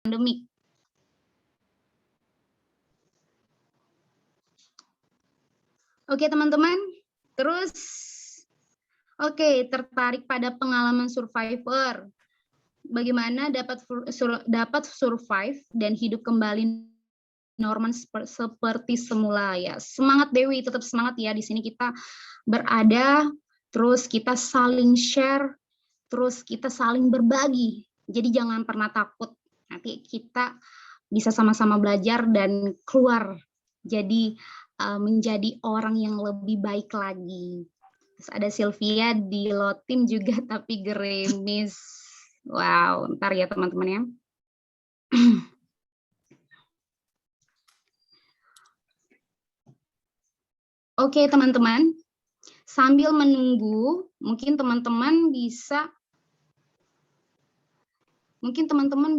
pandemik. Oke teman-teman, terus tertarik pada pengalaman survivor. Bagaimana dapat survive dan hidup kembali normal seperti semula ya. Semangat Dewi, tetap semangat ya. Di sini kita berada, terus kita saling share, terus kita saling berbagi. Jadi jangan pernah takut. Nanti kita bisa sama-sama belajar dan keluar jadi menjadi orang yang lebih baik lagi. Terus ada Sylvia di Lotim juga tapi gerimis. Wow, ntar ya teman-teman ya. Oke teman-teman, sambil menunggu, mungkin teman-teman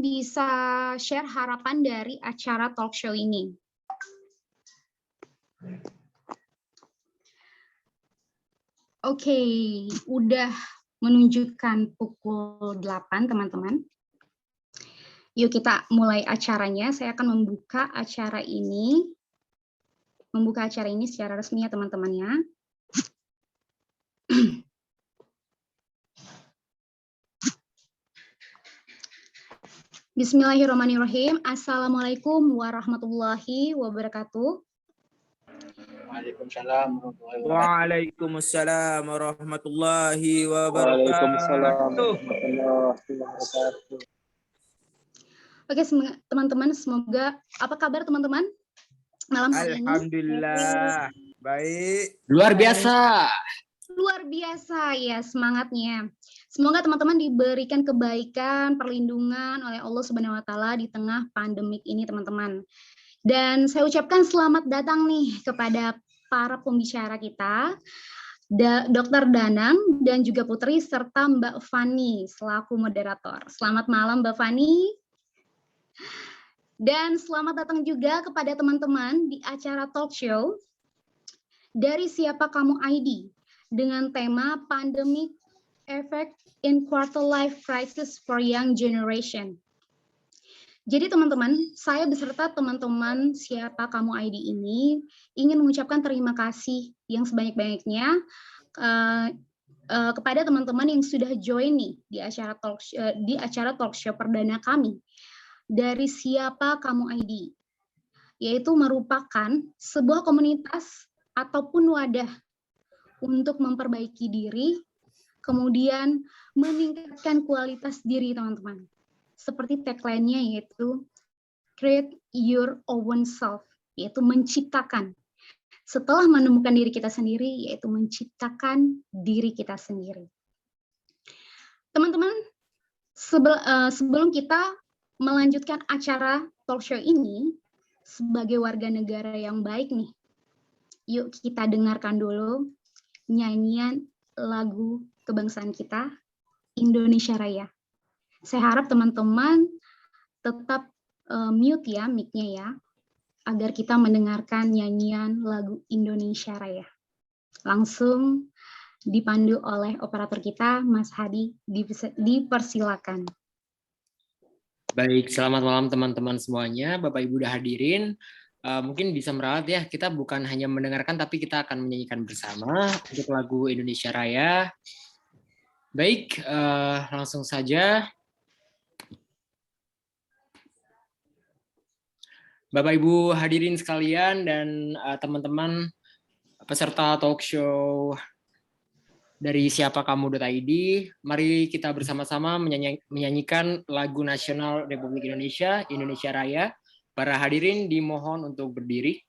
bisa share harapan dari acara talk show ini. Oke, udah menunjukkan pukul 8 teman-teman. Yuk kita mulai acaranya. Saya akan membuka acara ini secara resmi ya teman-teman ya. Bismillahirrahmanirrahim. Assalamualaikum warahmatullahi wabarakatuh. Waalaikumsalam warahmatullahi wabarakatuh. Oke, teman-teman, semoga apa kabar teman-teman malam hari ini? Alhamdulillah, baik. Luar biasa. Luar biasa ya semangatnya. Semoga teman-teman diberikan kebaikan, perlindungan oleh Allah Subhanahu wa taala di tengah pandemik ini, teman-teman. Dan saya ucapkan selamat datang nih kepada para pembicara kita, Dr. Danang dan juga Putri serta Mbak Fani selaku moderator. Selamat malam Mbak Fani. Dan selamat datang juga kepada teman-teman di acara talk show Dari Siapa Kamu ID dengan tema Pandemic Effect in Quarter Life Crisis for Young Generation. Jadi teman-teman, saya beserta teman-teman Siapa Kamu ID ini ingin mengucapkan terima kasih yang sebanyak-banyaknya kepada teman-teman yang sudah join nih di acara talk show perdana kami Dari Siapa Kamu ID, yaitu merupakan sebuah komunitas ataupun wadah untuk memperbaiki diri, kemudian meningkatkan kualitas diri teman-teman. Seperti tagline-nya yaitu create your own self, yaitu menciptakan. Setelah menemukan diri kita sendiri, yaitu menciptakan diri kita sendiri. Teman-teman, sebelum kita melanjutkan acara talk show ini, sebagai warga negara yang baik nih, yuk kita dengarkan dulu nyanyian lagu kebangsaan kita, Indonesia Raya. Saya harap teman-teman tetap mute ya mic-nya ya, agar kita mendengarkan nyanyian lagu Indonesia Raya. Langsung dipandu oleh operator kita, Mas Hadi, dipersilakan. Baik, selamat malam teman-teman semuanya, Bapak Ibu udah hadirin. Mungkin bisa meralat ya, kita bukan hanya mendengarkan, tapi kita akan menyanyikan bersama untuk lagu Indonesia Raya. Baik, langsung saja. Bapak Ibu hadirin sekalian dan teman-teman peserta talk show dari siapakamu.id, mari kita bersama-sama menyanyikan lagu nasional Republik Indonesia, Indonesia Raya. Para hadirin dimohon untuk berdiri.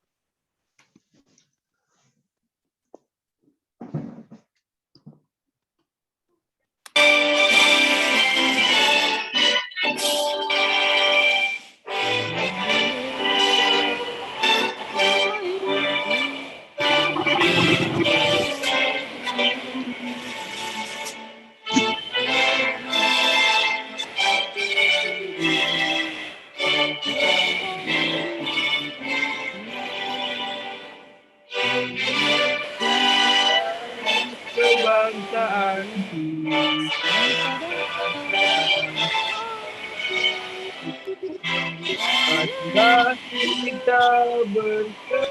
Marilah kita berkata.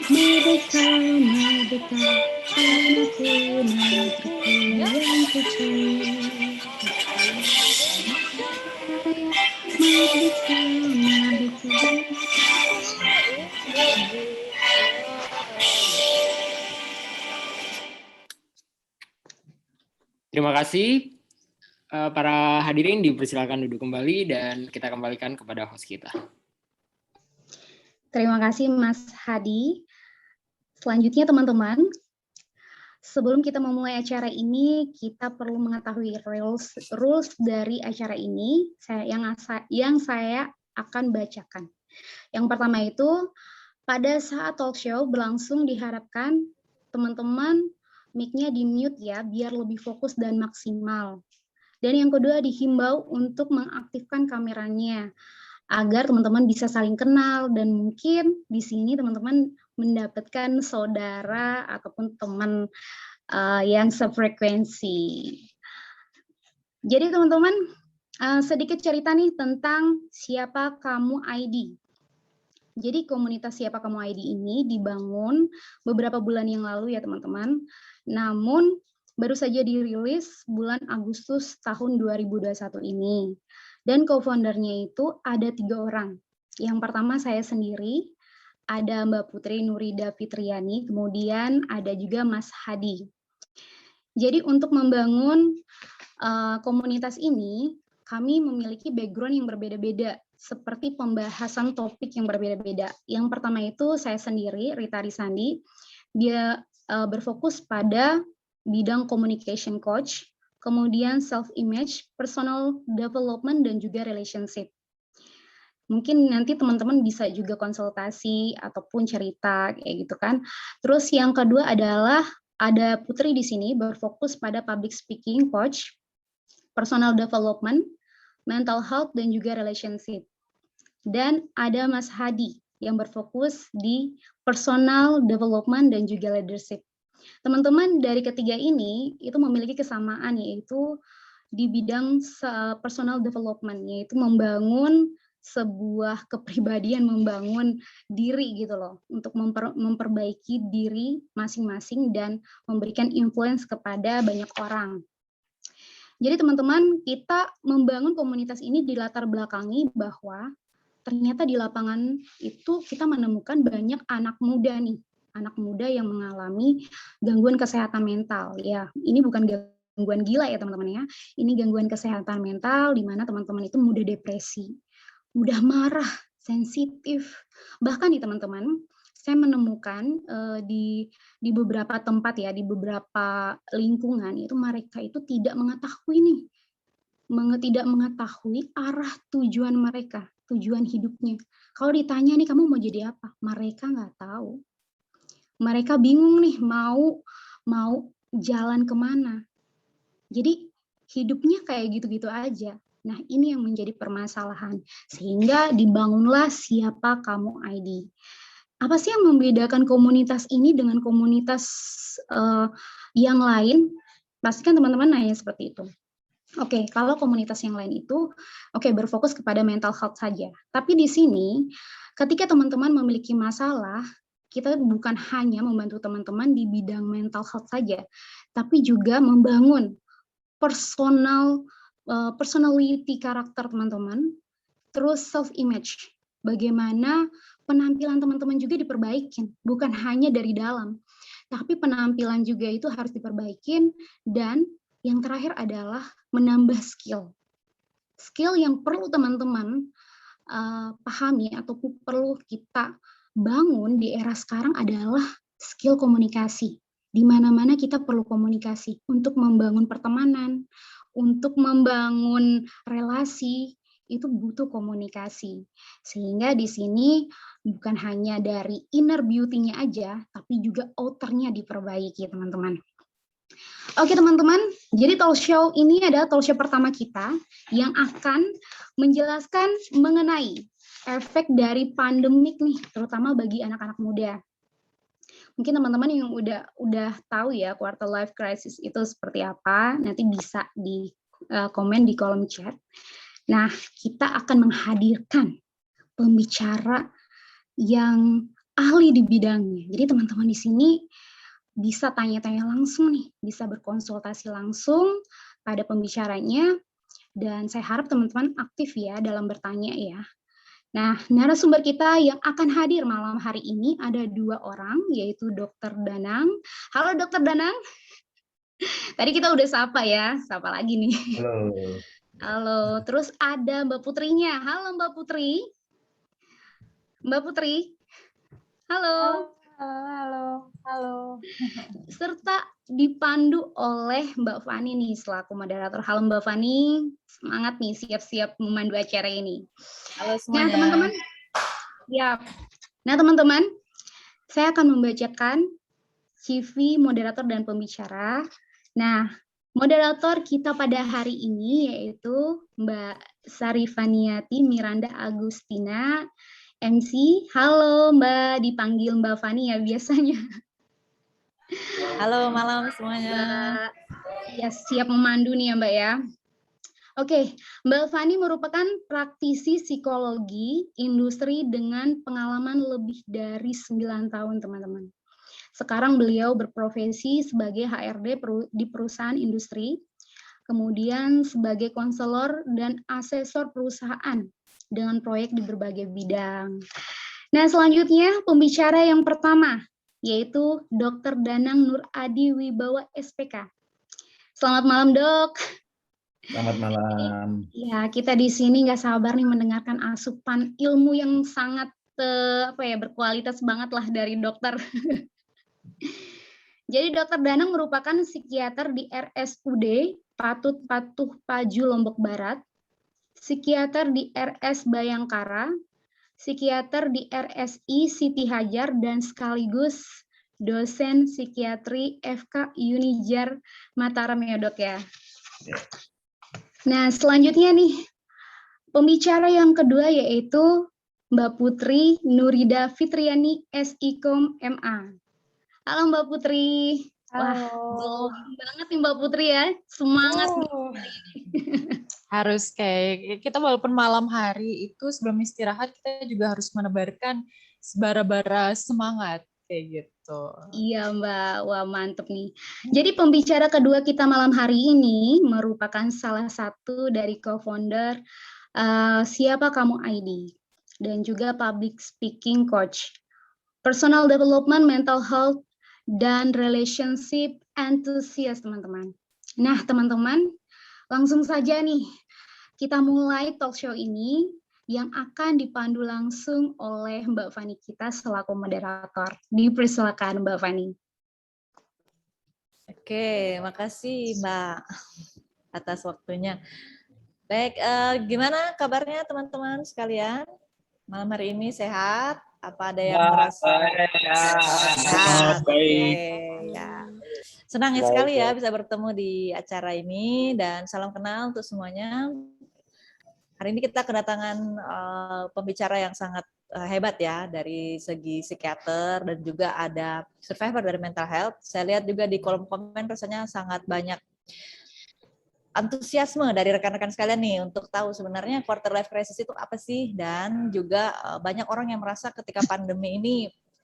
Merdeka, merdeka, anakku negeriku yang kecil. Merdeka, merdeka. Terima kasih. Para hadirin dipersilakan duduk kembali dan kita kembalikan kepada host kita. Terima kasih Mas Hadi. Selanjutnya teman-teman, sebelum kita memulai acara ini, kita perlu mengetahui rules dari acara ini yang saya akan bacakan. Yang pertama itu, pada saat talk show berlangsung diharapkan teman-teman mic-nya di-mute ya, biar lebih fokus dan maksimal. Dan yang kedua, dihimbau untuk mengaktifkan kameranya, agar teman-teman bisa saling kenal, dan mungkin di sini teman-teman mendapatkan saudara ataupun teman yang sefrekuensi. Jadi teman-teman, sedikit cerita nih tentang Siapa Kamu ID. Jadi komunitas Siapa Kamu ID ini dibangun beberapa bulan yang lalu ya teman-teman. Namun baru saja dirilis bulan Agustus tahun 2021 ini. Dan co-foundernya itu ada 3 orang. Yang pertama saya sendiri, ada Mbak Putri Nurida Fitriani, kemudian ada juga Mas Hadi. Jadi untuk membangun komunitas ini, kami memiliki background yang berbeda-beda, seperti pembahasan topik yang berbeda-beda. Yang pertama itu saya sendiri, Rita Risandi, dia berfokus pada bidang communication coach, kemudian self-image, personal development, dan juga relationship. Mungkin nanti teman-teman bisa juga konsultasi ataupun cerita kayak gitu kan. Terus yang kedua adalah ada Putri di sini berfokus pada public speaking coach, personal development, mental health, dan juga relationship. Dan ada Mas Hadi yang berfokus di personal development dan juga leadership. Teman-teman dari ketiga ini itu memiliki kesamaan, yaitu di bidang personal development, yaitu membangun sebuah kepribadian, membangun diri gitu loh, untuk memperbaiki diri masing-masing dan memberikan influence kepada banyak orang. Jadi teman-teman, kita membangun komunitas ini dilatar belakangi bahwa ternyata di lapangan itu kita menemukan banyak anak muda nih, anak muda yang mengalami gangguan kesehatan mental. Ya, ini bukan gangguan gila ya teman-teman ya. Ini gangguan kesehatan mental di mana teman-teman itu mudah depresi, mudah marah, sensitif. Bahkan nih teman-teman, saya menemukan di beberapa tempat ya, di beberapa lingkungan itu mereka itu tidak mengetahui arah tujuan mereka, tujuan hidupnya. Kalau ditanya nih, kamu mau jadi apa? Mereka nggak tahu. Mereka bingung nih mau jalan kemana. Jadi hidupnya kayak gitu-gitu aja. Nah, ini yang menjadi permasalahan. Sehingga dibangunlah Siapa Kamu ID. Apa sih yang membedakan komunitas ini dengan komunitas yang lain? Pastikan teman-teman nanya seperti itu. Oke, kalau komunitas yang lain itu berfokus kepada mental health saja. Tapi di sini ketika teman-teman memiliki masalah, kita bukan hanya membantu teman-teman di bidang mental health saja, tapi juga membangun personality karakter teman-teman, terus self image. Bagaimana penampilan teman-teman juga diperbaikin, bukan hanya dari dalam, tapi penampilan juga itu harus diperbaikin. Dan yang terakhir adalah menambah skill. skill yang perlu teman-teman pahami atau perlu kita bangun di era sekarang adalah skill komunikasi. Di mana-mana kita perlu komunikasi untuk membangun pertemanan, untuk membangun relasi, itu butuh komunikasi. Sehingga di sini bukan hanya dari inner beauty-nya aja, tapi juga outer-nya diperbaiki, teman-teman. Oke, teman-teman, jadi talk show ini adalah talk show pertama kita yang akan menjelaskan mengenai efek dari pandemik nih, terutama bagi anak-anak muda. Mungkin teman-teman yang udah tahu ya quarter life crisis itu seperti apa, nanti bisa di komen di kolom chat. Nah, kita akan menghadirkan pembicara yang ahli di bidangnya. Jadi teman-teman di sini bisa tanya-tanya langsung nih, bisa berkonsultasi langsung pada pembicaranya, dan saya harap teman-teman aktif ya dalam bertanya ya. Nah, narasumber kita yang akan hadir malam hari ini ada 2 orang, yaitu Dr. Danang. Halo Dr. Danang. Tadi kita udah sapa ya, sapa lagi nih. Halo. Halo, terus ada Mbak Putrinya. Halo Mbak Putri. Mbak Putri. Halo. Halo. Serta dipandu oleh Mbak Fani nih selaku moderator. Halo Mbak Fani, semangat nih siap-siap memandu acara ini. Halo semuanya. Nah teman-teman, ya. Nah teman-teman, saya akan membacakan CV moderator dan pembicara. Nah, moderator kita pada hari ini yaitu Mbak Sarifaniati Miranda Agustina, MC. Halo Mbak, dipanggil Mbak Fani ya biasanya. Halo malam semuanya. Mbak, ya siap memandu nih ya Mbak ya. Oke, Mbak Fani merupakan praktisi psikologi industri dengan pengalaman lebih dari 9 tahun teman-teman. Sekarang beliau berprofesi sebagai HRD di perusahaan industri, kemudian sebagai konselor dan asesor perusahaan dengan proyek di berbagai bidang. Nah, selanjutnya pembicara yang pertama yaitu Dr. Danang Nur Adi Wibawa SPK. Selamat malam, Dok. Selamat malam. Ya, kita di sini nggak sabar nih mendengarkan asupan ilmu yang sangat berkualitas banget lah dari dokter. Jadi Dr. Danang merupakan psikiater di RSUD Patut Patuh Paju Lombok Barat, psikiater di RS Bayangkara, psikiater di RSI Siti Hajar, dan sekaligus dosen psikiatri FK Unijar Mataram ya Dok ya. Nah selanjutnya nih, pembicara yang kedua yaitu Mbak Putri Nurida Fitriani SIKOM MA. Halo Mbak Putri. Wah, glowing banget nih Mbak Putri ya. Semangat nih. Harus kayak kita walaupun malam hari itu sebelum istirahat kita juga harus menebarkan bara-bara semangat kayak gitu. Iya Mbak, wah mantep nih. Jadi pembicara kedua kita malam hari ini merupakan salah satu dari co-founder Siapa Kamu ID dan juga public speaking coach, personal development, mental health, dan relationship enthusiast teman-teman. Nah teman-teman, langsung saja nih kita mulai talk show ini yang akan dipandu langsung oleh Mbak Fani kita selaku moderator. Dipersilakan Mbak Fani. Oke, makasih Mbak atas waktunya. Baik, gimana kabarnya teman-teman sekalian? Malam hari ini sehat? Apa ada yang merasa sehat? Baik. Ya. Senang sekali ya bisa bertemu di acara ini dan salam kenal untuk semuanya. Hari ini kita kedatangan pembicara yang sangat hebat ya dari segi psikiater dan juga ada survivor dari mental health. Saya lihat juga di kolom komen rasanya sangat banyak antusiasme dari rekan-rekan sekalian nih untuk tahu sebenarnya quarter life crisis itu apa sih, dan juga banyak orang yang merasa ketika pandemi ini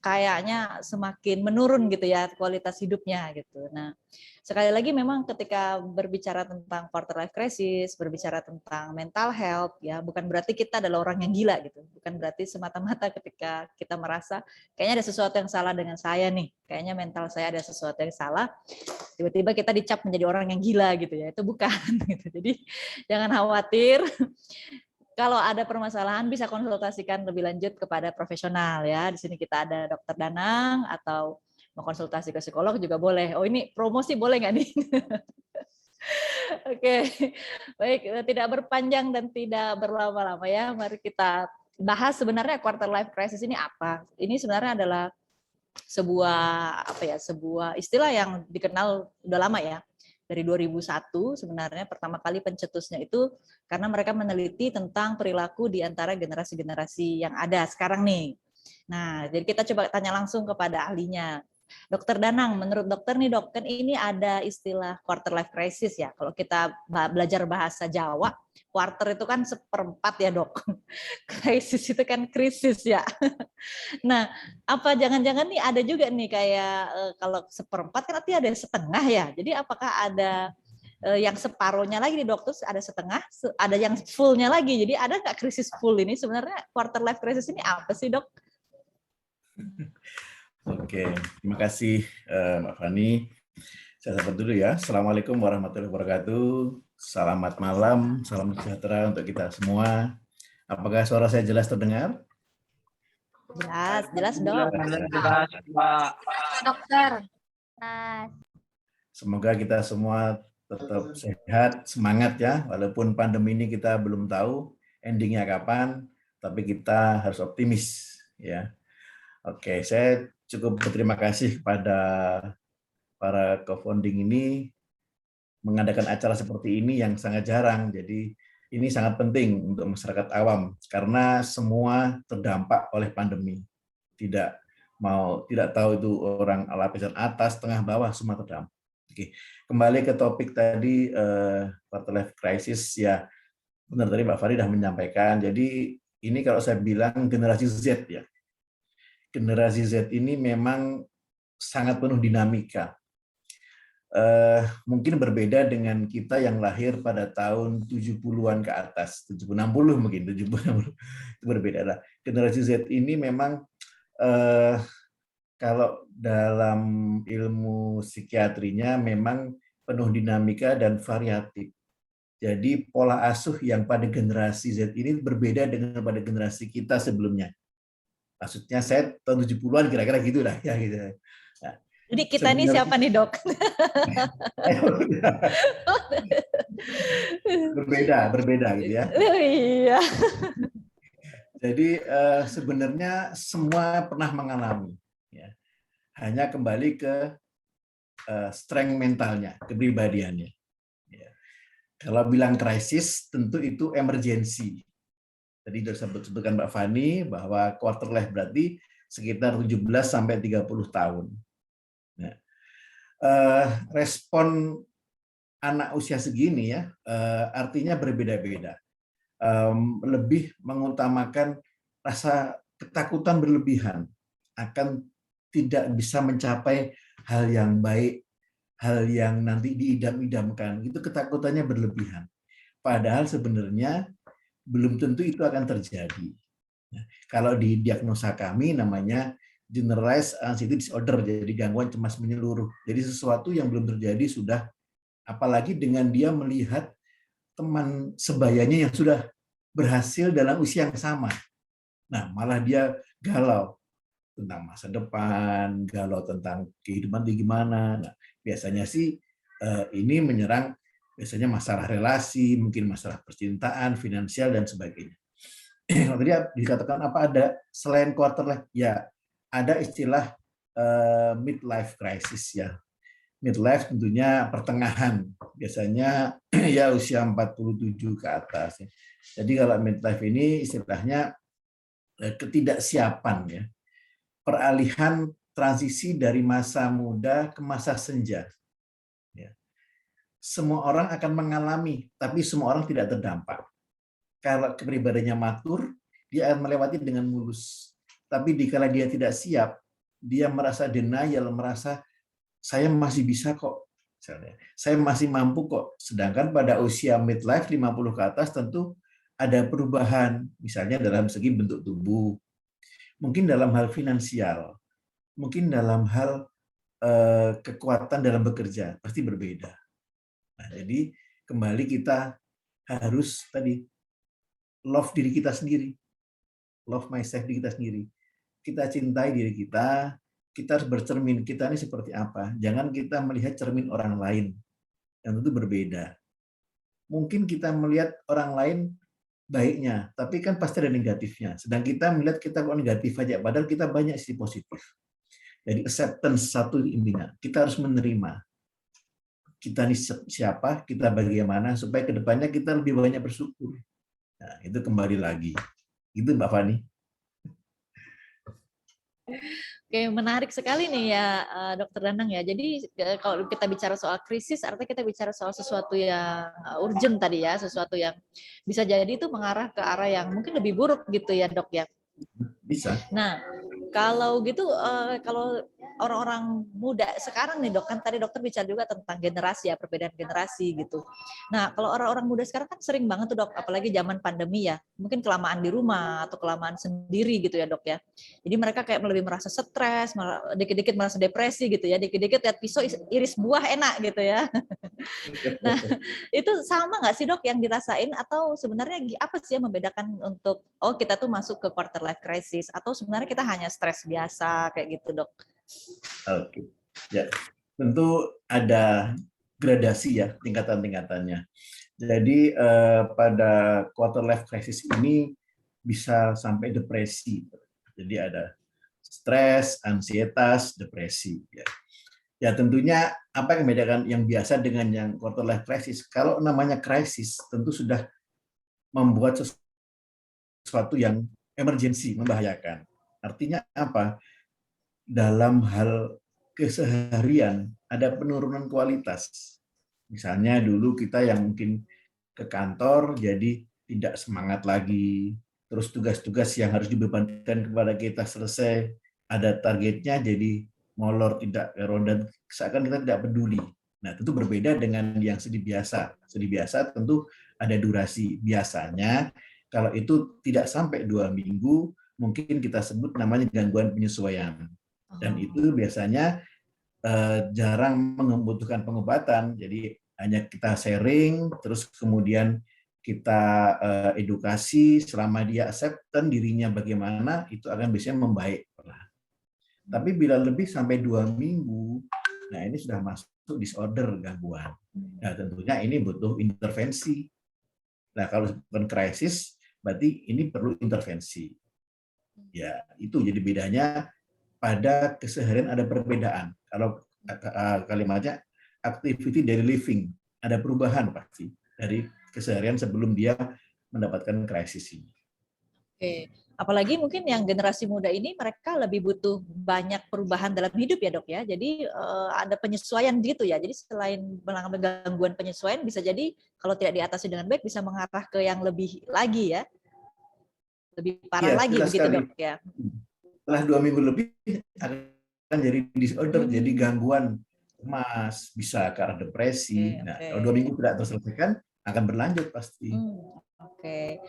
kayaknya semakin menurun gitu ya kualitas hidupnya gitu. Nah, sekali lagi memang ketika berbicara tentang quarter life crisis, berbicara tentang mental health ya, bukan berarti kita adalah orang yang gila gitu. Bukan berarti semata-mata ketika kita merasa kayaknya ada sesuatu yang salah dengan saya nih, kayaknya mental saya ada sesuatu yang salah, tiba-tiba kita dicap menjadi orang yang gila gitu ya. Itu bukan gitu. Jadi jangan khawatir. Kalau ada permasalahan bisa konsultasikan lebih lanjut kepada profesional ya. Di sini kita ada Dokter Danang, atau mau konsultasi ke psikolog juga boleh. Oh, ini promosi boleh nggak nih? Oke, baik, tidak berpanjang dan tidak berlama-lama ya. Mari kita bahas sebenarnya quarter life crisis ini apa. Ini sebenarnya adalah sebuah istilah yang dikenal udah lama ya. Dari 2001 sebenarnya pertama kali pencetusnya itu karena mereka meneliti tentang perilaku di antara generasi-generasi yang ada sekarang nih. Nah, jadi kita coba tanya langsung kepada ahlinya. Dokter Danang, menurut dokter nih dok, kan ini ada istilah quarter life crisis ya. Kalau kita belajar bahasa Jawa, quarter itu kan seperempat ya dok. Krisis itu kan krisis ya. Nah, apa jangan-jangan nih ada juga nih kayak kalau seperempat kan artinya ada setengah ya. Jadi apakah ada yang separuhnya lagi nih dok, terus ada setengah, ada yang fullnya lagi. Jadi ada nggak krisis full ini? Sebenarnya quarter life crisis ini apa sih dok? Oke, terima kasih Mbak Fani. Saya sapa dulu ya. Assalamualaikum warahmatullahi wabarakatuh. Selamat malam, salam sejahtera untuk kita semua. Apakah suara saya jelas terdengar? Jelas dok. Jelas, Pak. Dokter. Semoga kita semua tetap sehat, semangat ya. Walaupun pandemi ini kita belum tahu endingnya kapan, tapi kita harus optimis ya. Oke, saya cukup berterima kasih kepada para co-founding ini mengadakan acara seperti ini yang sangat jarang. Jadi ini sangat penting untuk masyarakat awam karena semua terdampak oleh pandemi. Tidak tahu itu orang lapisan atas, tengah, bawah, semua terdampak. Oke, kembali ke topik tadi quarter life crisis ya. Benar tadi Mbak Fari sudah menyampaikan. Jadi ini kalau saya bilang generasi Z ya. Generasi Z ini memang sangat penuh dinamika. Mungkin berbeda dengan kita yang lahir pada tahun 70-an ke atas, 70-60 mungkin, 70-60 itu berbeda lah. Generasi Z ini memang kalau dalam ilmu psikiatrinya memang penuh dinamika dan variatif. Jadi pola asuh yang pada generasi Z ini berbeda dengan pada generasi kita sebelumnya. Maksudnya saya tahun 70-an kira-kira gitu lah ya gitu. Nah, jadi kita ini siapa nih dok? berbeda gitu ya. Iya. Jadi sebenarnya semua pernah mengalami. Ya. Hanya kembali ke strength mentalnya, kepribadiannya. Ya. Kalau bilang krisis, tentu itu emergensi. Tadi sudah sebutkan Mbak Fani bahwa quarter life berarti sekitar 17 sampai 30 tahun. Nah, respon anak usia segini ya artinya berbeda-beda. Lebih mengutamakan rasa ketakutan berlebihan akan tidak bisa mencapai hal yang baik, hal yang nanti diidam-idamkan. Itu ketakutannya berlebihan. Padahal sebenarnya belum tentu itu akan terjadi. Kalau di diagnosa kami namanya generalized anxiety disorder, jadi gangguan cemas menyeluruh. Jadi sesuatu yang belum terjadi sudah, apalagi dengan dia melihat teman sebayanya yang sudah berhasil dalam usia yang sama. Nah, malah dia galau tentang masa depan, galau tentang kehidupan di gimana. Nah, biasanya sih ini menyerang biasanya masalah relasi, mungkin masalah percintaan, finansial, dan sebagainya. Kalau tadi dikatakan apa ada selain quarter life? Ya, ada istilah midlife crisis ya. Midlife tentunya pertengahan, biasanya ya usia 47 ke atas. Ya. Jadi kalau midlife ini istilahnya ketidaksiapan ya, peralihan transisi dari masa muda ke masa senja. Semua orang akan mengalami, tapi semua orang tidak terdampak. Kalau kepribadiannya matur, dia akan melewati dengan mulus. Tapi dikala dia tidak siap, dia merasa denial, merasa saya masih bisa kok, misalnya, saya masih mampu kok. Sedangkan pada usia midlife 50 ke atas tentu ada perubahan, misalnya dalam segi bentuk tubuh, mungkin dalam hal finansial, mungkin dalam hal kekuatan dalam bekerja, pasti berbeda. Nah, jadi kembali kita harus tadi love diri kita sendiri, love myself diri kita sendiri. Kita cintai diri kita harus bercermin, kita ini seperti apa. Jangan kita melihat cermin orang lain, yang tentu berbeda. Mungkin kita melihat orang lain baiknya, tapi kan pasti ada negatifnya. Sedang kita melihat kita kok negatif aja, padahal kita banyak sisi positif. Jadi acceptance satu intinya, kita harus menerima. Kita ini siapa, kita bagaimana, supaya kedepannya kita lebih banyak bersyukur. Nah, itu kembali lagi. Itu Mbak Fani. Oke, menarik sekali nih ya, Dokter Danang ya. Jadi kalau kita bicara soal krisis, artinya kita bicara soal sesuatu yang urgent tadi ya, sesuatu yang bisa jadi itu mengarah ke arah yang mungkin lebih buruk gitu ya, Dok ya. Bisa. Nah, kalau gitu, kalau orang-orang muda sekarang nih Dok, kan tadi dokter bicara juga tentang generasi ya, perbedaan generasi gitu. Nah, kalau orang-orang muda sekarang kan sering banget tuh Dok, apalagi zaman pandemi ya, mungkin kelamaan di rumah atau kelamaan sendiri gitu ya Dok ya. Jadi mereka kayak lebih merasa stres, dikit-dikit merasa depresi gitu ya, dikit-dikit lihat pisau iris buah enak gitu ya. Nah, itu sama nggak sih Dok yang dirasain, atau sebenarnya apa sih yang membedakan untuk kita tuh masuk ke quarter life crisis, atau sebenarnya kita hanya stres biasa kayak gitu Dok? Oke, ya tentu ada gradasi ya tingkatan-tingkatannya. Jadi pada quarter life crisis ini bisa sampai depresi. Jadi ada stres, ansietas, depresi. Ya tentunya apa yang membedakan yang biasa dengan yang quarter life crisis? Kalau namanya krisis tentu sudah membuat sesuatu yang emergensi, membahayakan. Artinya apa? Dalam hal keseharian ada penurunan kualitas. Misalnya dulu kita yang mungkin ke kantor jadi tidak semangat lagi, terus tugas-tugas yang harus dibebankan kepada kita selesai, ada targetnya jadi molor, tidak dan seakan kita tidak peduli. Nah, tentu berbeda dengan yang sedih biasa. Sedih biasa tentu ada durasi. Biasanya kalau itu tidak sampai 2 minggu, mungkin kita sebut namanya gangguan penyesuaian. Dan itu biasanya jarang membutuhkan pengobatan, jadi hanya kita sharing, terus kemudian kita edukasi, selama dia acceptance dirinya bagaimana, itu akan biasanya membaik. Tapi bila lebih sampai 2 minggu, nah ini sudah masuk disorder, gangguan. Nah tentunya ini butuh intervensi. Nah kalau bukan krisis, berarti ini perlu intervensi. Ya itu jadi bedanya. Pada keseharian ada perbedaan. Kalau kalimatnya activity daily living, ada perubahan pasti dari keseharian sebelum dia mendapatkan krisis ini. Oke, apalagi mungkin yang generasi muda ini mereka lebih butuh banyak perubahan dalam hidup ya Dok ya. Jadi ada penyesuaian gitu ya. Jadi selain mengalami gangguan penyesuaian, bisa jadi kalau tidak diatasi dengan baik bisa mengarah ke yang lebih lagi ya, lebih parah lagi begitu sekali. Dok ya. Setelah 2 minggu lebih akan jadi disorder, jadi gangguan cemas, bisa ke arah depresi. Nah, kalau 2 minggu tidak terselesaikan, akan berlanjut pasti. Oke.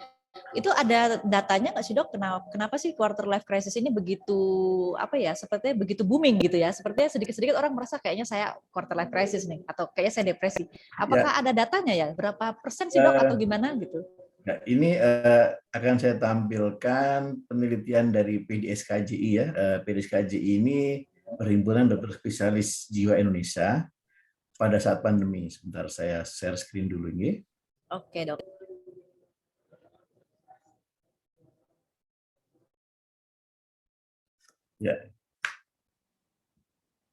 Itu ada datanya nggak sih Dok? Kenapa sih quarter life crisis ini begitu sepertinya begitu booming gitu ya? Sepertinya sedikit-sedikit orang merasa kayaknya saya quarter life crisis nih, atau kayaknya saya depresi. Apakah ada datanya ya? Berapa persen sih Dok atau gimana gitu? Nah, ini akan saya tampilkan penelitian dari PDSKJI ya. PDSKJI ini Perhimpunan Dokter Spesialis Jiwa Indonesia pada saat pandemi. Sebentar saya share screen dulu ini. Oke Dok. Ya.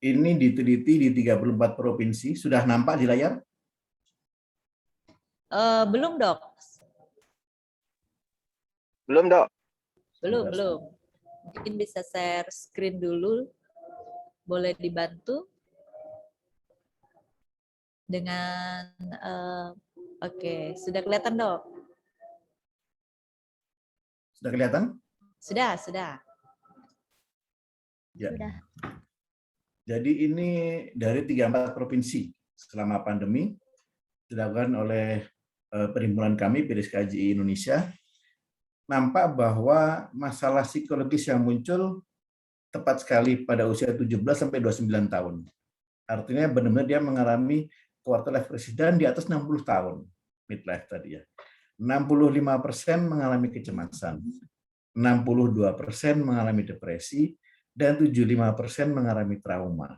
Ini diteliti di 34 provinsi. Sudah nampak di layar? Belum Dok. Belum Dok. Belum. Mungkin bisa share screen dulu. Boleh dibantu dengan oke, sudah kelihatan Dok? Sudah kelihatan? Sudah. Ya. Sudah. Jadi ini dari 34 provinsi selama pandemi dilakukan oleh perhimpunan kami PDSKJI Indonesia. Nampak bahwa masalah psikologis yang muncul tepat sekali pada usia 17 sampai 29 tahun. Artinya benar-benar dia mengalami quarter life crisis dan di atas 60 tahun midlife tadi ya. 65% mengalami kecemasan, 62% mengalami depresi, dan 75% mengalami trauma.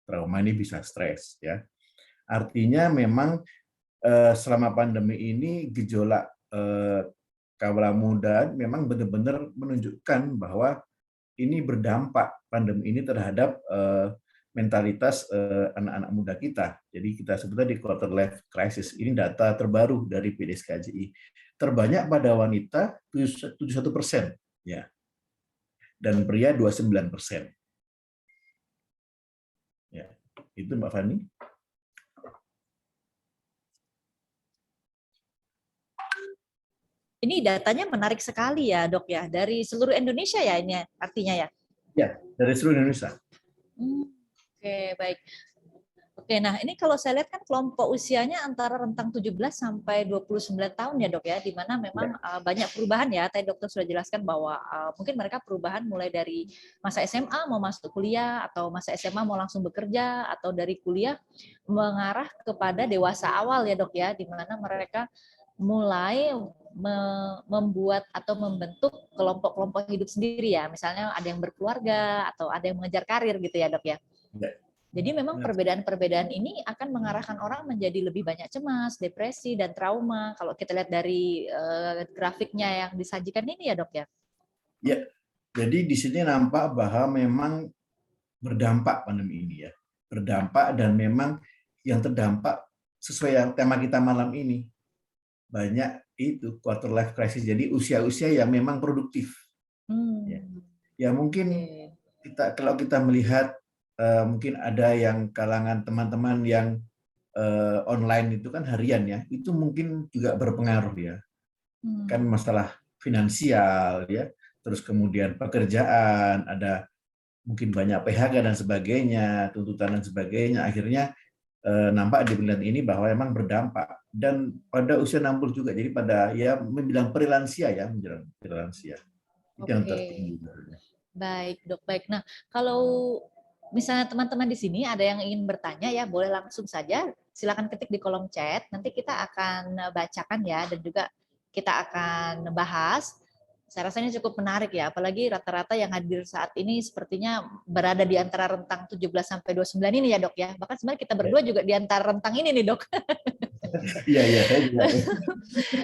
Trauma ini bisa stres ya. Artinya memang selama pandemi ini gejolak kaula muda memang benar-benar menunjukkan bahwa ini berdampak pandemi ini terhadap mentalitas anak-anak muda kita. Jadi kita sebutnya di quarter life crisis. Ini data terbaru dari PDSKJI. Terbanyak pada wanita 71%, ya, dan pria 29%. Ya, itu Mbak Fani. Ini datanya menarik sekali ya, Dok ya. Dari seluruh Indonesia ya ini artinya ya? Ya, dari seluruh Indonesia. Oke, baik. Oke, nah ini kalau saya lihat kan kelompok usianya antara rentang 17 sampai 29 tahun ya, Dok ya, di mana memang banyak perubahan ya. Tadi dokter sudah jelaskan bahwa mungkin mereka perubahan mulai dari masa SMA mau masuk kuliah, atau masa SMA mau langsung bekerja, atau dari kuliah mengarah kepada dewasa awal ya, Dok ya, di mana mereka mulai membuat atau membentuk kelompok-kelompok hidup sendiri ya. Misalnya ada yang berkeluarga atau ada yang mengejar karir gitu ya, Dok ya. Jadi memang perbedaan-perbedaan ini akan mengarahkan orang menjadi lebih banyak cemas, depresi, dan trauma. Kalau kita lihat dari grafiknya yang disajikan ini ya, Dok ya. Ya, jadi di sini nampak bahwa memang berdampak pandemi ini ya. Berdampak dan memang yang terdampak sesuai yang tema kita malam ini. Banyak itu quarter life crisis, jadi usia-usia yang memang produktif. Ya mungkin kalau kita melihat mungkin ada yang kalangan teman-teman yang online itu kan harian ya, itu mungkin juga berpengaruh ya. Kan masalah finansial ya, terus kemudian pekerjaan, ada mungkin banyak PHK dan sebagainya, tuntutan dan sebagainya, akhirnya nampak di bulan ini bahwa memang berdampak. Dan pada usia 60 juga, jadi pada ya menjelang perilansia ya, menjelang perilansia. Itu yang tertinggi. Baik, Dok. Baik. Nah, kalau misalnya teman-teman di sini ada yang ingin bertanya ya, boleh langsung saja. Silakan ketik di kolom chat. Nanti kita akan bacakan ya, dan juga kita akan bahas. Saya rasa ini cukup menarik ya, apalagi rata-rata yang hadir saat ini sepertinya berada di antara rentang 17 sampai 29 ini ya, Dok ya. Bahkan sebenarnya kita berdua juga di antara rentang ini nih, Dok. Iya, saya juga.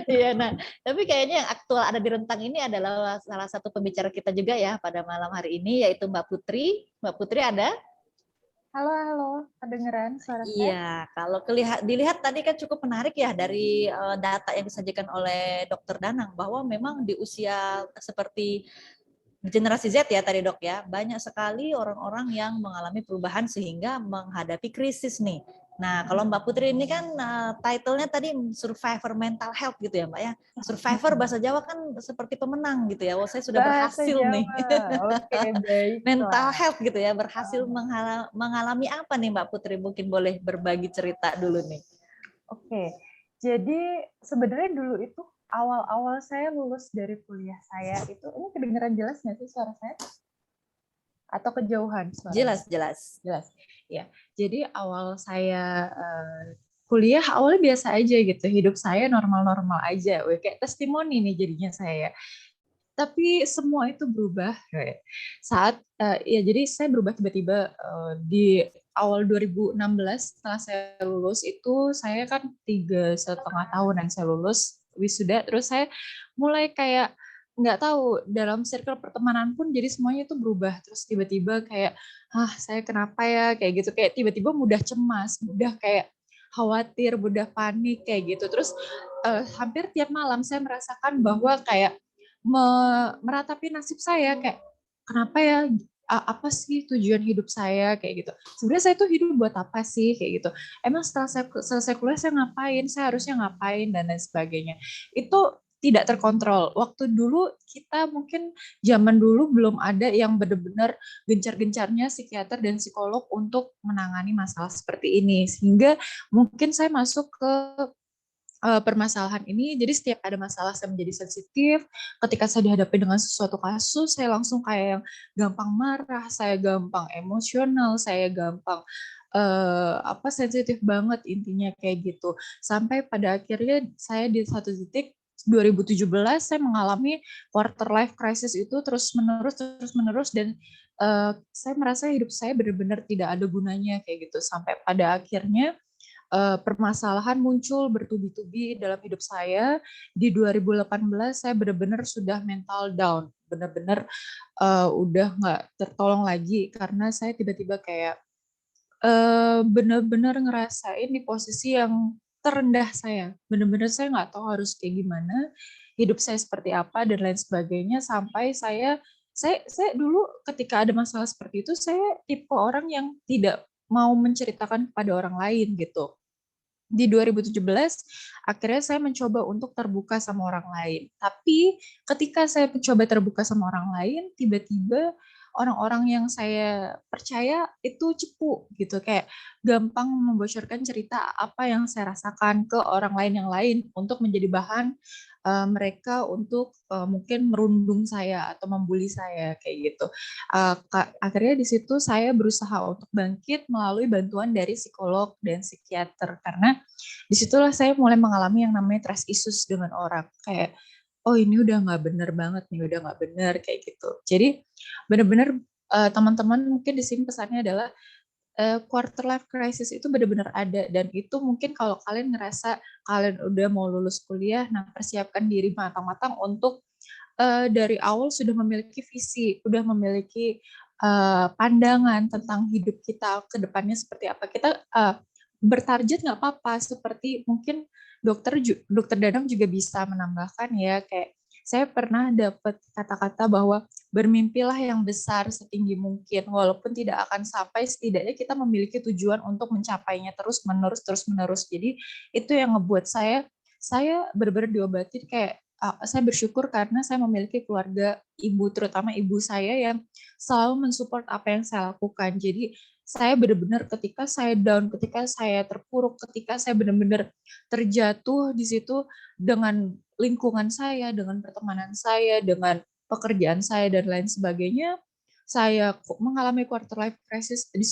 Iya, nah, tapi kayaknya yang aktual ada di rentang ini adalah salah satu pembicara kita juga ya pada malam hari ini, yaitu Mbak Putri. Mbak Putri ada? Halo, kedengeran suara saya? Iya, kalau dilihat tadi kan cukup menarik ya dari data yang disajikan oleh Dr. Danang, bahwa memang di usia seperti generasi Z ya tadi, Dok ya, banyak sekali orang-orang yang mengalami perubahan sehingga menghadapi krisis nih. Nah, kalau Mbak Putri ini kan title-nya tadi Survivor Mental Health gitu ya, Mbak ya. Survivor bahasa Jawa kan seperti pemenang gitu ya. Saya sudah berhasil nih. Oke, baik. Mental health gitu ya, berhasil mengalami apa nih Mbak Putri? Mungkin boleh berbagi cerita dulu nih. Oke, jadi sebenarnya dulu itu awal-awal saya lulus dari kuliah saya itu, ini kedengeran jelas nggak sih suara saya? Atau kejauhan suara? Jelas. Ya, jadi awal saya kuliah awalnya biasa aja gitu, hidup saya normal-normal aja, kayak testimoni nih jadinya saya. Tapi semua itu berubah saat ya, jadi saya berubah tiba-tiba di awal 2016 setelah saya lulus itu. Saya kan 3,5 tahunan saya lulus wisuda, terus saya mulai kayak nggak tahu, dalam circle pertemanan pun jadi semuanya itu berubah. Terus tiba-tiba kayak saya kenapa ya, kayak gitu, kayak tiba-tiba mudah cemas, mudah kayak khawatir, mudah panik kayak gitu. Terus hampir tiap malam saya merasakan bahwa kayak meratapi nasib saya, kayak kenapa ya, apa sih tujuan hidup saya kayak gitu. Sebenarnya saya tuh hidup buat apa sih kayak gitu. Emang setelah saya selesai kuliah saya ngapain, saya harusnya ngapain dan lain sebagainya. Itu tidak terkontrol. Waktu dulu kita mungkin zaman dulu belum ada yang benar-benar gencar-gencarnya psikiater dan psikolog untuk menangani masalah seperti ini. Sehingga mungkin saya masuk ke permasalahan ini, jadi setiap ada masalah saya menjadi sensitif. Ketika saya dihadapi dengan sesuatu kasus, saya langsung kayak yang gampang marah, saya gampang emosional, saya gampang sensitif banget, intinya kayak gitu. Sampai pada akhirnya saya di satu titik 2017 saya mengalami quarter life crisis itu terus menerus dan saya merasa hidup saya benar-benar tidak ada gunanya kayak gitu, sampai pada akhirnya permasalahan muncul bertubi-tubi dalam hidup saya. Di 2018 saya benar-benar sudah mental down, benar-benar udah nggak tertolong lagi karena saya tiba-tiba kayak benar-benar ngerasain di posisi yang terendah saya. Benar-benar saya nggak tahu harus kayak gimana, hidup saya seperti apa dan lain sebagainya, sampai saya dulu ketika ada masalah seperti itu, saya tipe orang yang tidak mau menceritakan kepada orang lain gitu. Di 2017 akhirnya saya mencoba untuk terbuka sama orang lain. Tapi ketika saya mencoba terbuka sama orang lain, tiba-tiba orang-orang yang saya percaya itu cepu gitu, kayak gampang membocorkan cerita apa yang saya rasakan ke orang lain yang lain untuk menjadi bahan mereka untuk mungkin merundung saya atau membuli saya kayak gitu. Akhirnya di situ saya berusaha untuk bangkit melalui bantuan dari psikolog dan psikiater, karena disitulah saya mulai mengalami yang namanya trust issues dengan orang, kayak oh ini udah nggak bener banget nih, udah nggak bener kayak gitu. Jadi benar-benar teman-teman mungkin di sini pesannya adalah quarter life crisis itu benar-benar ada, dan itu mungkin kalau kalian ngerasa kalian udah mau lulus kuliah, nah persiapkan diri matang-matang untuk dari awal sudah memiliki visi, udah memiliki pandangan tentang hidup kita ke depannya seperti apa. Kita bertarget nggak apa-apa, seperti mungkin dokter Danang juga bisa menambahkan ya, kayak saya pernah dapat kata-kata bahwa bermimpilah yang besar setinggi mungkin, walaupun tidak akan sampai, setidaknya kita memiliki tujuan untuk mencapainya terus menerus. Jadi itu yang ngebuat saya benar-benar diobatin, kayak saya bersyukur karena saya memiliki keluarga, ibu, terutama ibu saya yang selalu mensupport apa yang saya lakukan. Jadi saya benar-benar ketika saya down, ketika saya terpuruk, ketika saya benar-benar terjatuh di situ dengan lingkungan saya, dengan pertemanan saya, dengan pekerjaan saya dan lain sebagainya, saya mengalami quarter life crisis. Di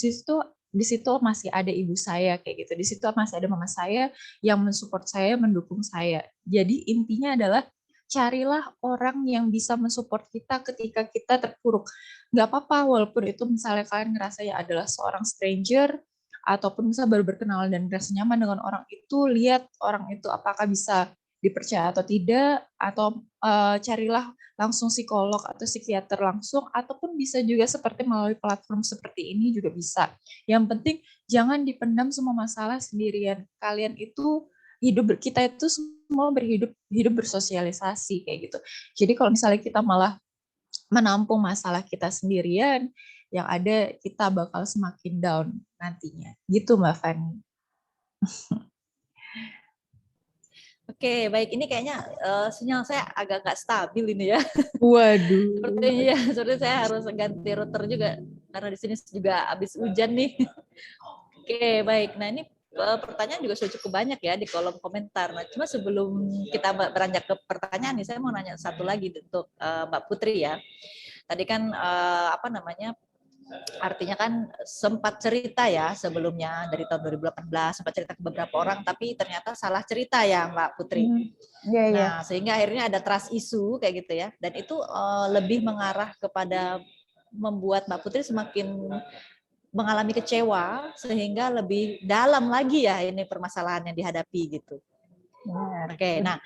situ masih ada ibu saya kayak gitu. Di situ masih ada mama saya yang mensupport saya, mendukung saya. Jadi intinya adalah carilah orang yang bisa mensupport kita ketika kita terpuruk. Nggak apa-apa, walaupun itu misalnya kalian ngerasa ya adalah seorang stranger, ataupun misalnya baru berkenalan dan merasa nyaman dengan orang itu, lihat orang itu apakah bisa dipercaya atau tidak, atau carilah langsung psikolog atau psikiater langsung, ataupun bisa juga seperti melalui platform seperti ini juga bisa. Yang penting jangan dipendam semua masalah sendirian. Kalian itu kita itu semua hidup bersosialisasi kayak gitu. Jadi kalau misalnya kita malah menampung masalah kita sendirian, yang ada kita bakal semakin down nantinya. Gitu Mbak Fani. Oke, baik. Ini kayaknya sinyal saya agak nggak stabil ini ya. Waduh. Seperti saya harus ganti router juga karena di sini juga habis hujan nih. Oke, baik. Nah ini pertanyaan juga sudah cukup banyak ya di kolom komentar. Nah, cuma sebelum kita beranjak ke pertanyaan nih, saya mau nanya satu lagi untuk Mbak Putri ya. Tadi kan artinya kan sempat cerita ya sebelumnya dari tahun 2018, sempat cerita ke beberapa orang, tapi ternyata salah cerita ya Mbak Putri. Nah, sehingga akhirnya ada trust issue kayak gitu ya. Dan itu lebih mengarah kepada membuat Mbak Putri semakin mengalami kecewa, sehingga lebih dalam lagi ya ini permasalahan yang dihadapi gitu. Oke, nah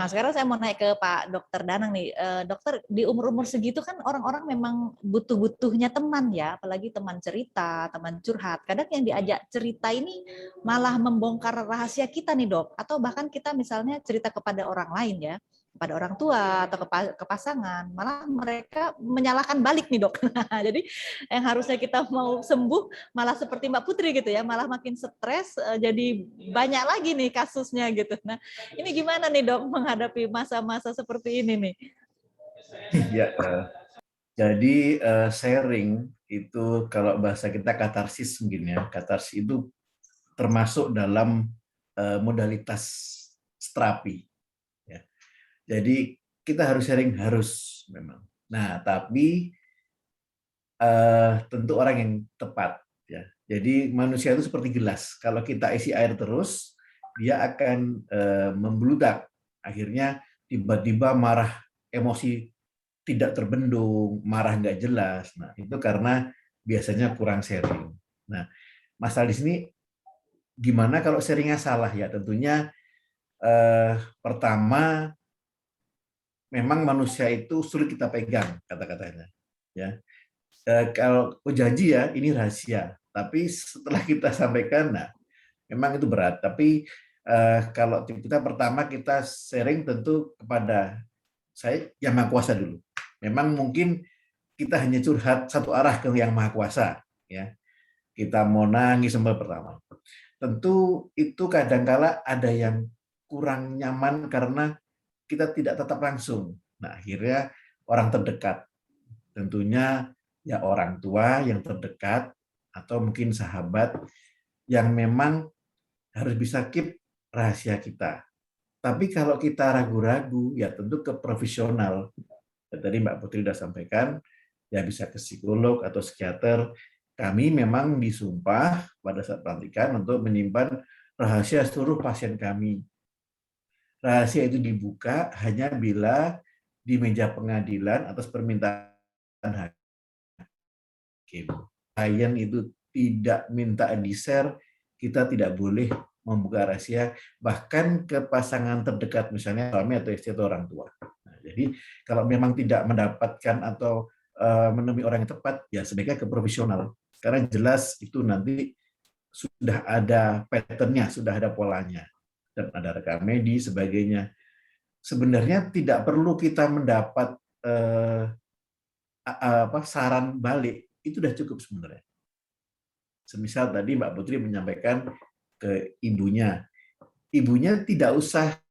sekarang saya mau naik ke Pak Dokter Danang nih. Dokter, di umur-umur segitu kan orang-orang memang butuh-butuhnya teman ya, apalagi teman cerita, teman curhat. Kadang yang diajak cerita ini malah membongkar rahasia kita nih Dok, atau bahkan kita misalnya cerita kepada orang lain ya. kepada orang tua atau ke pasangan, malah mereka menyalahkan balik nih dok. Jadi yang harusnya kita mau sembuh malah seperti Mbak Putri gitu ya, malah makin stres, jadi banyak lagi nih kasusnya gitu. Nah ini gimana nih dok menghadapi masa-masa seperti ini nih? Ya, jadi sharing itu kalau bahasa kita katarsis mungkin ya, katarsis itu termasuk dalam modalitas terapi. Ya. Jadi kita harus sharing harus memang. Nah, tapi tentu orang yang tepat. Ya. Jadi manusia itu seperti gelas. Kalau kita isi air terus, dia akan membludak. Akhirnya tiba-tiba marah, emosi tidak terbendung, marah nggak jelas. Nah, itu karena biasanya kurang sharing. Nah, masalah di sini gimana kalau sharingnya salah ya? Tentunya pertama memang manusia itu sulit kita pegang kata-katanya. Ya, kalau janji ya ini rahasia. Tapi setelah kita sampaikan, nah memang itu berat. Tapi kalau kita pertama kita sharing tentu kepada saya yang Maha Kuasa dulu. Memang mungkin kita hanya curhat satu arah ke yang Maha Kuasa, ya. Kita mau nangis sampai pertama. Tentu itu kadangkala ada yang kurang nyaman karena kita tidak tetap langsung. Nah, akhirnya orang terdekat. Tentunya ya orang tua yang terdekat atau mungkin sahabat yang memang harus bisa keep rahasia kita. Tapi kalau kita ragu-ragu, ya tentu ke profesional. Tadi Mbak Putri sudah sampaikan, ya bisa ke psikolog atau psikiater. Kami memang disumpah pada saat pelantikan untuk menyimpan rahasia seluruh pasien kami. Rahasia itu dibuka hanya bila di meja pengadilan atas permintaan hakim. Klien itu tidak minta di-share, kita tidak boleh membuka rahasia, bahkan ke pasangan terdekat, misalnya suami atau istri atau orang tua. Nah, jadi kalau memang tidak mendapatkan atau menemui orang yang tepat, ya sebaiknya ke profesional. Karena jelas itu nanti sudah ada pattern-nya, sudah ada polanya. Dan ada rekam medis, sebagainya. Sebenarnya tidak perlu kita mendapat saran balik, itu sudah cukup sebenarnya. Semisal tadi Mbak Putri menyampaikan ke ibunya. Ibunya tidak usah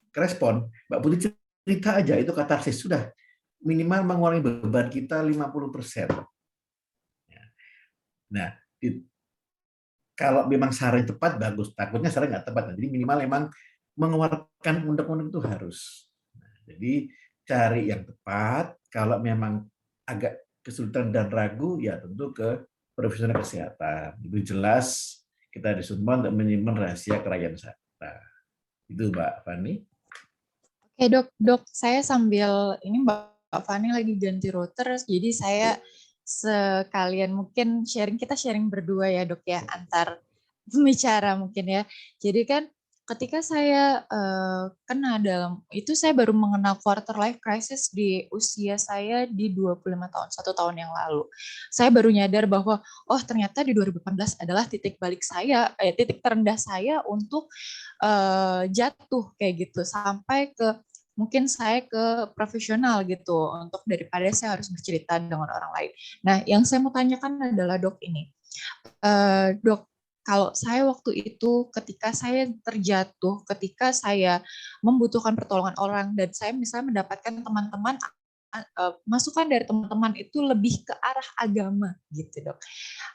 respon. Mbak Putri cerita aja, itu katarsis. Sudah minimal mengurangi beban kita 50%. Nah, kalau memang saran tepat, bagus. Takutnya saran nggak tepat. Jadi minimal memang mengeluarkan undang-undang itu harus. Nah, jadi cari yang tepat. Kalau memang agak kesulitan dan ragu, ya tentu ke profesional kesehatan. Itu jelas kita disumpah untuk menyimpan rahasia kerajaan kita. Itu Mbak Fani. Oke dok, saya sambil ini Mbak Fani lagi ganti router, jadi saya sekalian mungkin kita sharing berdua ya dok ya, antar pembicara mungkin ya. Jadi kan ketika saya kena dalam, itu saya baru mengenal quarter life crisis di usia saya di 25 tahun, 1 tahun yang lalu. Saya baru nyadar bahwa, oh ternyata di 2018 adalah titik balik saya, titik terendah saya untuk jatuh kayak gitu, sampai ke mungkin saya ke profesional gitu, untuk daripada saya harus bercerita dengan orang lain. Nah, yang saya mau tanyakan adalah dok ini, dok, kalau saya waktu itu ketika saya terjatuh, ketika saya membutuhkan pertolongan orang dan saya misalnya mendapatkan teman-teman, masukan dari teman-teman itu lebih ke arah agama gitu dok,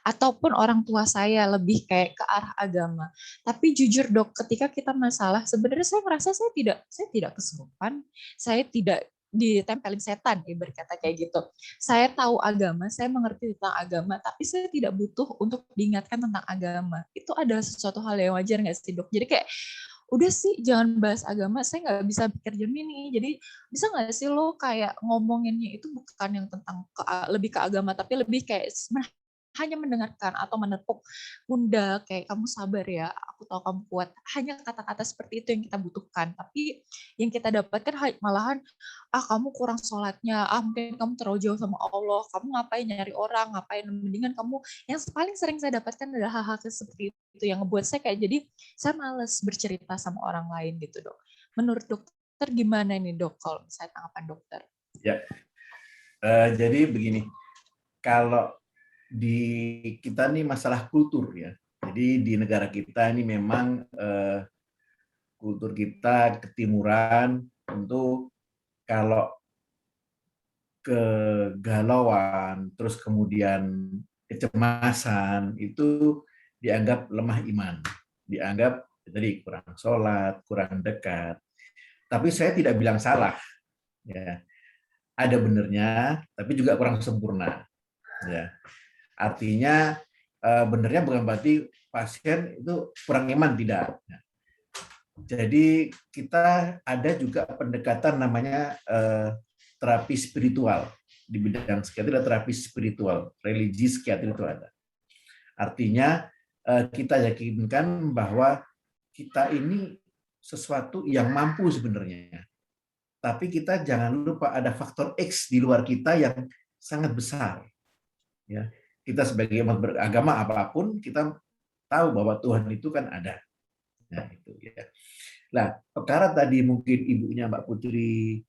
ataupun orang tua saya lebih kayak ke arah agama. Tapi jujur dok, ketika kita masalah, sebenarnya saya merasa saya tidak kesurupan, saya tidak ditempelin setan, ibarat kata kayak gitu. Saya tahu agama, saya mengerti tentang agama, tapi saya tidak butuh untuk diingatkan tentang agama. Itu adalah sesuatu hal yang wajar nggak sih dok? Jadi kayak, udah sih jangan bahas agama, saya nggak bisa pikir jernih nih. Jadi bisa nggak sih lo kayak ngomonginnya itu bukan yang tentang lebih ke agama, tapi lebih kayak hanya mendengarkan atau menepuk pundak, kayak kamu sabar ya, aku tahu kamu kuat. Hanya kata-kata seperti itu yang kita butuhkan. Tapi yang kita dapatkan malahan, kamu kurang sholatnya, mungkin kamu terlalu jauh sama Allah, kamu ngapain nyari orang, ngapain, mendingan kamu. Yang paling sering saya dapatkan adalah hal-hal seperti itu yang ngebuat saya kayak, jadi saya males bercerita sama orang lain gitu dok. Menurut dokter dokter gimana nih dok kalau misalnya tanggapan dokter? Ya, jadi begini, kalau di kita nih masalah kultur ya. Jadi di negara kita ini memang kultur kita ketimuran, tentu kalau kegalauan, terus kemudian kecemasan itu dianggap lemah iman, dianggap tadi kurang sholat, kurang dekat. Tapi saya tidak bilang salah, ya. Ada benernya, tapi juga kurang sempurna. Ya. Artinya benernya bukan berarti pasien itu kurang iman, tidak. Jadi kita ada juga pendekatan namanya terapi spiritual. Di bidang psikiatri ada terapi spiritual, religi psikiatri itu ada. Artinya kita yakinkan bahwa kita ini sesuatu yang mampu sebenarnya. Tapi kita jangan lupa ada faktor X di luar kita yang sangat besar. Ya, kita sebagai umat beragama apapun kita tahu bahwa Tuhan itu kan ada. Nah, itu ya. Nah, perkara tadi mungkin ibunya Mbak Putri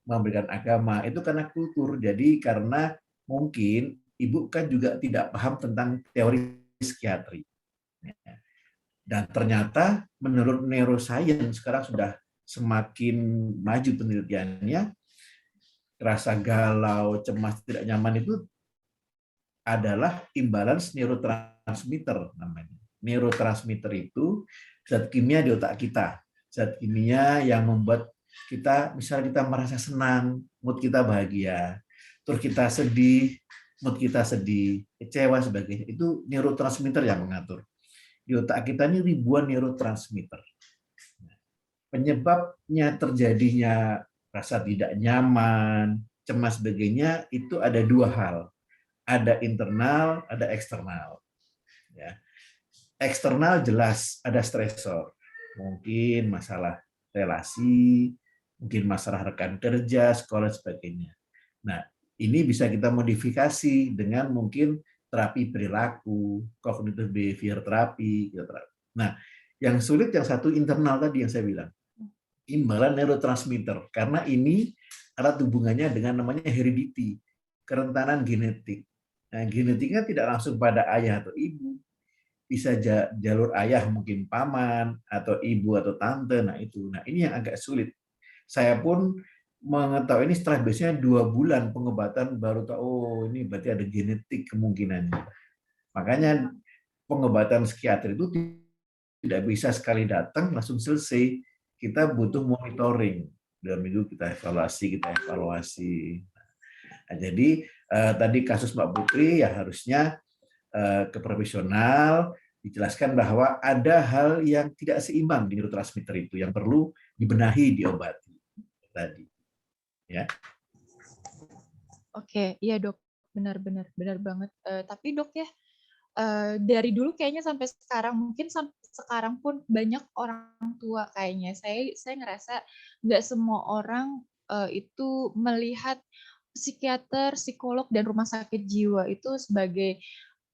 memberikan agama itu karena kultur. Jadi karena mungkin ibu kan juga tidak paham tentang teori psikiatri. Dan ternyata menurut neuroscience sekarang sudah semakin maju penelitiannya, rasa galau, cemas, tidak nyaman itu adalah imbalance neurotransmitter namanya. Neurotransmitter itu zat kimia di otak kita. Zat kimia yang membuat kita, misalnya kita merasa senang, mood kita bahagia, terus kita sedih, mood kita sedih, kecewa sebagainya. Itu neurotransmitter yang mengatur. Di otak kita ini ribuan neurotransmitter. Penyebabnya terjadinya rasa tidak nyaman, cemas sebagainya itu ada dua hal. Ada internal, ada eksternal. Ya. Eksternal jelas ada stresor. Mungkin masalah relasi, mungkin masalah rekan kerja, sekolah, sebagainya. Nah, ini bisa kita modifikasi dengan mungkin terapi perilaku, cognitive behavior terapi. Nah, yang sulit yang satu internal tadi yang saya bilang. Imbalan neurotransmitter. Karena ini erat hubungannya dengan namanya heredity, kerentanan genetik. Nah, genetiknya tidak langsung pada ayah atau ibu. Bisa jalur ayah mungkin paman, atau ibu atau tante. Nah, itu. Nah, ini yang agak sulit. Saya pun mengetahui ini setelah biasanya 2 bulan pengobatan baru tahu, oh ini berarti ada genetik kemungkinannya. Makanya pengobatan psikiatri itu tidak bisa sekali datang langsung selesai. Kita butuh monitoring. 2 minggu kita evaluasi. Nah, jadi tadi kasus Mbak Putri ya harusnya ke profesional dijelaskan bahwa ada hal yang tidak seimbang di neurotransmitter itu yang perlu dibenahi, diobati tadi. Ya. Oke, iya dok, benar banget. Tapi dok ya, dari dulu kayaknya sampai sekarang, mungkin sampai sekarang pun banyak orang tua kayaknya. Saya ngerasa nggak semua orang itu melihat psikiater, psikolog, dan rumah sakit jiwa itu sebagai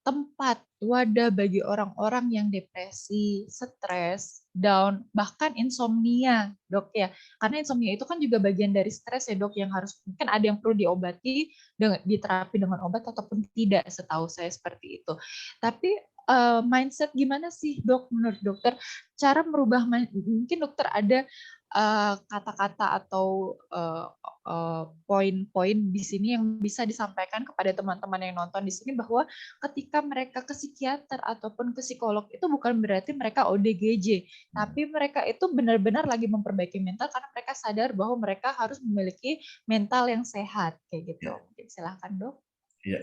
tempat wadah bagi orang-orang yang depresi, stres, down, bahkan insomnia, dok ya. Karena insomnia itu kan juga bagian dari stres ya dok, yang harus mungkin ada yang perlu diobati, diterapi dengan obat ataupun tidak, setahu saya seperti itu. Tapi mindset gimana sih dok menurut dokter cara merubah, mungkin dokter ada kata-kata atau poin-poin di sini yang bisa disampaikan kepada teman-teman yang nonton di sini, bahwa ketika mereka ke psikiater ataupun ke psikolog itu bukan berarti mereka ODGJ, tapi mereka itu benar-benar lagi memperbaiki mental karena mereka sadar bahwa mereka harus memiliki mental yang sehat kayak gitu. Mungkin silahkan dok. Ya,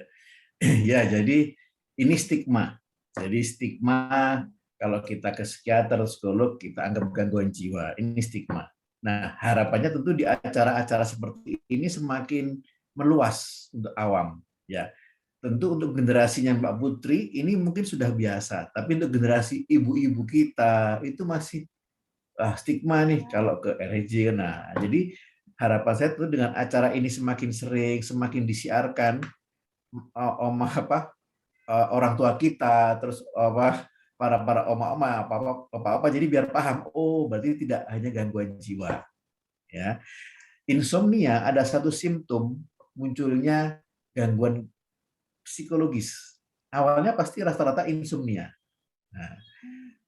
ya jadi ini stigma. Jadi stigma kalau kita ke psikiater, psikolog, kita anggap gangguan jiwa. Ini stigma. Nah, harapannya tentu di acara-acara seperti ini semakin meluas untuk awam. Ya, tentu untuk generasinya Mbak Putri ini mungkin sudah biasa. Tapi untuk generasi ibu-ibu kita itu masih stigma nih kalau ke RJ. Nah, jadi harapan saya tentu dengan acara ini semakin sering, semakin disiarkan, orang tua kita, terus para oma-oma, apa-apa, jadi biar paham, oh berarti tidak hanya gangguan jiwa. ya. Insomnia ada satu simptom munculnya gangguan psikologis. Awalnya pasti rata-rata insomnia. Nah,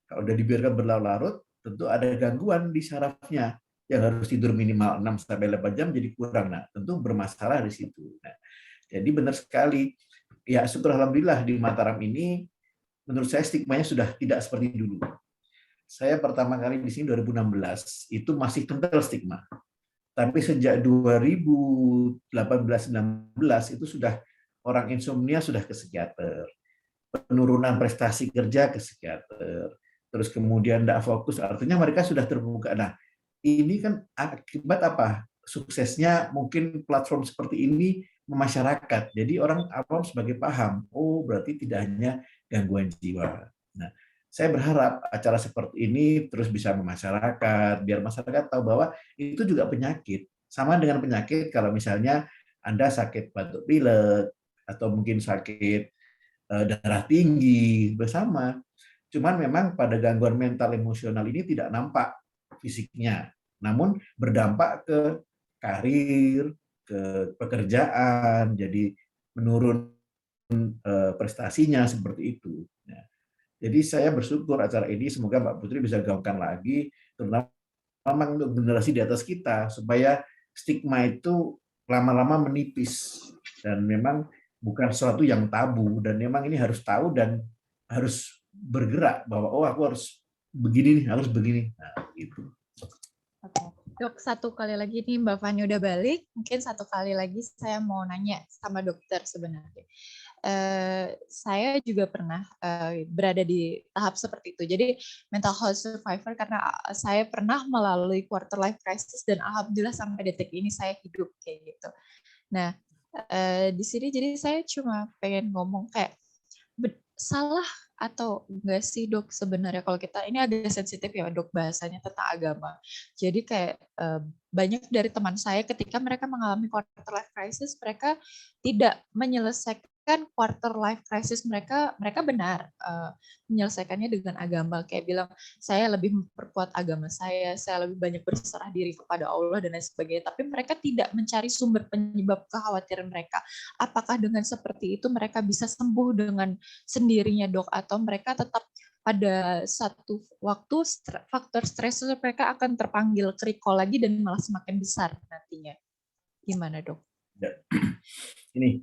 kalau udah dibiarkan berlarut-larut, tentu ada gangguan di sarafnya yang harus tidur minimal 6-8 jam jadi kurang. Nah, tentu bermasalah di situ. Nah, jadi benar sekali. Ya, syukur alhamdulillah di Mataram ini menurut saya stigmanya sudah tidak seperti dulu. Saya pertama kali di sini 2016 itu masih kental stigma. Tapi sejak 2018-19 itu sudah orang insomnia sudah ke psikiater. Penurunan prestasi kerja ke psikiater. Terus kemudian tidak fokus, artinya mereka sudah terbuka. Nah, ini kan akibat apa? Suksesnya mungkin platform seperti ini memasyarakat. Jadi orang awam sebagai paham, oh berarti tidak hanya gangguan jiwa. Nah, saya berharap acara seperti ini terus bisa memasyarakat, biar masyarakat tahu bahwa itu juga penyakit. Sama dengan penyakit kalau misalnya Anda sakit batuk pilek, atau mungkin sakit darah tinggi, bersama. Cuman memang pada gangguan mental emosional ini tidak nampak fisiknya, namun berdampak ke karir, ke pekerjaan, jadi menurun prestasinya seperti itu. Nah, jadi saya bersyukur acara ini semoga Mbak Putri bisa gaungkan lagi, terutama untuk generasi di atas kita, supaya stigma itu lama-lama menipis dan memang bukan sesuatu yang tabu, dan memang ini harus tahu dan harus bergerak bahwa oh aku harus begini nih, harus begini. Nah, itu. Oke. Dok, satu kali lagi nih Mbak Fani udah balik, mungkin satu kali lagi saya mau nanya sama dokter sebenarnya. Saya juga pernah berada di tahap seperti itu. Jadi mental health survivor karena saya pernah melalui quarter life crisis dan alhamdulillah sampai detik ini saya hidup kayak gitu. Nah, di sini jadi saya cuma pengen ngomong kayak salah atau enggak sih dok sebenarnya kalau kita ini agak sensitif ya dok bahasanya tentang agama. Jadi kayak banyak dari teman saya ketika mereka mengalami quarter life crisis mereka tidak menyelesaikan quarter life crisis mereka benar menyelesaikannya dengan agama kayak bilang saya lebih memperkuat agama saya lebih banyak berserah diri kepada Allah dan lain sebagainya. Tapi mereka tidak mencari sumber penyebab kekhawatiran mereka. Apakah dengan seperti itu mereka bisa sembuh dengan sendirinya dok atau mereka tetap pada satu waktu faktor stres mereka akan terpanggil ke recall lagi dan malah semakin besar nantinya. Gimana dok? Ya. Ini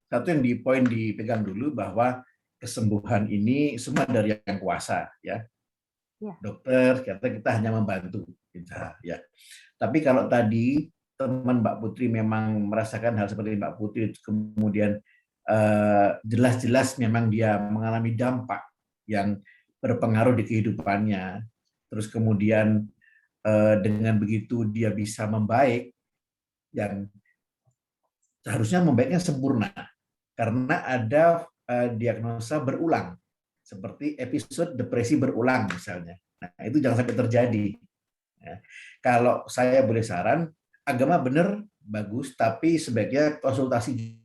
satu yang poin dipegang dulu bahwa kesembuhan ini semua dari yang kuasa ya. Dokter kita hanya membantu kita ya. Tapi kalau tadi teman Mbak Putri memang merasakan hal seperti Mbak Putri kemudian jelas-jelas memang dia mengalami dampak yang berpengaruh di kehidupannya. Terus kemudian dengan begitu dia bisa membaik yang seharusnya membaiknya sempurna karena ada diagnosa berulang seperti episode depresi berulang misalnya. Nah, itu jangan sampai terjadi. Ya. Kalau saya boleh saran, agama benar bagus, tapi sebaiknya konsultasi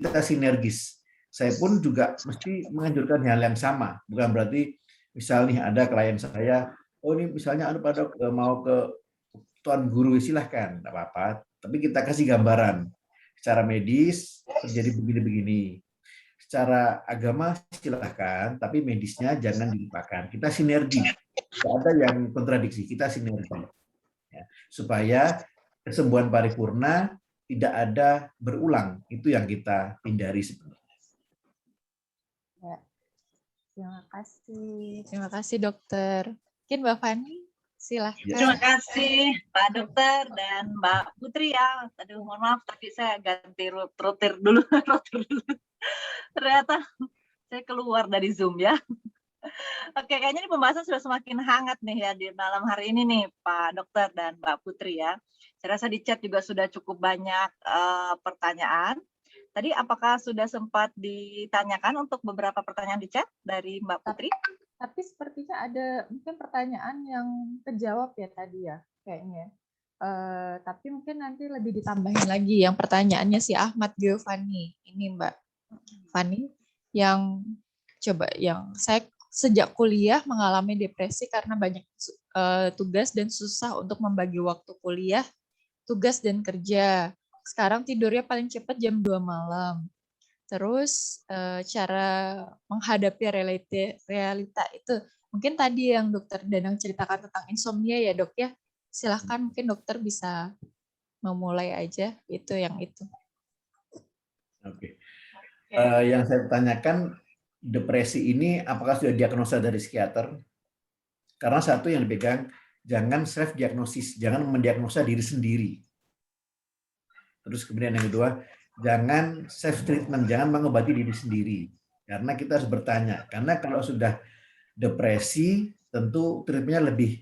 kita sinergis. Saya pun juga mesti menganjurkan hal yang sama. Bukan berarti misalnya ada klien saya, oh ini misalnya pada mau ke tuan guru silahkan, tidak apa-apa. Tapi kita kasih gambaran. Secara medis terjadi begini-begini. Secara agama silahkan, tapi medisnya jangan dilupakan. Kita sinergi. Tidak ada yang kontradiksi, kita sinergi. Ya, supaya kesembuhan paripurna tidak ada berulang. Itu yang kita hindari sebenarnya. Ya. Terima kasih dokter. Mungkin Mbak Fani, silahkan. Terima kasih Pak Dokter dan Mbak Putri ya. Aduh, mohon maaf tapi saya ganti rotir dulu. Ternyata saya keluar dari Zoom ya. Oke, kayaknya ini pembahasan sudah semakin hangat nih ya di malam hari ini nih Pak Dokter dan Mbak Putri ya. Saya rasa di chat juga sudah cukup banyak pertanyaan. Tadi apakah sudah sempat ditanyakan untuk beberapa pertanyaan di chat dari Mbak Putri? Tapi sepertinya ada mungkin pertanyaan yang terjawab ya tadi ya kayaknya. Tapi mungkin nanti lebih ditambahin lagi yang pertanyaannya si Ahmad Giovanni. Ini Mbak Fani yang coba yang sejak kuliah mengalami depresi karena banyak tugas dan susah untuk membagi waktu kuliah, tugas dan kerja. Sekarang tidurnya paling cepat jam 2 malam. Terus cara menghadapi realita itu, mungkin tadi yang Dokter Danang ceritakan tentang insomnia ya Dok ya. Silahkan mungkin dokter bisa memulai aja itu. Oke. Yang saya tanyakan, depresi ini apakah sudah diagnosa dari psikiater? Karena satu yang dipegang, jangan self diagnosis, jangan mendiagnosa diri sendiri. Terus kemudian yang kedua, jangan self treatment, jangan mengobati diri sendiri. Karena kita harus bertanya. Karena kalau sudah depresi, tentu treatmentnya lebih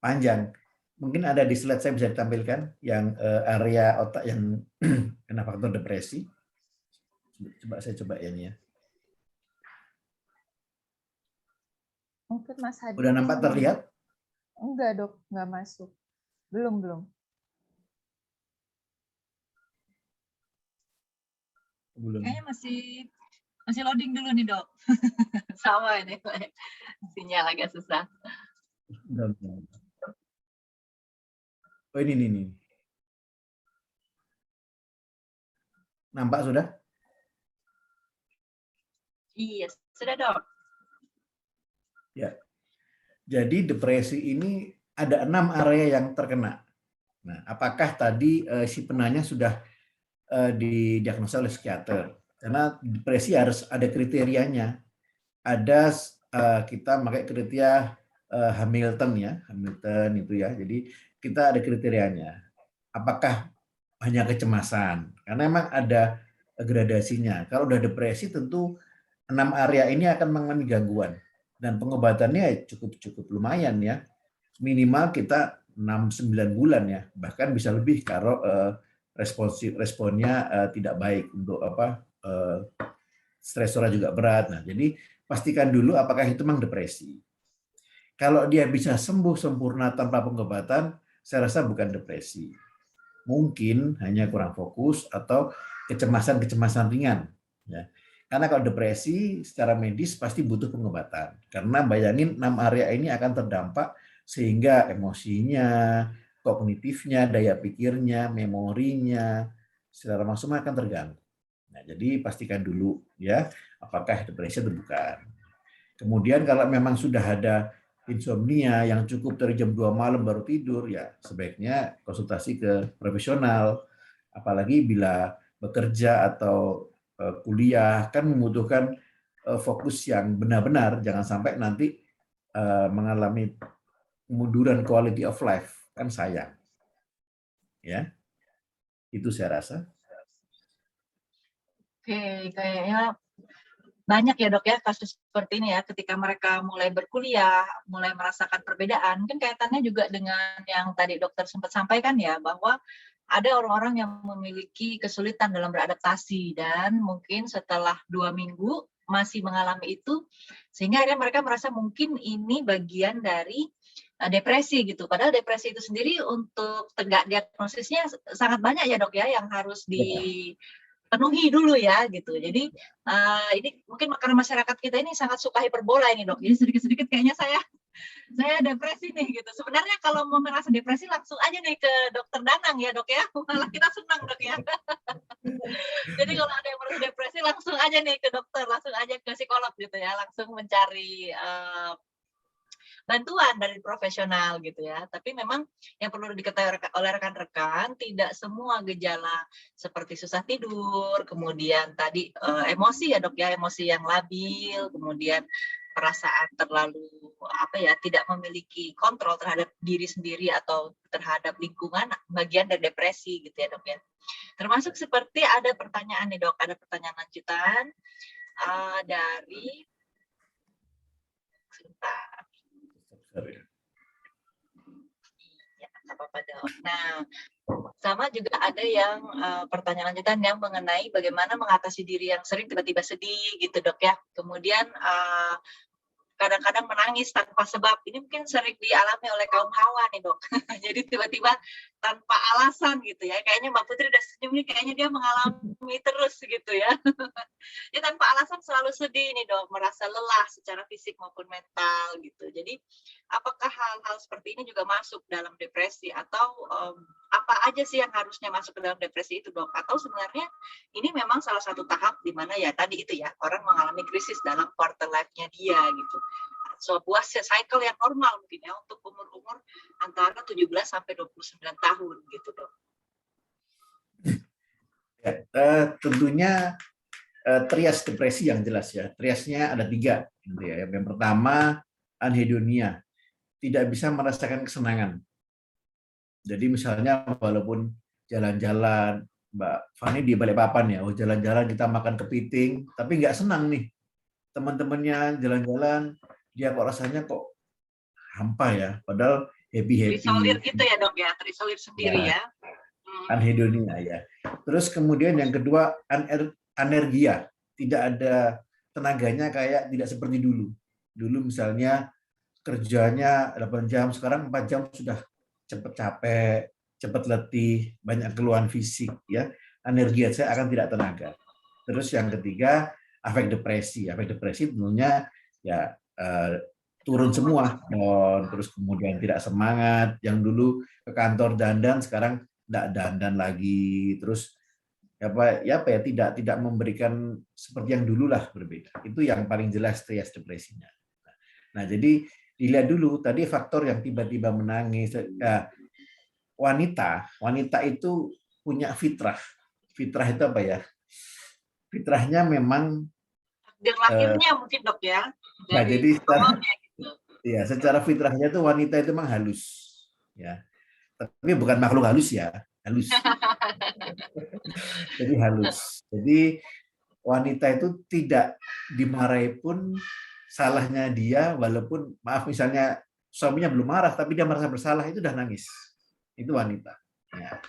panjang. Mungkin ada di slide saya bisa ditampilkan yang area otak yang kena faktor depresi. Saya coba ya nih ya. Mungkin Mas Hadi. Udah nampak terlihat? Enggak Dok, enggak masuk. Belum. Kayaknya masih loading dulu nih Dok. Sama ini, sinyal agak susah. Oh ini. Nampak sudah? Iya, sudah Dok. Ya. Jadi depresi ini ada 6 area yang terkena. Nah, apakah tadi si penanya sudah didiagnosa oleh psikiater? Karena depresi harus ada kriterianya. Ada kita pakai kriteria Hamilton ya, Hamilton itu ya. Jadi kita ada kriterianya. Apakah hanya kecemasan? Karena memang ada gradasinya. Kalau udah depresi tentu 6 area ini akan mengalami gangguan dan pengobatannya cukup lumayan ya. Minimal kita 6-9 bulan ya, bahkan bisa lebih kalau responnya tidak baik untuk stresornya juga berat. Nah, jadi pastikan dulu apakah itu memang depresi. Kalau dia bisa sembuh sempurna tanpa pengobatan, saya rasa bukan depresi. Mungkin hanya kurang fokus atau kecemasan ringan. Ya. Karena kalau depresi secara medis pasti butuh pengobatan. Karena bayangin 6 area ini akan terdampak sehingga emosinya, kognitifnya, daya pikirnya, memorinya, secara maksimal akan terganggu. Nah, jadi pastikan dulu ya apakah depresi atau bukan. Kemudian kalau memang sudah ada insomnia yang cukup dari jam 2 malam baru tidur, ya sebaiknya konsultasi ke profesional. Apalagi bila bekerja atau kuliah kan membutuhkan fokus yang benar-benar, jangan sampai nanti mengalami kemunduran quality of life, kan sayang. Ya, itu saya rasa. Oke, kayaknya banyak ya Dok ya kasus seperti ini ya, ketika mereka mulai berkuliah, mulai merasakan perbedaan. Mungkin kaitannya juga dengan yang tadi dokter sempat sampaikan ya, bahwa ada orang-orang yang memiliki kesulitan dalam beradaptasi dan mungkin setelah 2 minggu masih mengalami itu, sehingga akhirnya mereka merasa mungkin ini bagian dari depresi gitu. Padahal depresi itu sendiri untuk tegak diagnosisnya sangat banyak ya Dok ya, yang harus dipenuhi dulu ya gitu. Jadi ini mungkin karena masyarakat kita ini sangat suka hiperbola ini Dok. Jadi sedikit-sedikit kayaknya saya depresi nih gitu. Sebenarnya kalau mau merasa depresi langsung aja nih ke dokter Danang ya Dok ya. Malah kita senang Dok ya. Jadi kalau ada yang merasa depresi langsung aja nih ke dokter, langsung aja ke psikolog gitu ya. Langsung mencari bantuan dari profesional gitu ya. Tapi memang yang perlu diketahui oleh rekan-rekan, tidak semua gejala seperti susah tidur, kemudian tadi emosi ya Dok ya, emosi yang labil, kemudian perasaan terlalu tidak memiliki kontrol terhadap diri sendiri atau terhadap lingkungan, bagian dari depresi gitu ya Dok ya. Termasuk seperti ada pertanyaan nih Dok, ada pertanyaan lanjutan dari sebentar. Ya, apa-apa Dok. Nah, sama juga ada yang pertanyaan lanjutan yang mengenai bagaimana mengatasi diri yang sering tiba-tiba sedih gitu Dok ya. Kemudian kadang-kadang menangis tanpa sebab. Ini mungkin sering dialami oleh kaum hawa nih dok. Jadi tiba-tiba tanpa alasan gitu ya. Kayaknya Mbak Putri udah senyum nih, kayaknya dia mengalami terus gitu ya. Dia tanpa alasan selalu sedih nih dok, merasa lelah secara fisik maupun mental gitu. Jadi apakah hal-hal seperti ini juga masuk dalam depresi, atau apa aja sih yang harusnya masuk ke dalam depresi itu dok? Atau sebenarnya ini memang salah satu tahap di mana ya tadi itu ya, orang mengalami krisis dalam quarter life-nya dia gitu. Sebuah cycle yang normal mungkin ya untuk umur-umur antara 17 sampai 29 tahun gitu dok. Ya, tentunya trias depresi yang jelas ya. Triasnya ada 3 gitu ya. Yang pertama anhedonia, tidak bisa merasakan kesenangan. Jadi misalnya walaupun jalan-jalan, Mbak Fani di Balikpapan ya, jalan-jalan kita makan kepiting, tapi nggak senang nih. Teman-temannya jalan-jalan, dia kok rasanya kok hampa ya, padahal happy-happy. Terisolir gitu ya dok ya, terisolir sendiri ya. Anhedonia ya. Terus kemudian yang kedua anergia, tidak ada tenaganya kayak tidak seperti dulu. Dulu misalnya kerjanya 8 jam, sekarang 4 jam sudah cepat capek, cepat letih, banyak keluhan fisik ya. Energi saya akan tidak tenaga. Terus yang ketiga afek depresi. Afek depresi tentunya ya turun semua, terus kemudian tidak semangat. Yang dulu ke kantor dandan, sekarang tidak dandan lagi. Terus tidak memberikan seperti yang dulu lah, berbeda. Itu yang paling jelas trias depresinya. Nah, jadi dilihat dulu tadi faktor yang tiba-tiba menangis. Wanita itu punya fitrah. Fitrah itu apa ya? Fitrahnya memang dan lahirnya mungkin dok ya. Nah, jadi secara fitrahnya tuh wanita itu memang halus, ya. Tapi bukan makhluk halus ya, halus. Jadi halus. Jadi wanita itu tidak dimarahi pun salahnya dia, walaupun maaf misalnya suaminya belum marah, tapi dia merasa bersalah, itu udah nangis. Itu wanita. Ya.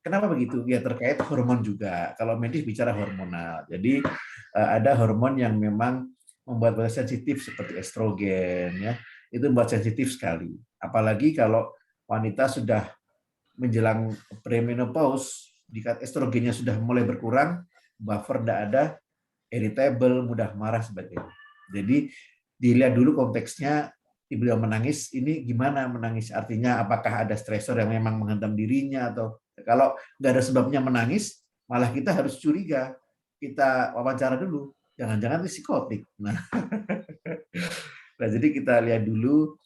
Kenapa begitu? Ya terkait hormon juga. Kalau medis bicara hormonal. Jadi ada hormon yang memang membuat kita sensitif seperti estrogen, ya. Itu membuat sensitif sekali. Apalagi kalau wanita sudah menjelang premenopause, jika estrogennya sudah mulai berkurang, buffer tidak ada, irritable, mudah marah sebagainya. Jadi dilihat dulu konteksnya, beliau menangis, ini gimana menangis? Artinya apakah ada stresor yang memang menghantam dirinya, atau kalau nggak ada sebabnya menangis, malah kita harus curiga. Kita wawancara dulu, jangan-jangan itu psikotik. Nah, jadi kita lihat dulu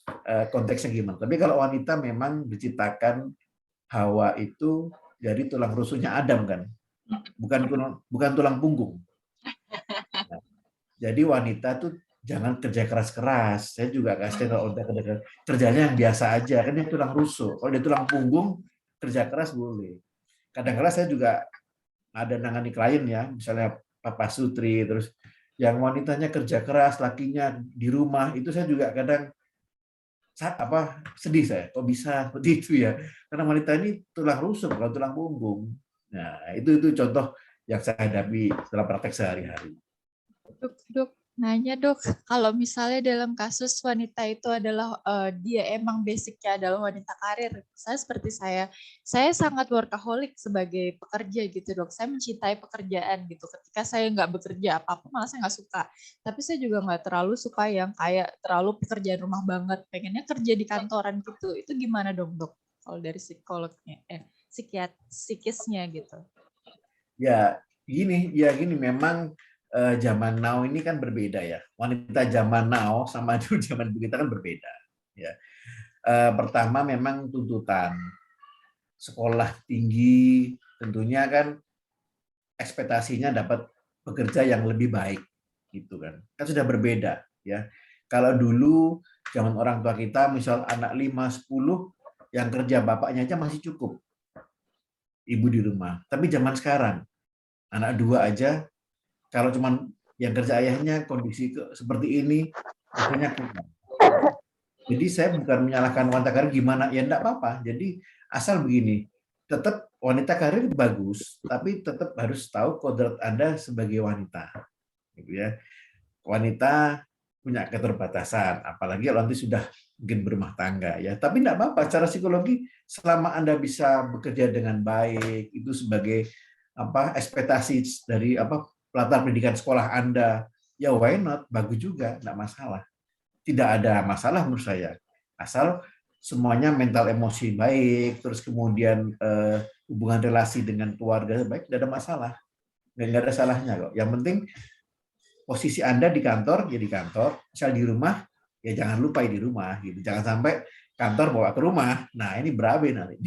konteksnya gimana. Tapi kalau wanita memang diciptakan Hawa itu dari tulang rusuknya Adam kan, bukan tulang punggung. Nah, jadi wanita tuh jangan kerja keras-keras. Saya juga kasih kalau kerjanya yang biasa aja, kan dia tulang rusuk. Kalau dia tulang punggung, kerja keras boleh. Kadang-kadang saya juga ada nangani klien ya, misalnya Papa Sutri, terus yang wanitanya kerja keras, lakinya di rumah, itu saya juga kadang sedih saya, kok bisa seperti itu ya? Karena wanita ini tulang rusuk, bukan tulang punggung. Nah, itu contoh yang saya hadapi dalam praktek sehari-hari. Dok, nanya dok, kalau misalnya dalam kasus wanita itu adalah dia emang basicnya adalah wanita karir, saya sangat workaholic sebagai pekerja gitu dok. Saya mencintai pekerjaan gitu. Ketika saya nggak bekerja apa-apa malah saya nggak suka. Tapi saya juga nggak terlalu suka yang kayak terlalu pekerjaan rumah banget. Pengennya kerja di kantoran gitu. Itu gimana dong dok? Kalau dari psikolognya, psikisnya gitu. Ya gini memang zaman now ini kan berbeda ya. Wanita zaman now sama dulu zaman kita kan berbeda. Ya. Pertama memang tuntutan sekolah tinggi, tentunya kan ekspektasinya dapat bekerja yang lebih baik, gitu kan. Kan sudah berbeda ya. Kalau dulu zaman orang tua kita, misal anak 5, 10, yang kerja bapaknya aja masih cukup. Ibu di rumah. Tapi zaman sekarang, anak 2 aja, kalau cuma yang kerja ayahnya kondisi seperti ini, biasanya kurang. Jadi saya bukan menyalahkan wanita karir gimana, ya enggak apa-apa. Jadi asal begini, tetap wanita karir bagus, tapi tetap harus tahu kodrat Anda sebagai wanita. Gitu ya. Wanita punya keterbatasan, apalagi kalau nanti sudah mungkin berumah tangga ya. Tapi tidak apa-apa, secara psikologi selama Anda bisa bekerja dengan baik, itu sebagai ekspektasi dari latar pendidikan sekolah Anda, ya why not, bagus juga, tidak masalah. Tidak ada masalah menurut saya, asal semuanya mental emosi baik, terus kemudian hubungan relasi dengan keluarga baik, tidak ada masalah, nggak ada salahnya kok. Yang penting posisi Anda di kantor, ya di kantor. Misal di rumah, ya jangan lupa di rumah. Gitu. Jangan sampai kantor bawa ke rumah. Nah, ini berabe nanti.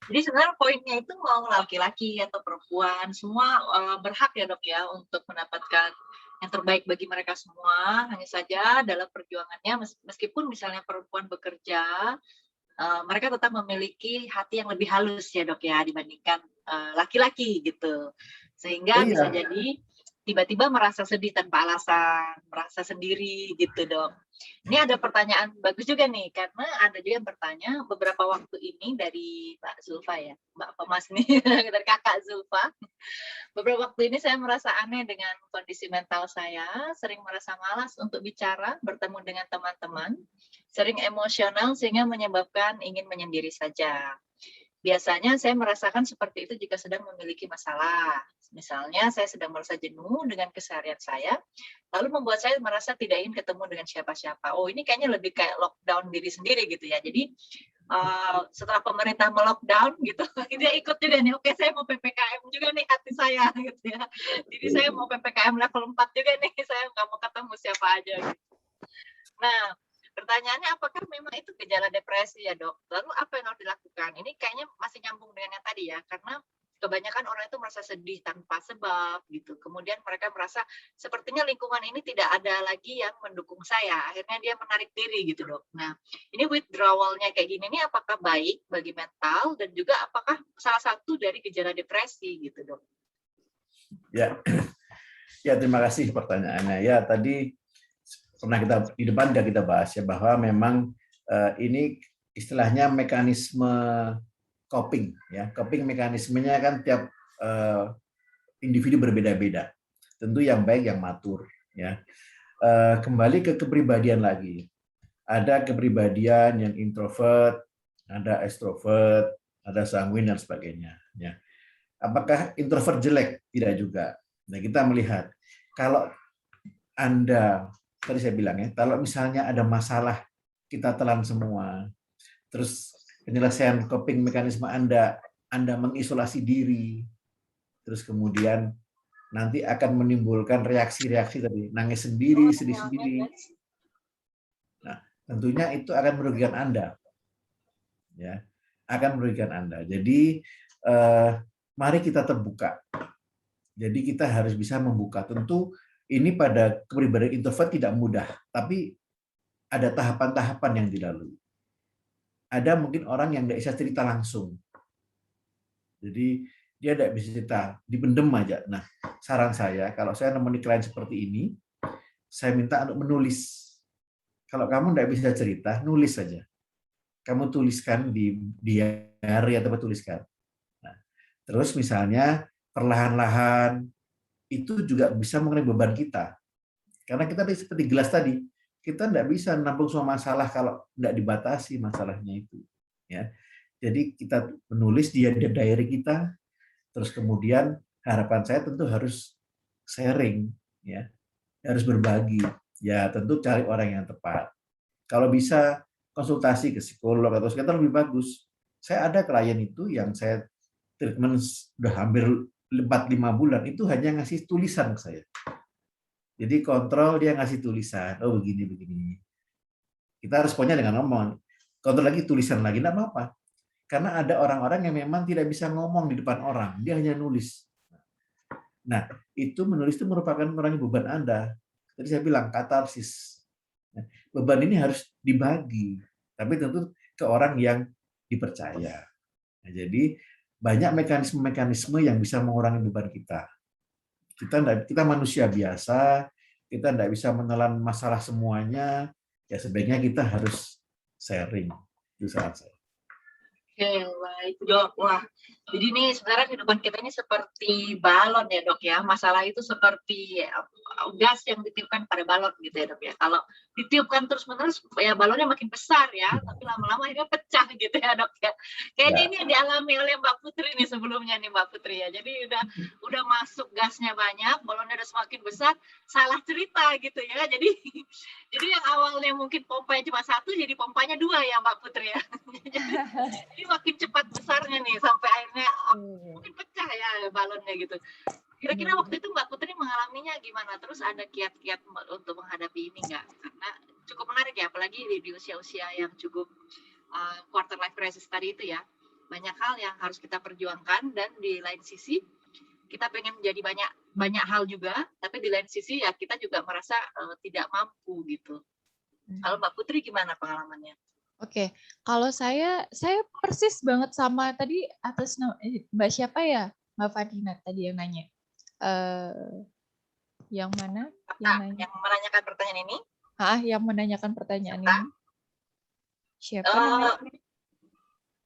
Jadi sebenarnya poinnya itu mau laki-laki atau perempuan, semua berhak ya dok ya untuk mendapatkan yang terbaik bagi mereka semua. Hanya saja dalam perjuangannya, meskipun misalnya perempuan bekerja, mereka tetap memiliki hati yang lebih halus ya dok ya dibandingkan laki-laki gitu. Sehingga bisa jadi tiba-tiba merasa sedih tanpa alasan, merasa sendiri gitu dok. Ini ada pertanyaan bagus juga nih, karena ada juga yang bertanya beberapa waktu ini dari Mbak Zulfa ya, Mbak Pemas nih, dari kakak Zulfa. Beberapa waktu ini saya merasa aneh dengan kondisi mental saya, sering merasa malas untuk bicara, bertemu dengan teman-teman, sering emosional sehingga menyebabkan ingin menyendiri saja. Biasanya saya merasakan seperti itu jika sedang memiliki masalah. Misalnya saya sedang merasa jenuh dengan keseharian saya, lalu membuat saya merasa tidak ingin ketemu dengan siapa-siapa. Oh, ini kayaknya lebih kayak lockdown diri sendiri gitu ya. Jadi setelah pemerintah melockdown gitu, dia ikut juga nih. Oke, saya mau PPKM juga nih hati saya gitu ya. Jadi saya mau PPKM level 4 juga nih. Saya nggak mau ketemu siapa aja. Gitu. Nah, pertanyaannya apakah memang itu gejala depresi ya dok? Lalu apa yang harus dilakukan? Ini kayaknya masih nyambung dengan yang tadi ya, karena kebanyakan orang itu merasa sedih tanpa sebab gitu. Kemudian mereka merasa sepertinya lingkungan ini tidak ada lagi yang mendukung saya. Akhirnya dia menarik diri gitu dok. Nah, ini withdrawal-nya kayak gini, ini apakah baik bagi mental dan juga apakah salah satu dari gejala depresi gitu dok? Ya, ya terima kasih pertanyaannya. Ya tadi pernah kita di depan sudah kita bahas ya bahwa memang ini istilahnya mekanisme coping ya. Coping mekanismenya kan tiap individu berbeda-beda. Tentu yang baik yang matur ya. Kembali ke kepribadian lagi. Ada kepribadian yang introvert, ada extrovert, ada sanguin dan sebagainya ya. Apakah introvert jelek? Tidak juga. Nah, kita melihat kalau Anda tadi saya bilang ya, kalau misalnya ada masalah kita telan semua, terus penyelesaian coping mekanisme Anda mengisolasi diri, terus kemudian nanti akan menimbulkan reaksi-reaksi tadi, nangis sendiri, sedih sendiri. Nah, tentunya itu akan merugikan Anda, ya, akan merugikan Anda. Jadi mari kita terbuka. Jadi kita harus bisa membuka. Tentu ini pada kepribadian introvert tidak mudah, tapi ada tahapan-tahapan yang dilalui. Ada mungkin orang yang tidak bisa cerita langsung. Jadi dia tidak bisa cerita, dipendem aja. Nah, saran saya, kalau saya nemeni klien seperti ini, saya minta untuk menulis. Kalau kamu tidak bisa cerita, nulis saja. Kamu tuliskan di diary atau tuliskan. Nah, terus misalnya perlahan-lahan itu juga bisa mengenai beban kita. Karena kita seperti gelas tadi, kita tidak bisa menampung semua masalah kalau tidak dibatasi masalahnya itu. Ya, jadi kita menulis di diary kita, terus kemudian harapan saya tentu harus sharing, ya, harus berbagi. Ya tentu cari orang yang tepat. Kalau bisa konsultasi ke psikolog atau psikiater lebih bagus. Saya ada klien itu yang saya treatment sudah hampir 4-5 bulan itu hanya ngasih tulisan ke saya. Jadi kontrol dia ngasih tulisan, oh begini. Kita responnya dengan ngomong, kontrol lagi tulisan lagi, enggak apa-apa. Karena ada orang-orang yang memang tidak bisa ngomong di depan orang, dia hanya nulis. Nah, itu menulis itu merupakan mengurangi beban Anda. Tadi saya bilang katarsis. Beban ini harus dibagi, tapi tentu ke orang yang dipercaya. Nah, jadi banyak mekanisme-mekanisme yang bisa mengurangi beban kita. Kita manusia biasa, kita tidak bisa menelan masalah semuanya, ya sebaiknya kita harus sharing. Itu saran saya. Oke, baik dok. Wah, jadi nih sebenarnya kehidupan kita ini seperti balon ya dok ya. Masalah itu seperti gas yang ditiupkan pada balon gitu ya Dok ya. Kalau ditiupkan terus-menerus ya balonnya makin besar ya, tapi lama-lama akhirnya pecah gitu ya Dok ya. Kayaknya ini yang dialami oleh Mbak Putri nih sebelumnya nih Mbak Putri ya. Jadi udah masuk gasnya banyak, balonnya udah semakin besar, salah cerita gitu ya. Jadi yang awalnya mungkin pompanya cuma satu jadi pompanya dua ya Mbak Putri ya. Jadi makin cepat besarnya nih sampai akhirnya mungkin pecah ya balonnya gitu. Kira-kira waktu itu Mbak Putri mengalaminya gimana? Terus ada kiat-kiat untuk menghadapi ini nggak? Karena cukup menarik ya, apalagi di usia-usia yang cukup quarter life crisis tadi itu ya. Banyak hal yang harus kita perjuangkan dan di lain sisi kita pengen menjadi banyak hal juga, tapi di lain sisi ya kita juga merasa tidak mampu gitu. Kalau Mbak Putri gimana pengalamannya? Oke, kalau saya persis banget sama tadi atas Mbak siapa ya? Mbak Fadina tadi yang nanya. Yang mana? Yang menanyakan pertanyaan ini? Yang menanyakan pertanyaan ini. Siapa namanya?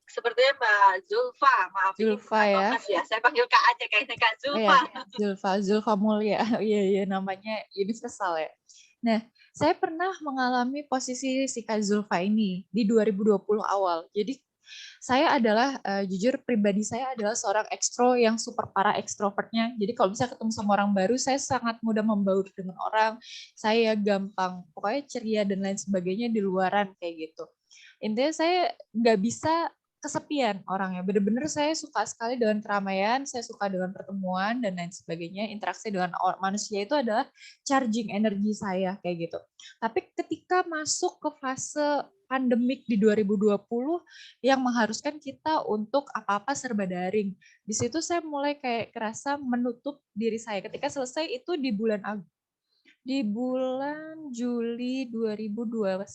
Sepertinya Mbak Zulfa, maaf. Zulfa ya. Saya panggil Kak aja kayaknya Kak Zulfa. Zulfa Mulia. Iya, namanya universal ya. Nah, saya pernah mengalami posisi si Kak Zulfa ini di 2020 awal. Jadi saya adalah, jujur pribadi saya adalah seorang ekstro yang super parah ekstrovertnya. Jadi kalau misalnya ketemu sama orang baru, saya sangat mudah membaur dengan orang. Saya gampang, pokoknya ceria dan lain sebagainya di luaran kayak gitu. Intinya saya nggak bisa kesepian orangnya. Bener-bener saya suka sekali dengan keramaian, saya suka dengan pertemuan dan lain sebagainya. Interaksi dengan manusia itu adalah charging energi saya kayak gitu. Tapi ketika masuk ke fase pandemik di 2020 yang mengharuskan kita untuk apa-apa serba daring. Di situ saya mulai kayak kerasa menutup diri saya. Ketika selesai itu di bulan Juli 2020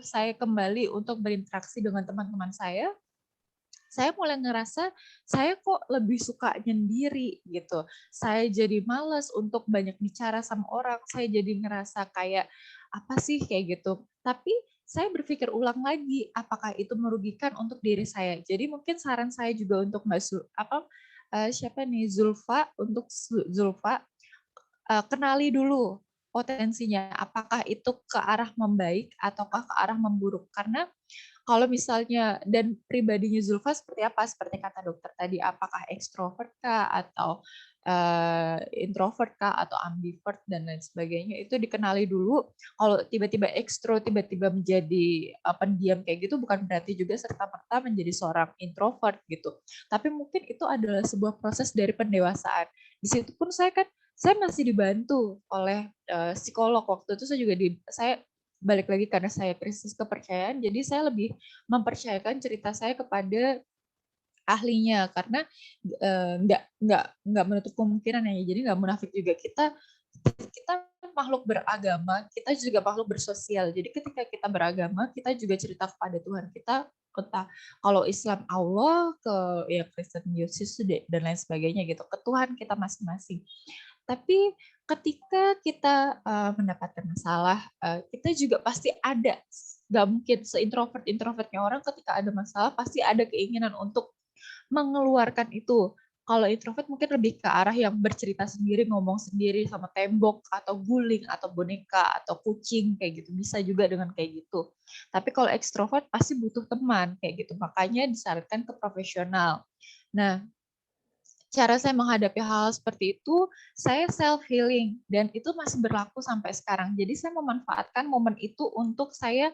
saya kembali untuk berinteraksi dengan teman-teman saya. Saya mulai ngerasa saya kok lebih suka nyendiri gitu. Saya jadi malas untuk banyak bicara sama orang. Saya jadi ngerasa kayak apa sih kayak gitu. Tapi saya berpikir ulang lagi, apakah itu merugikan untuk diri saya. Jadi mungkin saran saya juga untuk Mbak Zulfa, untuk Zulfa, kenali dulu potensinya, apakah itu ke arah membaik ataukah ke arah memburuk. Karena kalau misalnya, dan pribadinya Zulfa seperti apa? Seperti kata dokter tadi, apakah ekstrovert kah atau introvert kah atau ambivert dan lain sebagainya, itu dikenali dulu. Kalau tiba-tiba ekstro, tiba-tiba menjadi pendiam kayak gitu, bukan berarti juga serta-merta menjadi seorang introvert gitu. Tapi mungkin itu adalah sebuah proses dari pendewasaan. Di situ pun saya masih dibantu oleh psikolog. Waktu itu saya balik lagi karena saya krisis kepercayaan, jadi saya lebih mempercayakan cerita saya kepada ahlinya karena nggak menutup kemungkinan ya. Jadi nggak munafik juga, kita makhluk beragama, kita juga makhluk bersosial. Jadi ketika kita beragama, kita juga cerita kepada Tuhan kita, entah kalau Islam Allah, ke ya Kristen Yesus dan lain sebagainya gitu, ke Tuhan kita masing-masing. Tapi ketika kita mendapatkan masalah, kita juga pasti ada, nggak mungkin se-introvertnya orang ketika ada masalah pasti ada keinginan untuk mengeluarkan itu. Kalau introvert mungkin lebih ke arah yang bercerita sendiri, ngomong sendiri sama tembok, atau guling, atau boneka, atau kucing, kayak gitu. Bisa juga dengan kayak gitu. Tapi kalau ekstrovert pasti butuh teman, kayak gitu. Makanya disarankan ke profesional. Nah, cara saya menghadapi hal seperti itu, saya self-healing, dan itu masih berlaku sampai sekarang. Jadi saya memanfaatkan momen itu untuk saya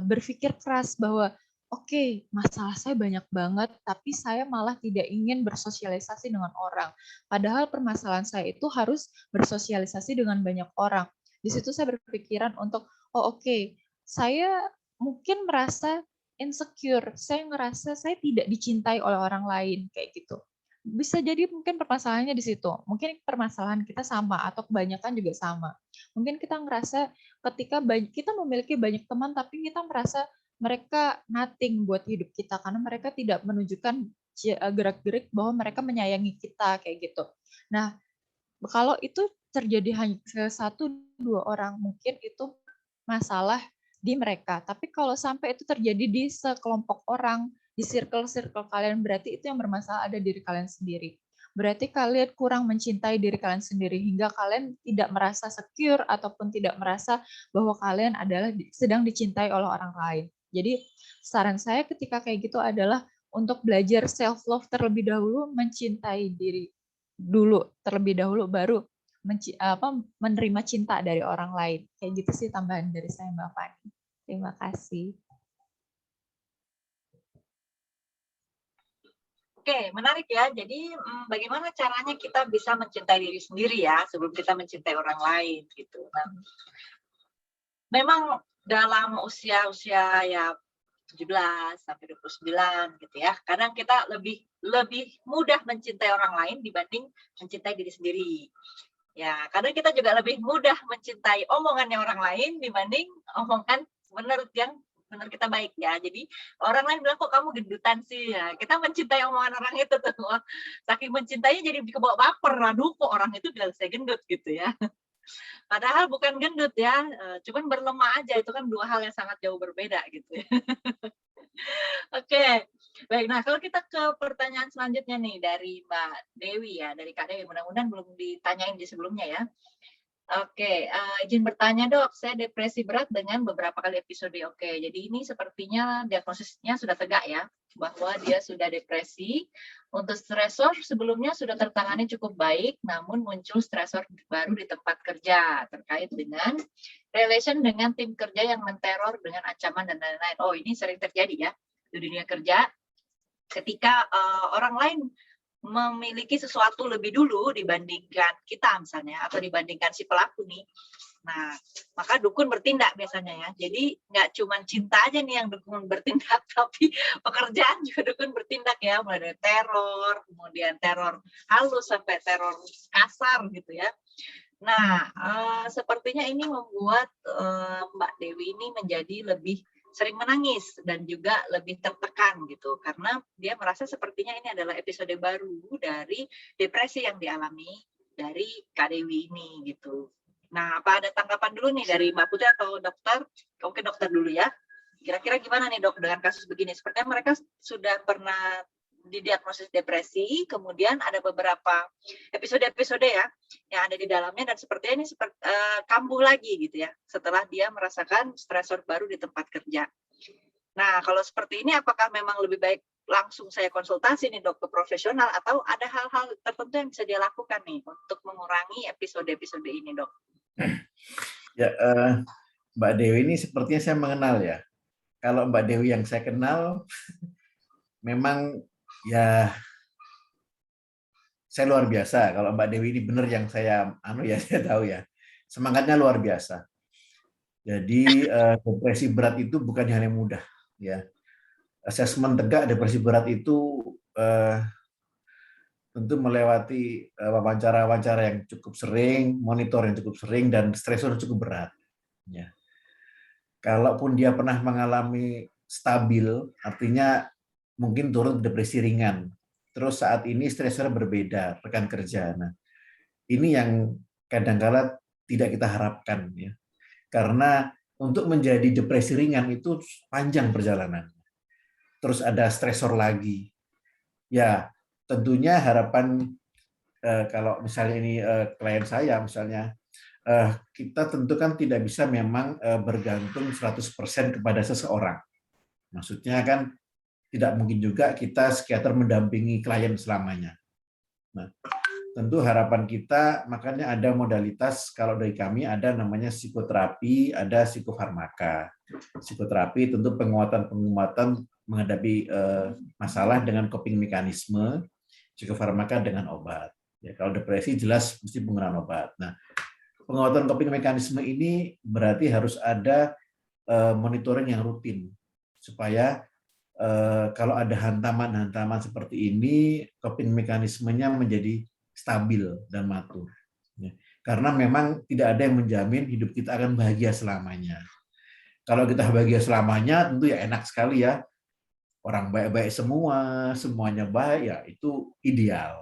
berpikir keras bahwa oke, masalah saya banyak banget, tapi saya malah tidak ingin bersosialisasi dengan orang. Padahal permasalahan saya itu harus bersosialisasi dengan banyak orang. Di situ saya berpikiran untuk, saya mungkin merasa insecure, saya ngerasa saya tidak dicintai oleh orang lain, kayak gitu. Bisa jadi mungkin permasalahannya di situ. Mungkin permasalahan kita sama atau kebanyakan juga sama. Mungkin kita ngerasa ketika kita memiliki banyak teman, tapi kita merasa mereka nothing buat hidup kita karena mereka tidak menunjukkan gerak-gerik bahwa mereka menyayangi kita kayak gitu. Nah, kalau itu terjadi hanya 1-2 orang, mungkin itu masalah di mereka. Tapi kalau sampai itu terjadi di sekelompok orang, di circle kalian, berarti itu yang bermasalah ada diri kalian sendiri. berarti kalian kurang mencintai diri kalian sendiri hingga kalian tidak merasa secure ataupun tidak merasa bahwa kalian adalah sedang dicintai oleh orang lain. Jadi saran saya ketika kayak gitu adalah untuk belajar self love terlebih dahulu, mencintai diri dulu terlebih dahulu, baru menerima cinta dari orang lain. Kayak gitu sih tambahan dari saya, Mbak Fani. Terima kasih. Oke, menarik ya. Jadi bagaimana caranya kita bisa mencintai diri sendiri ya sebelum kita mencintai orang lain gitu. Nah, memang dalam usia-usia ya 17 sampai 29 gitu ya. Kadang kita lebih mudah mencintai orang lain dibanding mencintai diri sendiri. Ya, kadang kita juga lebih mudah mencintai omongannya orang lain dibanding omongan menurut kita baik ya. Jadi orang lain bilang kok kamu gendutan sih ya. Kita mencintai omongan orang itu tuh. Saking mencintainya jadi kebawa baper. Aduh kok orang itu bilang saya gendut gitu ya. Padahal bukan gendut ya. Cuman berlemah aja. Itu kan dua hal yang sangat jauh berbeda gitu ya. Oke. Baik, nah kalau kita ke pertanyaan selanjutnya nih dari Mbak Dewi ya, dari Kak Dewi. Mudah-mudahan belum ditanyain di sebelumnya ya. Oke, izin bertanya dok, saya depresi berat dengan beberapa kali episode. Oke, jadi ini sepertinya diagnosisnya sudah tegak ya, bahwa dia sudah depresi. Untuk stresor sebelumnya sudah tertangani cukup baik, namun muncul stresor baru di tempat kerja terkait dengan relation dengan tim kerja yang menteror dengan ancaman dan lain-lain. Oh, ini sering terjadi ya di dunia kerja. Ketika orang lain memiliki sesuatu lebih dulu dibandingkan kita misalnya, atau dibandingkan si pelaku nih. Nah, maka dukun bertindak biasanya ya. Jadi nggak cuma cinta aja nih yang dukun bertindak, tapi pekerjaan juga dukun bertindak ya. Mulai dari teror, kemudian teror halus sampai teror kasar gitu ya. Nah, sepertinya ini membuat Mbak Dewi ini menjadi lebih sering menangis dan juga lebih tertekan gitu karena dia merasa sepertinya ini adalah episode baru dari depresi yang dialami dari Kak Dewi ini gitu. Nah, apa ada tanggapan dulu nih dari Mbak Putri atau dokter? Oke, dokter dulu ya. Kira-kira gimana nih dok dengan kasus begini? Sepertinya mereka sudah pernah didiagnosis depresi, kemudian ada beberapa episode-episode ya yang ada di dalamnya dan sepertinya ini kambuh lagi gitu ya setelah dia merasakan stresor baru di tempat kerja. Nah, kalau seperti ini apakah memang lebih baik langsung saya konsultasi nih dok ke profesional atau ada hal-hal tertentu yang bisa dia lakukan nih untuk mengurangi episode-episode ini dok? Ya, Mbak Dewi ini sepertinya saya mengenal ya. Kalau Mbak Dewi yang saya kenal memang ya saya luar biasa. Kalau Mbak Dewi ini benar yang saya saya tahu ya. Semangatnya luar biasa. Jadi depresi berat itu bukan hal yang mudah ya. Asesmen tegak depresi berat itu tentu melewati wawancara-wawancara yang cukup sering, monitor yang cukup sering dan stresor cukup berat ya. Kalaupun dia pernah mengalami stabil, artinya mungkin turun depresi ringan. Terus saat ini stresor berbeda, rekan kerja. Nah, ini yang kadang-kala tidak kita harapkan ya. Karena untuk menjadi depresi ringan itu panjang perjalanan. Terus ada stresor lagi. Ya, tentunya harapan kalau misalnya ini klien saya misalnya, kita tentu kan tidak bisa memang bergantung 100% kepada seseorang. Maksudnya kan tidak mungkin juga kita psikiater mendampingi klien selamanya. Nah, tentu harapan kita, makanya ada modalitas, kalau dari kami ada namanya psikoterapi, ada psikofarmaka. Psikoterapi tentu penguatan-penguatan menghadapi masalah dengan coping mekanisme, psikofarmaka dengan obat. Ya, kalau depresi jelas mesti penggunaan obat. Nah, penguatan coping mekanisme ini berarti harus ada monitoring yang rutin, supaya kalau ada hantaman-hantaman seperti ini, coping mekanismenya menjadi stabil dan matur. Karena memang tidak ada yang menjamin hidup kita akan bahagia selamanya. Kalau kita bahagia selamanya, tentu ya enak sekali ya. Orang baik-baik semua, semuanya baik, ya itu ideal.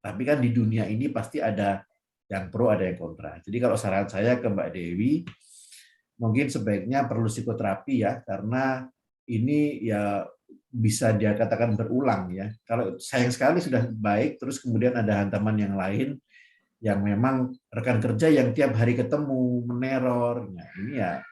Tapi kan di dunia ini pasti ada yang pro, ada yang kontra. Jadi kalau saran saya ke Mbak Dewi, mungkin sebaiknya perlu psikoterapi ya, karena ini ya bisa dia katakan berulang ya. Kalau sayang sekali sudah baik, terus kemudian ada hantaman yang lain yang memang rekan kerja yang tiap hari ketemu meneror, nah ini ya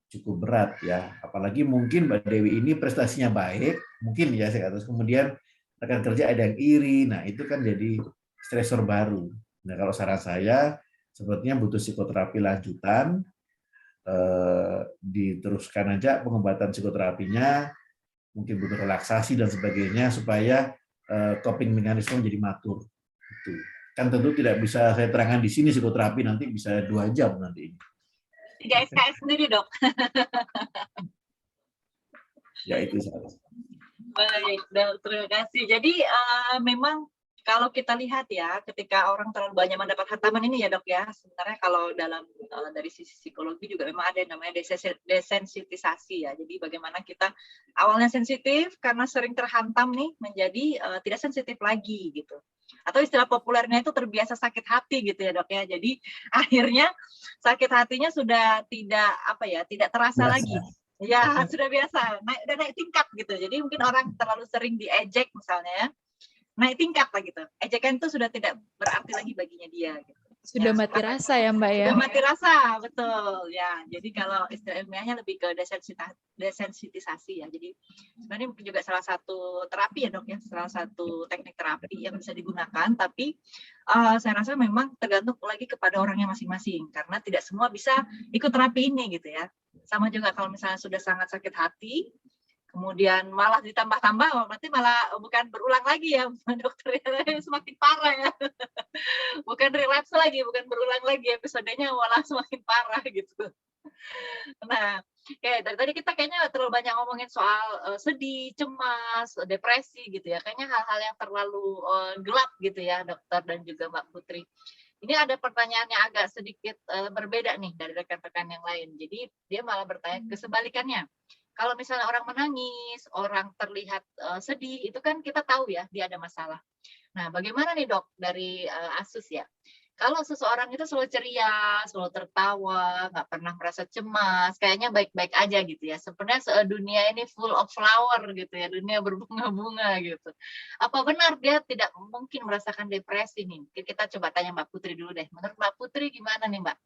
cukup berat ya. Apalagi mungkin Mbak Dewi ini prestasinya baik, mungkin ya saya kata, kemudian rekan kerja ada yang iri, nah itu kan jadi stresor baru. Nah kalau saran saya sepertinya butuh psikoterapi lanjutan, diteruskan aja pengobatan psikoterapinya, mungkin butuh relaksasi dan sebagainya supaya coping mekanisme menjadi matur. Itu kan tentu tidak bisa saya terangkan di sini psikoterapi, nanti bisa 2 jam nanti. 3 SKS sendiri, Dok. Ya itu saja. Baik, Dok, terima kasih. Jadi memang kalau kita lihat ya, ketika orang terlalu banyak mendapat hantaman ini ya, Dok ya, sebenarnya kalau dalam dari sisi psikologi juga memang ada yang namanya desensitisasi ya. Jadi bagaimana kita awalnya sensitif karena sering terhantam nih menjadi tidak sensitif lagi gitu. Atau istilah populernya itu terbiasa sakit hati gitu ya, Dok ya. Jadi akhirnya sakit hatinya sudah tidak terasa lagi. Ya, sudah biasa, naik tingkat gitu. Jadi mungkin orang terlalu sering diejek misalnya ya, naik tingkat lah gitu. Ejekan itu sudah tidak berarti lagi baginya dia. Gitu. Sudah mati rasa ya Mbak ya? Sudah mati rasa, betul. Ya, jadi kalau istilah ilmiahnya lebih ke desensitisasi ya. Jadi sebenarnya mungkin juga salah satu terapi ya, Dok ya, salah satu teknik terapi yang bisa digunakan. Tapi saya rasa memang tergantung lagi kepada orangnya masing-masing. Karena tidak semua bisa ikut terapi ini gitu ya. Sama juga kalau misalnya sudah sangat sakit hati, kemudian malah ditambah-tambah, berarti malah bukan berulang lagi ya, dokter, semakin parah ya. Bukan relapse lagi, bukan berulang lagi, episodenya malah semakin parah gitu. Nah, dari tadi kita kayaknya terlalu banyak ngomongin soal sedih, cemas, depresi gitu ya. Kayaknya hal-hal yang terlalu gelap gitu ya, dokter dan juga Mbak Putri. Ini ada pertanyaan yang agak sedikit berbeda nih dari rekan-rekan yang lain. Jadi dia malah bertanya kesebalikannya. Kalau misalnya orang menangis, orang terlihat sedih, itu kan kita tahu ya dia ada masalah. Nah, bagaimana nih Dok dari Asus ya? Kalau seseorang itu selalu ceria, selalu tertawa, nggak pernah merasa cemas, kayaknya baik-baik aja gitu ya. Sebenarnya dunia ini full of flower gitu ya, dunia berbunga-bunga gitu. Apa benar dia tidak mungkin merasakan depresi nih? Kita coba tanya Mbak Putri dulu deh. Menurut Mbak Putri gimana nih Mbak?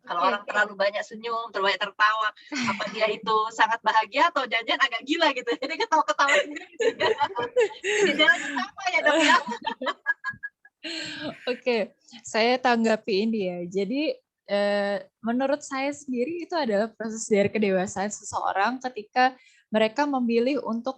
Kalau orang terlalu banyak senyum, terlalu banyak tertawa, apa dia itu sangat bahagia atau jangan-jangan agak gila gitu? Jadi ketawa-ketawa sendiri gitu ya. Jangan sama ya Dok ya. Oke, saya tanggapi ini ya. Jadi menurut saya sendiri itu adalah proses dari kedewasaan seseorang ketika mereka memilih untuk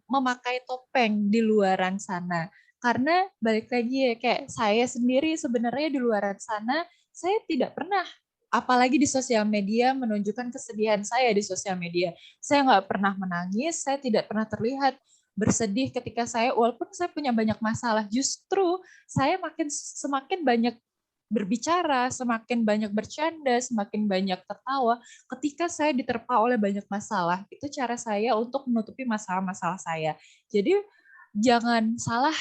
memakai topeng di luaran sana. Karena balik lagi ya, kayak saya sendiri sebenarnya di luaran sana, saya tidak pernah, apalagi di sosial media, menunjukkan kesedihan saya di sosial media. Saya nggak pernah menangis, saya tidak pernah terlihat bersedih ketika saya, walaupun saya punya banyak masalah, justru saya semakin banyak berbicara, semakin banyak bercanda, semakin banyak tertawa ketika saya diterpa oleh banyak masalah. Itu cara saya untuk menutupi masalah-masalah saya. Jadi jangan salah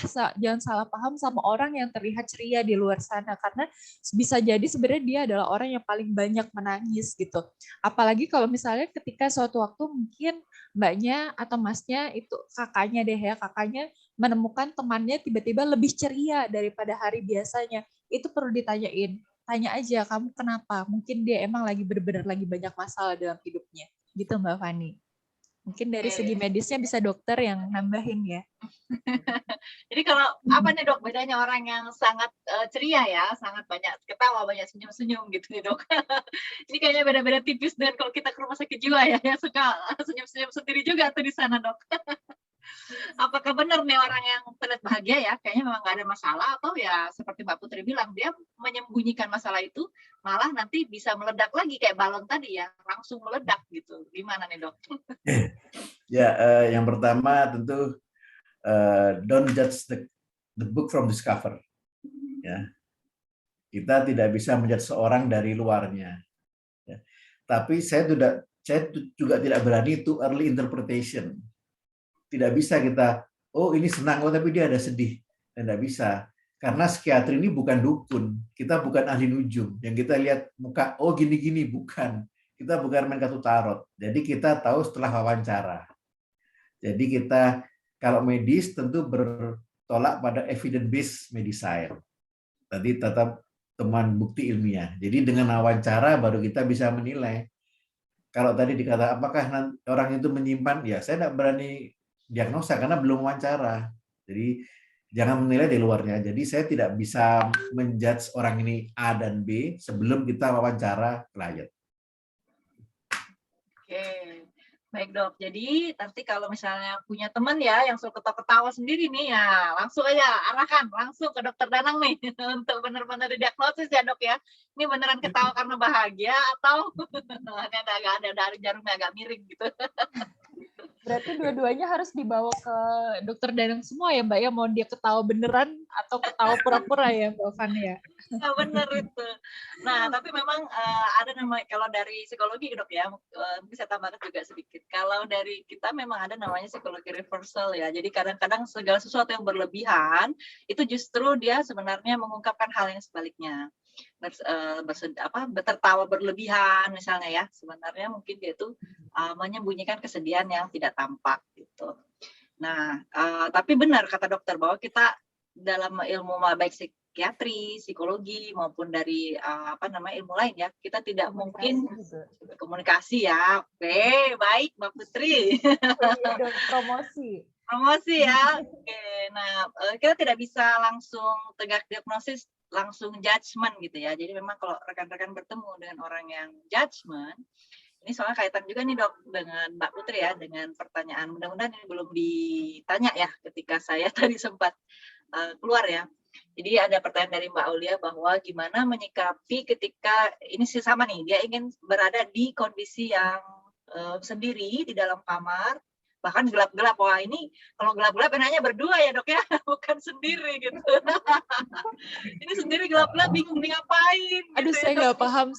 paham sama orang yang terlihat ceria di luar sana, karena bisa jadi sebenarnya dia adalah orang yang paling banyak menangis gitu. Apalagi kalau misalnya ketika suatu waktu mungkin mbaknya atau masnya itu kakaknya menemukan temannya tiba-tiba lebih ceria daripada hari biasanya, itu perlu ditanyain. Tanya aja, kamu kenapa? Mungkin dia emang lagi benar-benar lagi banyak masalah dalam hidupnya. Gitu Mbak Fani. Mungkin dari segi medisnya bisa dokter yang nambahin ya. Jadi kalau apa nih Dok bedanya orang yang sangat ceria ya, sangat banyak ketawa, banyak senyum-senyum gitu nih Dok. Ini kayaknya beda-beda tipis dan kalau kita ke rumah sakit jiwa ya, suka senyum-senyum sendiri juga tuh di sana Dok. Apakah benar nih orang yang terlihat bahagia ya, kayaknya memang nggak ada masalah, atau ya seperti Mbak Putri bilang, dia menyembunyikan masalah itu, malah nanti bisa meledak lagi kayak balon tadi ya, langsung meledak gitu. Gimana nih Dok? Ya, yang pertama tentu don't judge the book from this cover. Ya, kita tidak bisa menjudge seorang dari luarnya. Ya. Tapi saya juga tidak berani to early interpretation. Tidak bisa kita, oh ini senang, oh tapi dia ada sedih. Tidak bisa. Karena psikiatri ini bukan dukun. Kita bukan ahli nujum. Yang kita lihat muka, oh gini-gini, bukan. Kita bukan main kartu tarot. Jadi kita tahu setelah wawancara. Jadi kita kalau medis tentu bertolak pada evidence based medicine. Tadi tetap temuan bukti ilmiah. Jadi dengan wawancara baru kita bisa menilai. Kalau tadi dikata apakah orang itu menyimpan, ya saya tidak berani diagnosa karena belum wawancara. Jadi jangan menilai di luarnya. Jadi saya tidak bisa menjudge orang ini A dan B sebelum kita wawancara klien. Oke, baik dok. Jadi nanti kalau misalnya punya teman ya yang suka ketawa-ketawa sendiri nih ya, langsung aja arahkan langsung ke dokter Danang nih untuk benar-benar didiagnosis ya dok ya. Ini beneran ketawa karena bahagia atau ini ada dari jarumnya agak miring gitu. Berarti dua-duanya harus dibawa ke dokter Danang semua ya Mbak ya, mau dia ketawa beneran atau ketawa pura-pura ya Mbak Fani ya. Nah, bener itu. Nah, tapi memang ada namanya kalau dari psikologi dok ya, mungkin saya tambahkan juga sedikit. Kalau dari kita memang ada namanya psikologi reversal ya. Jadi kadang-kadang segala sesuatu yang berlebihan itu justru dia sebenarnya mengungkapkan hal yang sebaliknya. Tertawa berlebihan misalnya ya, sebenarnya mungkin dia itu menyembunyikan kesedihan yang tidak tampak gitu. Nah, tapi benar kata dokter bahwa kita dalam ilmu baik psikiatri, psikologi maupun dari ilmu lain ya, kita tidak mungkin komunikasi ya. Oke, baik Mbak Putri. Promosi ya. Oke, nah kita tidak bisa langsung tegak diagnosis, langsung judgement gitu ya. Jadi memang kalau rekan-rekan bertemu dengan orang yang judgement, ini soalnya kaitan juga nih dok dengan Mbak Putri ya, dengan pertanyaan mudah-mudahan ini belum ditanya ya ketika saya tadi sempat keluar ya. Jadi ada pertanyaan dari Mbak Aulia bahwa gimana menyikapi ketika ini sih sama nih, dia ingin berada di kondisi yang sendiri di dalam kamar, bahkan gelap-gelap. Wah ini kalau gelap-gelap enaknya berdua ya dok ya, bukan sendiri gitu. Ini sendiri gelap-gelap bingung nih ngapain. Aduh gitu saya ya. nggak paham,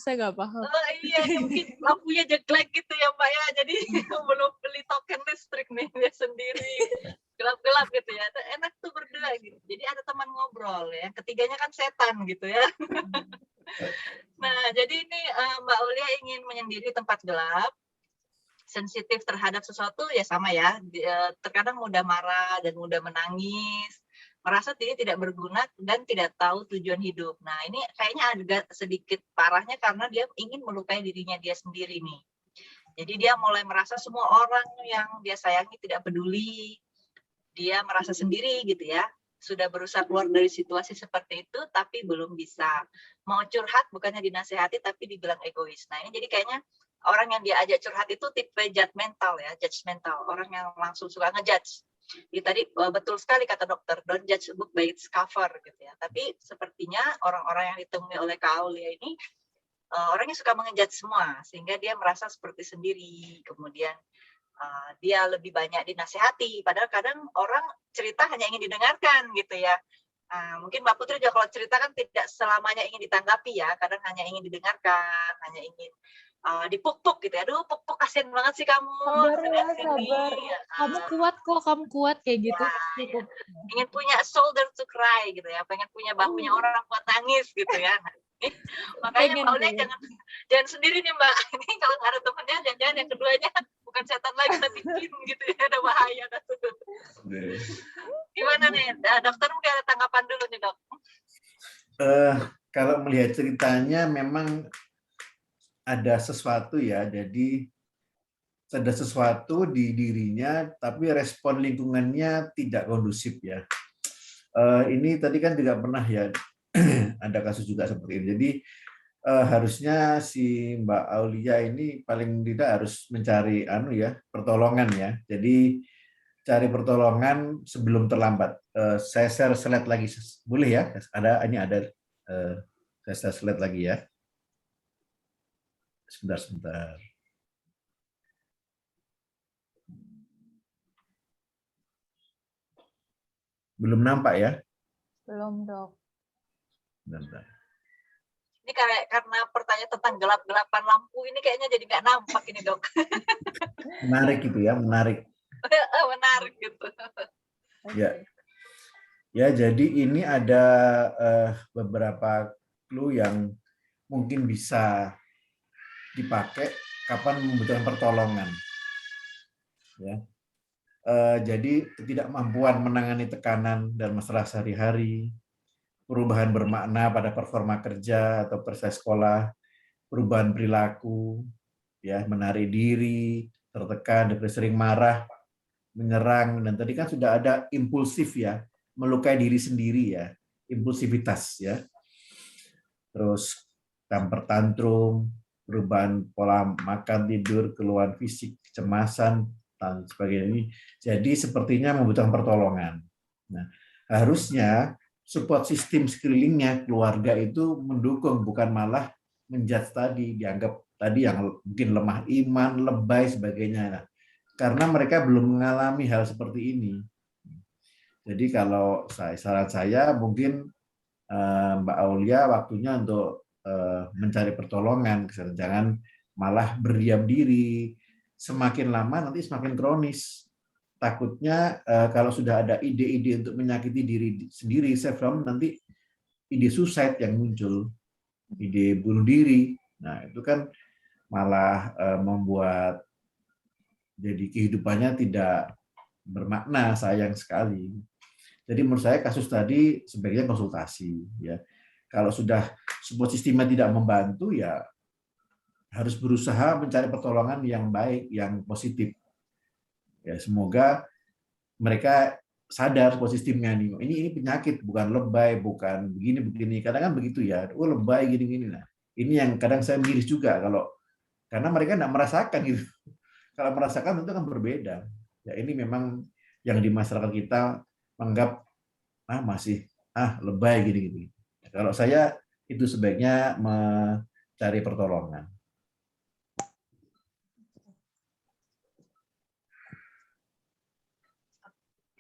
Iya mungkin lampunya jelek gitu ya Mbak ya, jadi belum beli token listrik nih dia sendiri. Gelap-gelap gitu ya, enak tuh berdua gitu. Jadi ada teman ngobrol ya, ketiganya kan setan gitu ya. Nah jadi ini Mbak Aulia ingin menyendiri tempat gelap, sensitif terhadap sesuatu ya sama ya, terkadang mudah marah dan mudah menangis, merasa diri tidak berguna dan tidak tahu tujuan hidup. Nah ini kayaknya agak sedikit parahnya karena dia ingin melukai dirinya dia sendiri nih. Jadi dia mulai merasa semua orang yang dia sayangi tidak peduli, dia merasa sendiri gitu ya, sudah berusaha keluar dari situasi seperti itu tapi belum bisa. Mau curhat bukannya dinasehati tapi dibilang egois. Nah ini jadi kayaknya orang yang diajak curhat itu tipe judgmental ya, judgmental, orang yang langsung suka ngejudge. Jadi tadi betul sekali kata dokter, don't judge a book by its cover gitu ya. Tapi sepertinya orang-orang yang ditemui oleh Kak Aulia ini orangnya suka mengejudge semua sehingga dia merasa seperti sendiri. Kemudian dia lebih banyak dinasehati, padahal kadang orang cerita hanya ingin didengarkan gitu ya. Mungkin Mbak Putri juga kalau cerita kan tidak selamanya ingin ditanggapi ya, kadang hanya ingin didengarkan, hanya ingin dipuk-puk gitu ya. Aduh, puk-puk kasihan banget sih kamu. Sabar ya, sabar. Kamu kuat kok, kamu kuat kayak gitu. Ya. Ingin punya shoulder to cry gitu ya, pengen punya bahunya orang buat nangis gitu ya. Makanya Mbak Aulia jangan sendiri nih Mbak. Ini kalau nggak ada temennya, jangan-jangan yang keduanya bukan setan lagi tapi jin gitu ya, ada bahaya. Gimana nih, dokter mungkin ada tanggapan dulu nih dok? Kalau melihat ceritanya memang ada sesuatu ya, jadi ada sesuatu di dirinya tapi respon lingkungannya tidak kondusif ya. Ini tadi kan tidak pernah ya ada kasus juga seperti ini. Jadi harusnya si Mbak Aulia ini paling tidak harus mencari pertolongan ya. Jadi cari pertolongan sebelum terlambat. Saya share slide lagi, boleh ya? Saya share slide lagi ya. Sebentar. Belum nampak ya? Belum dok. Bentar. Ini karena pertanyaan tentang gelap-gelapan lampu ini kayaknya jadi nggak nampak ini dok. Menarik gitu ya, menarik. Menarik gitu. Ya, jadi ini ada beberapa clue yang mungkin bisa dipakai kapan membutuhkan pertolongan. Ya. Jadi ketidakmampuan menangani tekanan dan masalah sehari-hari, perubahan bermakna pada performa kerja atau prestasi sekolah, perubahan perilaku, ya, menarik diri, tertekan, depresi, sering marah, menyerang, dan tadi kan sudah ada impulsif ya, melukai diri sendiri ya, impulsivitas ya. Terus temper tantrum, perubahan pola makan, tidur, keluhan fisik, kecemasan, dan sebagainya. Jadi sepertinya membutuhkan pertolongan. Nah, harusnya support sistem sekelilingnya, keluarga itu mendukung, bukan malah menjudge tadi, dianggap tadi yang mungkin lemah iman, lebay, sebagainya. Nah, karena mereka belum mengalami hal seperti ini. Jadi kalau saran saya mungkin Mbak Aulia waktunya untuk mencari pertolongan, jangan malah berdiam diri. Semakin lama nanti semakin kronis. Takutnya kalau sudah ada ide-ide untuk menyakiti diri sendiri, self-harm, nanti ide suicide yang muncul, ide bunuh diri. Nah, itu kan malah membuat jadi kehidupannya tidak bermakna, sayang sekali. Jadi menurut saya kasus tadi sebaiknya konsultasi ya. Kalau sudah support sistemnya tidak membantu ya harus berusaha mencari pertolongan yang baik, yang positif. Ya, semoga mereka sadar support sistemnya nih. Ini penyakit, bukan lebay, bukan begini. Kadang kan begitu ya. Oh, lebay gini-gini. Nah, ini yang kadang saya miris juga karena mereka tidak merasakan gitu. Kalau merasakan tentu kan berbeda. Ya, ini memang yang di masyarakat kita menganggap masih lebay gini-gini. Kalau saya itu sebaiknya mencari pertolongan.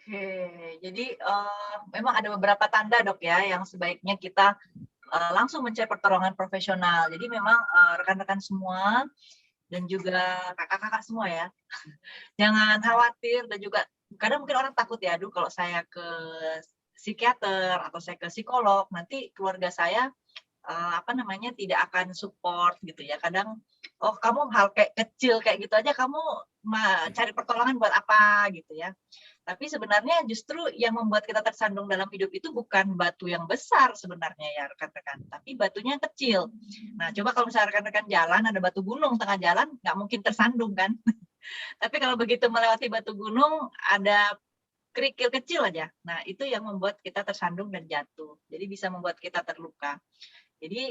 Oke, jadi memang ada beberapa tanda dok ya yang sebaiknya kita langsung mencari pertolongan profesional. Jadi memang rekan-rekan semua dan juga kakak-kakak semua ya, jangan khawatir, dan juga kadang mungkin orang takut ya, aduh kalau saya ke psikiater atau saya ke psikolog nanti keluarga saya tidak akan support gitu ya. Kadang kamu hal kayak kecil kayak gitu aja kamu cari pertolongan buat apa gitu ya. Tapi sebenarnya justru yang membuat kita tersandung dalam hidup itu bukan batu yang besar sebenarnya ya rekan-rekan, tapi batunya yang kecil. Nah, coba kalau misalnya rekan-rekan jalan, ada batu gunung tengah jalan, nggak mungkin tersandung kan. Tapi kalau begitu melewati batu gunung, ada kerikil kecil aja. Nah, itu yang membuat kita tersandung dan jatuh. Jadi bisa membuat kita terluka. Jadi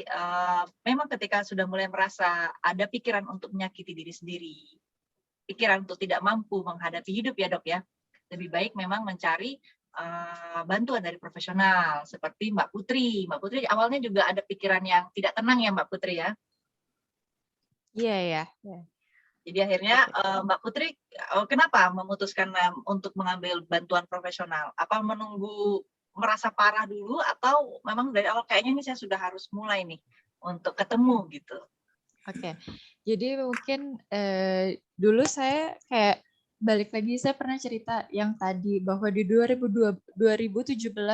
memang ketika sudah mulai merasa ada pikiran untuk menyakiti diri sendiri, pikiran untuk tidak mampu menghadapi hidup ya dok ya, lebih baik memang mencari bantuan dari profesional seperti Mbak Putri. Mbak Putri awalnya juga ada pikiran yang tidak tenang ya Mbak Putri ya. Iya. Jadi akhirnya Mbak Putri kenapa memutuskan untuk mengambil bantuan profesional? Apa menunggu merasa parah dulu atau memang dari awal kayaknya ini saya sudah harus mulai nih untuk ketemu gitu? Oke. Jadi mungkin dulu saya kayak balik lagi, saya pernah cerita yang tadi bahwa di 2017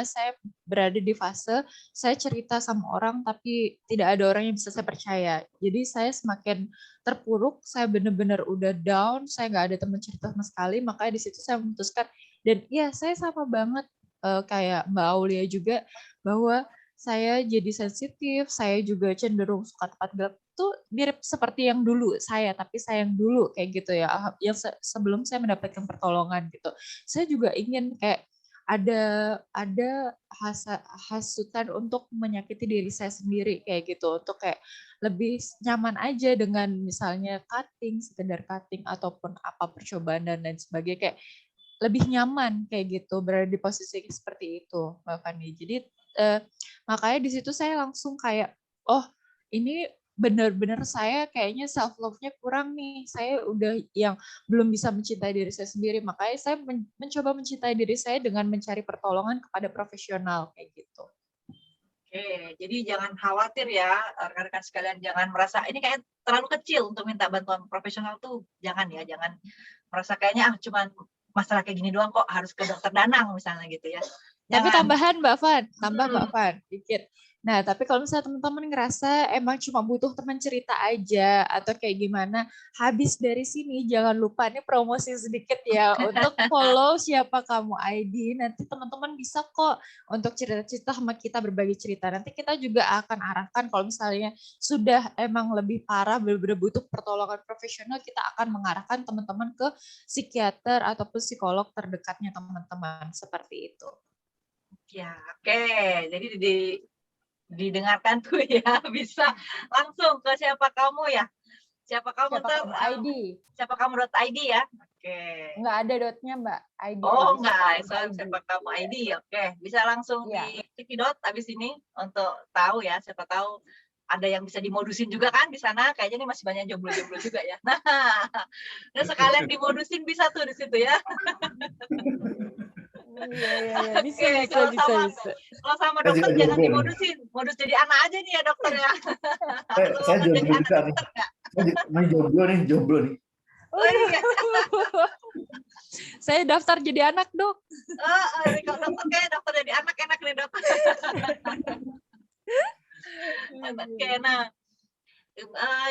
saya berada di fase saya cerita sama orang tapi tidak ada orang yang bisa saya percaya. Jadi saya semakin terpuruk, saya benar-benar udah down, saya nggak ada teman cerita sama sekali, makanya di situ saya memutuskan, dan iya saya sama banget kayak Mbak Aulia juga, bahwa saya jadi sensitif, saya juga cenderung suka tempat gelap. Itu mirip seperti yang dulu saya, tapi saya yang dulu kayak gitu ya, yang sebelum saya mendapatkan pertolongan gitu. Saya juga ingin kayak ada hasutan untuk menyakiti diri saya sendiri kayak gitu, untuk kayak lebih nyaman aja dengan misalnya sekedar cutting ataupun apa percobaan dan lain sebagainya, kayak lebih nyaman kayak gitu berada di posisi seperti itu Mbak Fani. Jadi makanya di situ saya langsung kayak ini benar-benar saya kayaknya self love-nya kurang nih, saya udah yang belum bisa mencintai diri saya sendiri, makanya saya mencoba mencintai diri saya dengan mencari pertolongan kepada profesional kayak gitu. Oke, jadi jangan khawatir ya rekan-rekan sekalian, jangan merasa ini kayak terlalu kecil untuk minta bantuan profesional tuh, jangan merasa kayaknya cuman masalah kayak gini doang kok harus ke dokter Danang misalnya gitu ya. Tapi tambahan Mbak Fan, Mbak Fan, dikit. Nah, tapi kalau misalnya teman-teman ngerasa emang cuma butuh teman cerita aja atau kayak gimana, habis dari sini jangan lupa nih promosi sedikit ya untuk follow Siapa Kamu ID. Nanti teman-teman bisa kok untuk cerita-cerita sama kita, berbagi cerita. Nanti kita juga akan arahkan kalau misalnya sudah emang lebih parah, benar-benar butuh pertolongan profesional, kita akan mengarahkan teman-teman ke psikiater ataupun psikolog terdekatnya teman-teman, seperti itu. Ya, oke. Jadi didengarkan tuh ya, bisa langsung ke Siapa Kamu ya. Siapa Kamu ID. Siapa Kamu.id ya. Oke. Enggak ada dotnya, Mbak. ID. Oh, enggak, Siapa Kamu ID. Oke, bisa langsung Iya. di Tikidot abis ini untuk tahu ya, siapa tahu ada yang bisa dimodusin juga kan di sana. Kayaknya ini masih banyak jomblo-jomblo juga ya. Nah, sekalian dimodusin bisa tuh di situ ya. Iya. Bisa. Kalau sama dokter jangan dimodusin, modus jadi anak aja nih ya dokter ya. Saya jomblo juga nih. Saya jomblo nih. Oh iya. Saya daftar jadi anak, Dok. Kalau dokter kayak dokter jadi anak enak nih dok. Oke, nah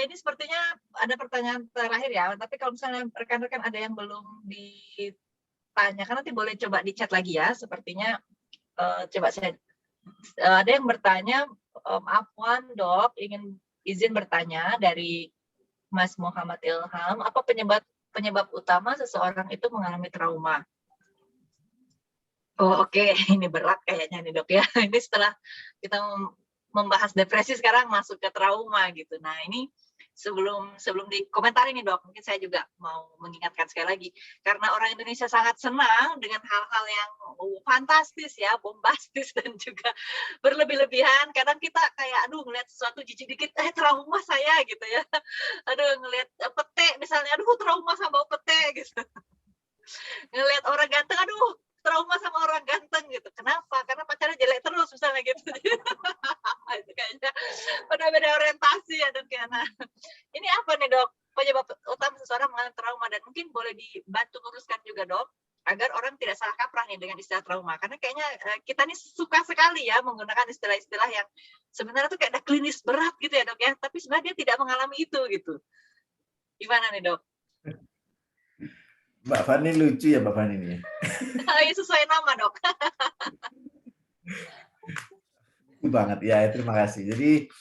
ini sepertinya ada pertanyaan terakhir ya. Tapi kalau misalnya rekan-rekan ada yang belum ditanyakan, nanti boleh coba di chat lagi ya. Sepertinya coba saya ada yang bertanya, Afwan dok, ingin izin bertanya dari Mas Muhammad Ilham, apa penyebab utama seseorang itu mengalami trauma? Oh oke. Ini berat kayaknya nih dok ya. Ini setelah kita membahas depresi sekarang masuk ke trauma gitu. Nah ini sebelum dikomentari nih dok, mungkin saya juga mau mengingatkan sekali lagi, karena orang Indonesia sangat senang dengan hal-hal yang fantastis ya, bombastis dan juga berlebih-lebihan. Kadang kita kayak aduh ngelihat sesuatu jijik dikit, trauma saya gitu ya. Aduh ngelihat pete misalnya, aduh trauma sama bau pete gitu. Ngelihat orang ganteng, aduh trauma sama orang ganteng gitu. Kenapa? Karena pacarnya jelek terus misalnya gitu. Itu kayaknya beda orientasi ya dok ya. Nah, ini apa nih dok penyebab utama seseorang mengalami trauma, dan mungkin boleh dibantu luruskan juga dok agar orang tidak salah kaprah nih dengan istilah trauma, karena kayaknya kita nih suka sekali ya menggunakan istilah-istilah yang sebenarnya tuh kayak ada klinis berat gitu ya dok ya, tapi sebenarnya dia tidak mengalami itu gitu. Gimana nih dok? Mbak Fani lucu ya Mbak Fani ini. Ya sesuai nama dok. Banget ya, terima kasih. Jadi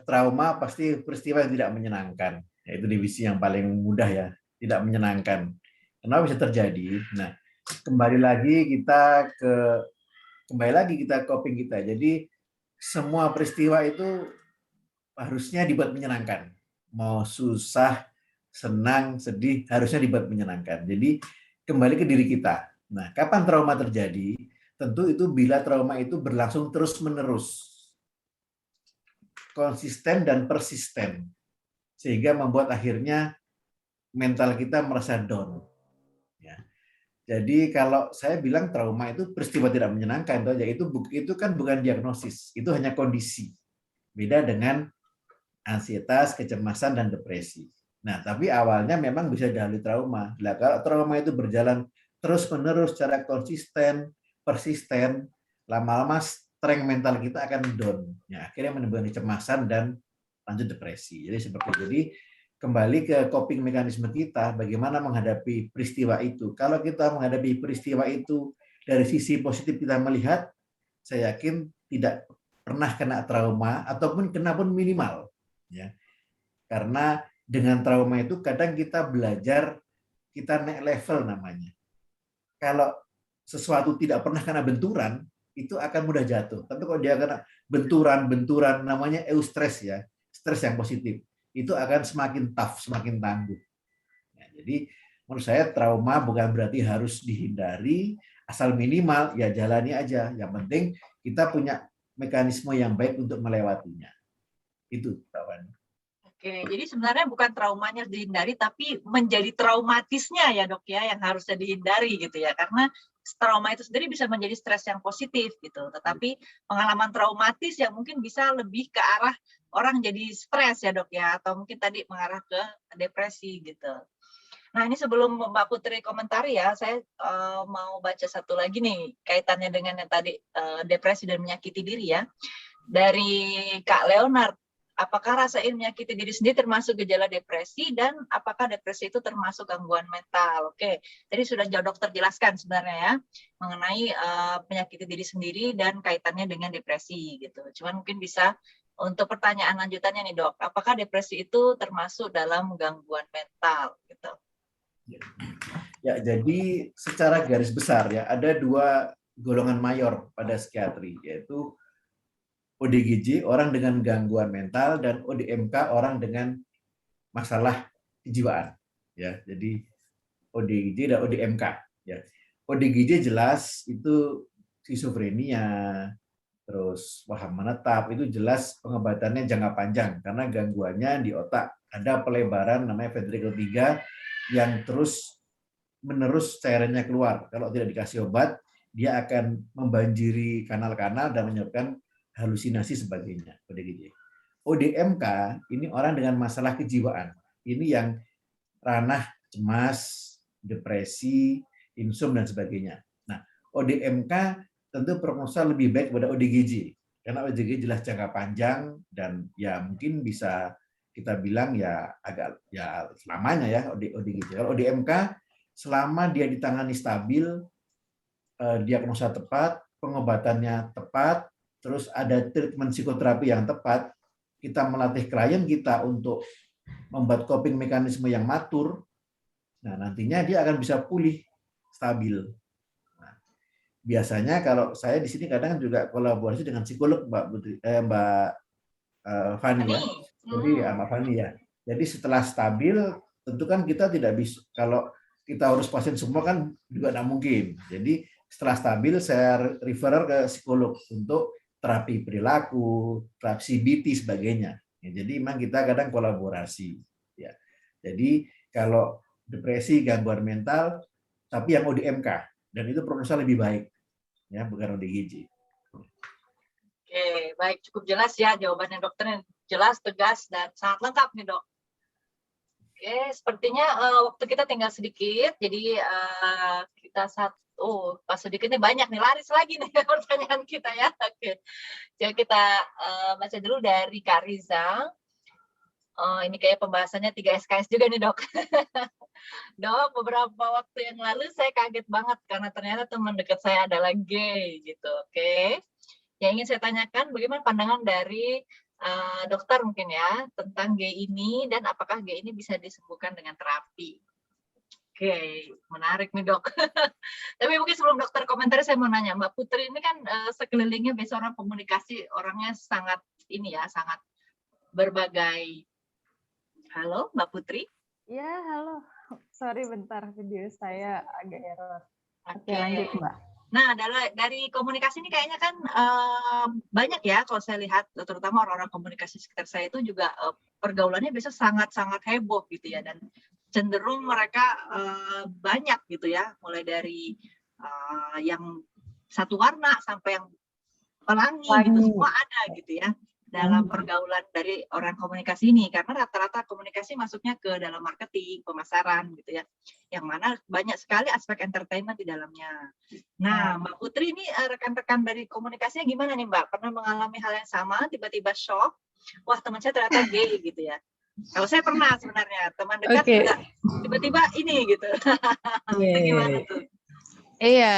trauma pasti peristiwa yang tidak menyenangkan, yaitu divisi yang paling mudah ya, tidak menyenangkan. Kenapa bisa terjadi? Nah, kembali lagi kita ke coping kita. Jadi semua peristiwa itu harusnya dibuat menyenangkan. Mau susah, senang, sedih, harusnya dibuat menyenangkan. Jadi kembali ke diri kita. Nah, kapan trauma terjadi? Tentu itu bila trauma itu berlangsung terus-menerus, konsisten dan persisten, sehingga membuat akhirnya mental kita merasa down. Ya. Jadi kalau saya bilang trauma itu peristiwa tidak menyenangkan, itu kan bukan diagnosis, itu hanya kondisi. Beda dengan ansietas, kecemasan, dan depresi. Nah, tapi awalnya memang bisa dihadapi trauma. Nah, kalau trauma itu berjalan terus-menerus secara konsisten, persisten, lama-lama strength mental kita akan down. Ya, akhirnya menimbulkan kecemasan dan lanjut depresi. Jadi kembali ke coping mekanisme kita, bagaimana menghadapi peristiwa itu. Kalau kita menghadapi peristiwa itu dari sisi positif kita melihat, saya yakin tidak pernah kena trauma ataupun kena pun minimal. Ya. Karena dengan trauma itu kadang kita belajar, kita naik level namanya. Kalau sesuatu tidak pernah kena benturan, itu akan mudah jatuh. Tapi kalau dia kena benturan, namanya eustress ya, stres yang positif, itu akan semakin tough, semakin tangguh. Ya, jadi menurut saya trauma bukan berarti harus dihindari, asal minimal ya jalani aja. Yang penting kita punya mekanisme yang baik untuk melewatinya. Itu, Pak Wan. Oke, jadi sebenarnya bukan traumanya dihindari, tapi menjadi traumatisnya ya dok ya, yang harusnya dihindari gitu ya, karena trauma itu sendiri bisa menjadi stres yang positif gitu, tetapi pengalaman traumatis yang mungkin bisa lebih ke arah orang jadi stres ya dok ya, atau mungkin tadi mengarah ke depresi gitu. Nah ini sebelum Mbak Putri komentari ya, saya mau baca satu lagi nih kaitannya dengan yang tadi depresi dan menyakiti diri ya. dari Kak Leonard, apakah rasa ingin menyakiti diri sendiri termasuk gejala depresi, dan apakah depresi itu termasuk gangguan mental? Oke, tadi sudah dokter jelaskan sebenarnya ya mengenai menyakiti diri sendiri dan kaitannya dengan depresi gitu. Cuman mungkin bisa untuk pertanyaan lanjutannya nih dok, apakah depresi itu termasuk dalam gangguan mental gitu? Ya, jadi secara garis besar ya ada 2 golongan mayor pada psikiatri, yaitu ODGJ, orang dengan gangguan mental, dan ODMK, orang dengan masalah kejiwaan. Ya, jadi ODGJ dan ODMK. Ya, ODGJ jelas itu skizofrenia, terus paham menetap, itu jelas pengobatannya jangka panjang karena gangguannya di otak. Ada pelebaran namanya ventricle 3 yang terus menerus cairannya keluar. Kalau tidak dikasih obat, dia akan membanjiri kanal-kanal dan menyebabkan halusinasi sebagainya. ODGJ. ODMK ini orang dengan masalah kejiwaan. Ini yang ranah cemas, depresi, insomnia dan sebagainya. Nah, ODMK tentu prognosa lebih baik pada ODGJ karena ODGJ jelas jangka panjang dan ya mungkin bisa kita bilang ya agak ya selamanya ya ODGJ. Kalau ODMK selama dia ditangani stabil, diagnosa tepat, pengobatannya tepat, terus ada treatment psikoterapi yang tepat, kita melatih klien kita untuk membuat coping mekanisme yang matur, nah nantinya dia akan bisa pulih, stabil. Nah, biasanya kalau saya di sini kadang juga kolaborasi dengan psikolog Mbak Fani ya. Jadi Mbak Fani ya. Jadi setelah stabil, tentu kan kita tidak bisa, kalau kita harus pasien semua kan juga tidak mungkin. Jadi setelah stabil saya refer ke psikolog untuk terapi perilaku, terapi CBT sebagainya. Ya, jadi memang kita kadang kolaborasi. Ya. Jadi kalau depresi, gangguan mental, tapi yang ODMK dan itu prognosa lebih baik, ya bukan ODGJ. Oke, baik, cukup jelas ya jawabannya dokternya, jelas, tegas, dan sangat lengkap nih dok. Oke, sepertinya waktu kita tinggal sedikit, jadi kita pas sedikitnya banyak nih, laris lagi nih pertanyaan kita ya. Oke, jadi kita baca dulu dari Kak Riza. Ini kayak pembahasannya 3 SKS juga nih dok. Dok, beberapa waktu yang lalu saya kaget banget karena ternyata teman dekat saya adalah gay gitu. Oke, yang ingin saya tanyakan bagaimana pandangan dari dokter mungkin ya tentang gay ini dan apakah gay ini bisa disembuhkan dengan terapi. Oke, menarik nih dok. Tapi mungkin sebelum dokter komentar saya mau nanya, Mbak Putri ini kan sekelilingnya biasa orang komunikasi, orangnya sangat ini ya, sangat berbagai. Halo Mbak Putri. Ya, halo. Sorry bentar, video saya agak error. Oke, Oke. lanjut Mbak. Nah, dari komunikasi ini kayaknya kan banyak ya kalau saya lihat, terutama orang-orang komunikasi sekitar saya itu juga pergaulannya biasa sangat-sangat heboh gitu ya, dan cenderung mereka banyak gitu ya, mulai dari yang satu warna sampai yang pelangi gitu, semua ada gitu ya dalam pergaulan dari orang komunikasi ini, karena rata-rata komunikasi masuknya ke dalam marketing, pemasaran gitu ya, yang mana banyak sekali aspek entertainment di dalamnya. Nah, Mbak Putri ini rekan-rekan dari komunikasinya gimana nih Mbak? Pernah mengalami hal yang sama, tiba-tiba shock, wah teman saya ternyata gay gitu ya. Kalau saya pernah sebenarnya, teman dekat juga tiba-tiba ini gitu. Itu gimana tuh? Iya,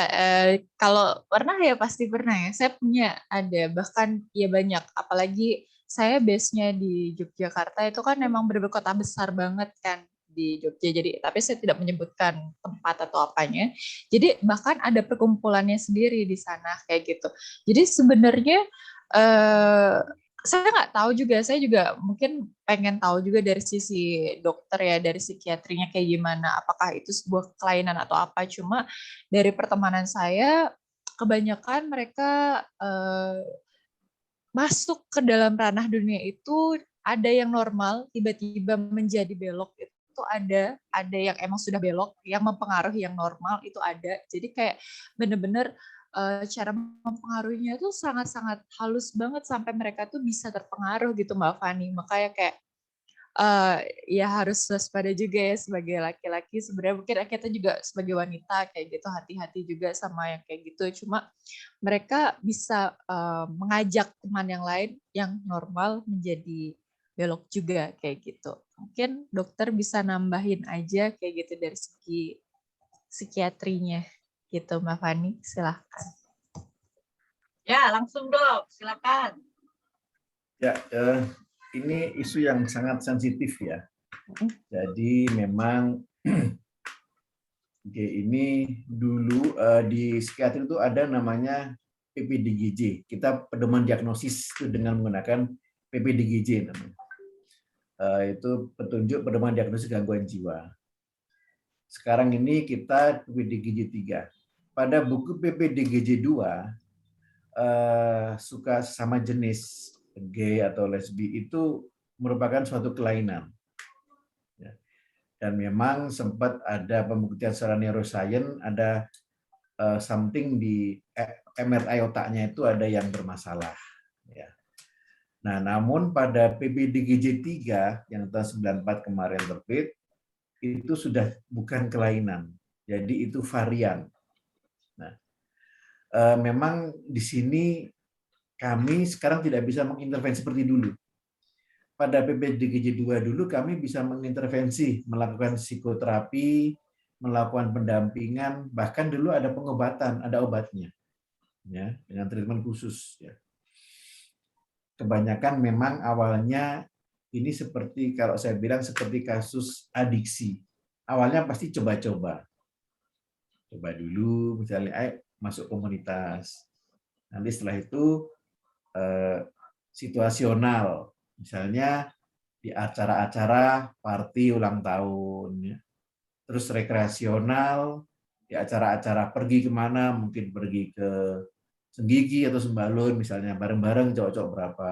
kalau pernah ya pasti pernah ya. Saya punya ada, bahkan ya banyak. Apalagi saya base-nya di Yogyakarta itu kan memang benar-benar kota besar banget kan di Jogja. Jadi, tapi saya tidak menyebutkan tempat atau apanya. Jadi bahkan ada perkumpulannya sendiri di sana kayak gitu. Jadi sebenarnya saya nggak tahu juga, saya juga mungkin pengen tahu juga dari sisi dokter ya, dari psikiatrinya kayak gimana, apakah itu sebuah kelainan atau apa. Cuma dari pertemanan saya, kebanyakan mereka masuk ke dalam ranah dunia itu, ada yang normal, tiba-tiba menjadi belok, itu ada yang emang sudah belok, yang mempengaruhi yang normal, itu ada. Jadi kayak bener-bener cara mempengaruhinya itu sangat-sangat halus banget sampai mereka tuh bisa terpengaruh gitu Mbak Fani. Makanya kayak ya harus waspada juga ya sebagai laki-laki. Sebenarnya mungkin kita juga sebagai wanita kayak gitu hati-hati juga sama yang kayak gitu. Cuma mereka bisa mengajak teman yang lain yang normal menjadi belok juga kayak gitu. Mungkin dokter bisa nambahin aja kayak gitu dari segi psikiatrinya gitu, Mbak Fani, silahkan. Ya, langsung Dok, silakan. Ya, ini isu yang sangat sensitif ya. Jadi memang ini dulu di psikiatri itu ada namanya PPDGJ. Kita pedoman diagnosis itu dengan menggunakan PPDGJ namanya. Itu petunjuk pedoman diagnosis gangguan jiwa. Sekarang ini kita PPDGJ 3. Pada buku PPDGJ 2 suka sama jenis gay atau lesbi itu merupakan suatu kelainan. Dan memang sempat ada pembuktian secara neuroscience, ada something di MRI otaknya itu ada yang bermasalah. Nah, namun pada PPDGJ 3 yang tahun 94 kemarin terbit, itu sudah bukan kelainan. Jadi itu varian. Nah, memang di sini kami sekarang tidak bisa mengintervensi seperti dulu. Pada PPDGJ 2 dulu kami bisa mengintervensi, melakukan psikoterapi, melakukan pendampingan, bahkan dulu ada pengobatan, ada obatnya, ya, dengan treatment khusus. Ya. Kebanyakan memang awalnya ini seperti kalau saya bilang seperti kasus adiksi. Awalnya pasti coba-coba, coba dulu, misalnya masuk komunitas. Nanti setelah itu situasional, misalnya di acara-acara party ulang tahun, ya. Terus rekreasional, di acara-acara pergi kemana, mungkin pergi ke Senggigi atau Sembalun, misalnya bareng-bareng cowok-cowok berapa.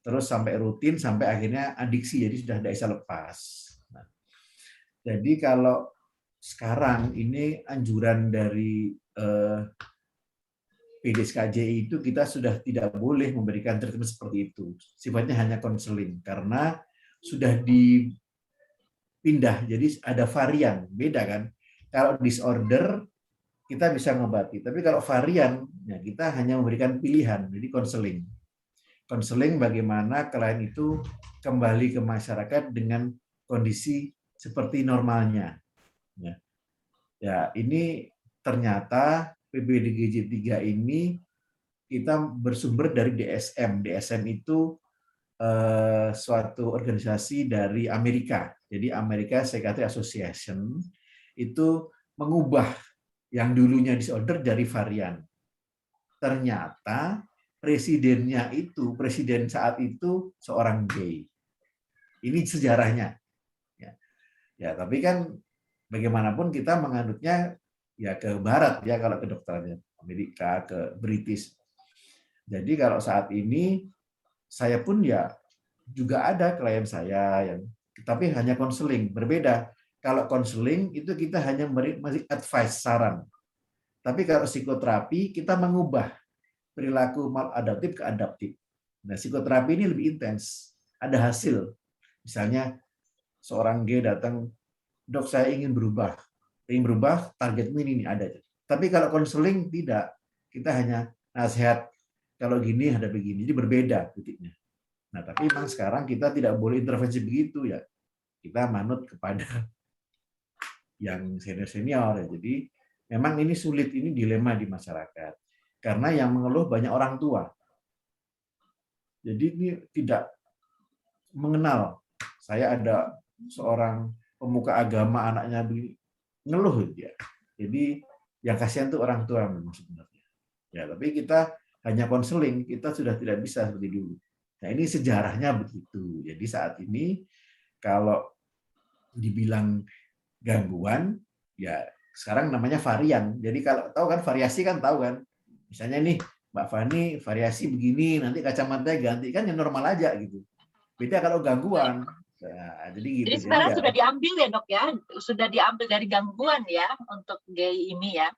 Terus sampai rutin, sampai akhirnya adiksi, jadi sudah tidak bisa lepas. Nah, jadi kalau sekarang ini anjuran dari PDSKJ itu kita sudah tidak boleh memberikan treatment seperti itu. Sifatnya hanya konseling karena sudah dipindah. Jadi ada varian, beda kan. Kalau disorder kita bisa ngobati, tapi kalau varian ya kita hanya memberikan pilihan. Jadi konseling. Konseling bagaimana klien itu kembali ke masyarakat dengan kondisi seperti normalnya. Ya, ini ternyata PPDGJ 3 ini kita bersumber dari DSM. DSM itu suatu organisasi dari Amerika. Jadi Amerika Psychiatry Association itu mengubah yang dulunya disorder dari varian. Ternyata presidennya itu, presiden saat itu seorang gay. Ini sejarahnya. Ya, tapi kan bagaimanapun kita menganutnya ya ke barat ya kalau ke dokternya Amerika, ke British. Jadi kalau saat ini saya pun ya juga ada klien saya yang tapi hanya konseling, berbeda. Kalau konseling itu kita hanya memberi advice, saran. Tapi kalau psikoterapi kita mengubah perilaku maladaptif ke adaptif. Nah, psikoterapi ini lebih intens, ada hasil. Misalnya seorang gay datang, "Dok, saya ingin berubah, targetmu ini ada." Tapi kalau konseling tidak, kita hanya nasihat, kalau gini ada begini, jadi berbeda titiknya. Nah, tapi memang sekarang kita tidak boleh intervensi begitu ya, kita manut kepada yang senior-senior ya. Jadi memang ini sulit, ini dilema di masyarakat karena yang mengeluh banyak orang tua. Jadi ini tidak mengenal. Saya ada seorang pemuka agama, anaknya ngeluh dia. Jadi yang kasihan tuh orang tua memang sebenarnya. Ya, tapi kita hanya konseling, kita sudah tidak bisa seperti dulu. Nah, ini sejarahnya begitu. Jadi saat ini kalau dibilang gangguan, ya sekarang namanya varian. Jadi kalau tahu kan variasi kan tahu kan. Misalnya nih Mbak Fani variasi begini, nanti kacamatanya ganti kan yang normal aja gitu. Beda kalau gangguan. Nah, jadi gitu. Jadi sebenarnya ya, sudah diambil ya Dok ya, sudah diambil dari gangguan ya untuk gay ini ya.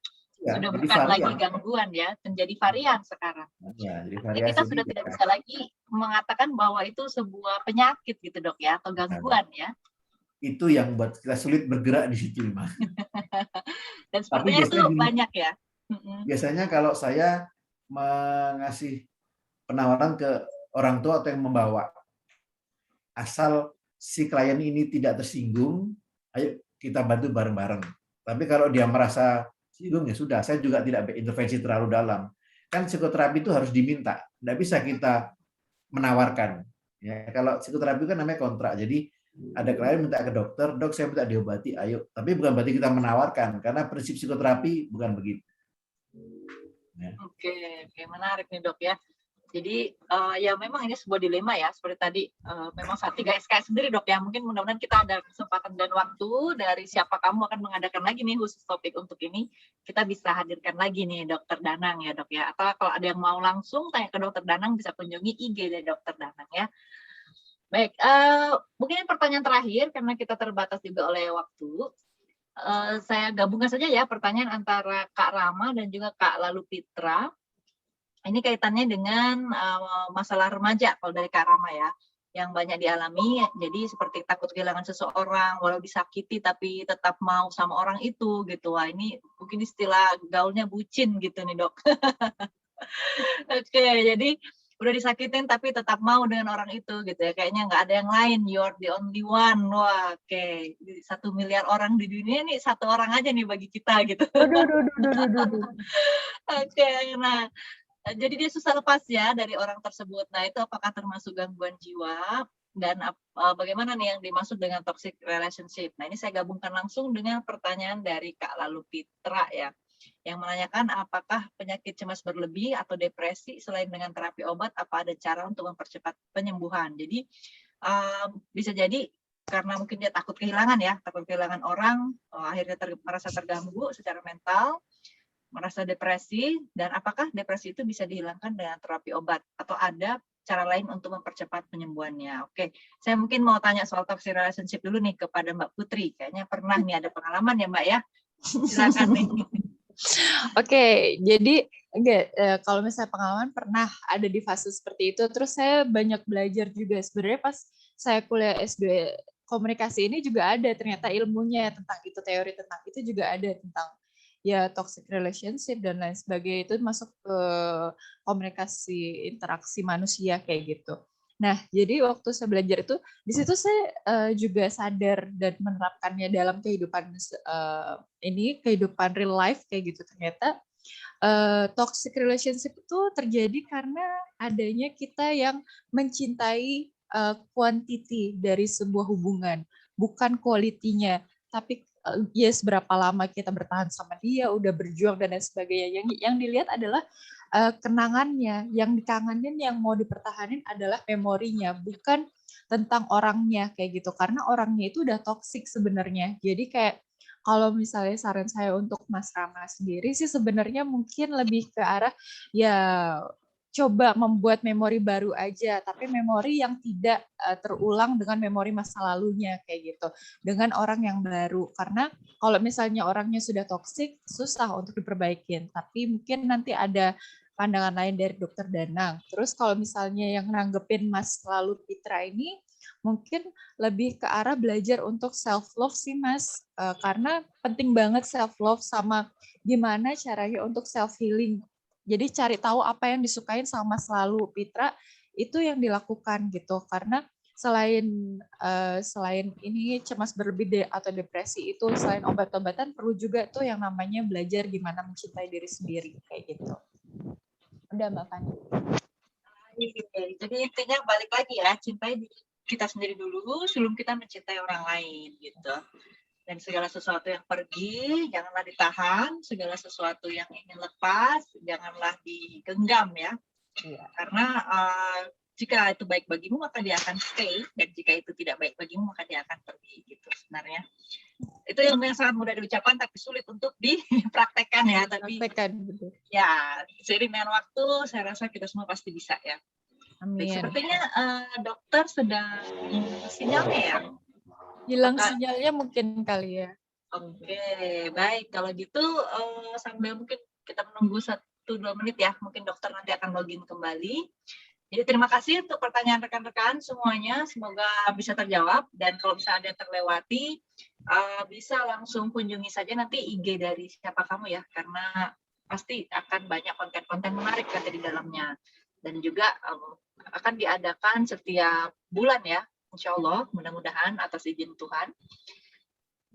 Ya, Sudah jadi bukan lagi varian. gangguan ya, menjadi varian sekarang. Ya, jadi Artinya kita variasi sudah dia. tidak bisa lagi mengatakan bahwa itu sebuah penyakit gitu dok ya, atau gangguan ya. Itu yang buat kita sulit bergerak di situ, Mas. Dan Tapi sepertinya itu biasanya gini, banyak ya. biasanya kalau saya mengasih penawaran ke orang tua atau yang membawa, asal si klien ini tidak tersinggung, ayo kita bantu bareng-bareng. Tapi kalau dia merasa singgung, ya sudah, saya juga tidak berintervensi terlalu dalam. Kan psikoterapi itu harus diminta, tidak bisa kita menawarkan. Ya, kalau psikoterapi kan namanya kontrak, jadi ada klien minta ke dokter, dok saya minta diobati, ayo. Tapi bukan berarti kita menawarkan, karena prinsip psikoterapi bukan begitu. Ya. Oke, menarik nih dok ya. Jadi ya memang ini sebuah dilema ya, seperti tadi memang saat 3SKS sendiri dok ya, mungkin mudah-mudahan kita ada kesempatan dan waktu dari siapa kamu akan mengadakan lagi nih khusus topik untuk ini, kita bisa hadirkan lagi nih dokter Danang ya dok ya, atau kalau ada yang mau langsung tanya ke dokter Danang bisa kunjungi IG dari dokter Danang ya. Baik, mungkin pertanyaan terakhir karena kita terbatas juga oleh waktu, saya gabungkan saja ya pertanyaan antara Kak Rama dan juga Kak Lalu Pitra. Ini kaitannya dengan masalah remaja kalau dari Kak Rama ya, yang banyak dialami. Jadi seperti takut kehilangan seseorang, walau disakiti tapi tetap mau sama orang itu gitu. Wah ini mungkin istilah gaulnya bucin gitu nih dok. Oke, jadi udah disakitin tapi tetap mau dengan orang itu gitu ya. Kayaknya nggak ada yang lain, you're the only one. Wah, oke. 1 miliar orang di dunia nih, 1 orang aja nih bagi kita gitu. Oke, nah. Jadi dia susah lepas ya dari orang tersebut. Nah itu apakah termasuk gangguan jiwa? Dan bagaimana nih yang dimaksud dengan toxic relationship? Nah ini saya gabungkan langsung dengan pertanyaan dari Kak Lalu Pitra ya. Yang menanyakan apakah penyakit cemas berlebih atau depresi selain dengan terapi obat, apa ada cara untuk mempercepat penyembuhan? Jadi bisa jadi karena mungkin dia takut kehilangan ya, takut kehilangan orang, akhirnya merasa terganggu secara mental, merasa depresi, dan apakah depresi itu bisa dihilangkan dengan terapi obat atau ada cara lain untuk mempercepat penyembuhannya? Oke, saya mungkin mau tanya soal toxic relationship dulu nih kepada Mbak Putri. Kayaknya pernah nih ada pengalaman ya Mbak ya. Silakan nih. Oke, jadi kalau misalnya pengalaman pernah ada di fase seperti itu, terus saya banyak belajar juga. Sebenarnya pas saya kuliah S2 komunikasi ini juga ada ternyata ilmunya tentang itu, teori tentang itu juga ada tentang ya toxic relationship dan lain sebagainya, itu masuk ke komunikasi interaksi manusia kayak gitu. Nah, jadi waktu saya belajar itu, di situ saya juga sadar dan menerapkannya dalam kehidupan kehidupan real life kayak gitu. Ternyata toxic relationship itu terjadi karena adanya kita yang mencintai quantity dari sebuah hubungan, bukan quality-nya, tapi seberapa lama kita bertahan sama dia, udah berjuang dan lain sebagainya. Yang dilihat adalah kenangannya, yang dikangenin, yang mau dipertahanin adalah memorinya, bukan tentang orangnya kayak gitu. Karena orangnya itu udah toksik sebenarnya. Jadi kayak kalau misalnya saran saya untuk Mas Rama sendiri sih sebenarnya mungkin lebih ke arah ya coba membuat memori baru aja, tapi memori yang tidak terulang dengan memori masa lalunya kayak gitu, dengan orang yang baru. Karena kalau misalnya orangnya sudah toksik, susah untuk diperbaikin. Tapi mungkin nanti ada pandangan lain dari Dokter Danang. Terus kalau misalnya yang nanggepin Mas Lalu Pitra ini, mungkin lebih ke arah belajar untuk self-love sih Mas. Karena penting banget self-love sama gimana caranya untuk self-healing. Jadi cari tahu apa yang disukain sama Mas Lalu Pitra, itu yang dilakukan gitu. Karena selain ini cemas berlebih atau depresi itu, selain obat-obatan perlu juga tuh yang namanya belajar gimana mencintai diri sendiri kayak gitu. Udah Mbak Fani. Jadi intinya balik lagi ya, cintai diri kita sendiri dulu sebelum kita mencintai orang lain gitu. Dan segala sesuatu yang pergi, janganlah ditahan. Segala sesuatu yang ingin lepas, janganlah digenggam ya. Iya. Karena jika itu baik bagimu, maka dia akan stay. Dan jika itu tidak baik bagimu, maka dia akan pergi gitu sebenarnya. Itu yang sangat mudah diucapkan, tapi sulit untuk dipraktekkan ya. Tapi ya, seiring dengan waktu, saya rasa kita semua pasti bisa ya. Amin. Sepertinya dokter sedang sinyalnya ya. Hilang sinyalnya mungkin kali ya. Oke, baik. Kalau gitu sambil mungkin kita menunggu 1-2 menit ya, mungkin dokter nanti akan login kembali. Jadi terima kasih untuk pertanyaan rekan-rekan semuanya, semoga bisa terjawab. Dan kalau misalnya ada yang terlewati, bisa langsung kunjungi saja nanti IG dari Siapa Kamu ya, karena pasti akan banyak konten-konten menarik nanti di dalamnya. Dan juga akan diadakan setiap bulan ya, insya Allah, mudah-mudahan atas izin Tuhan.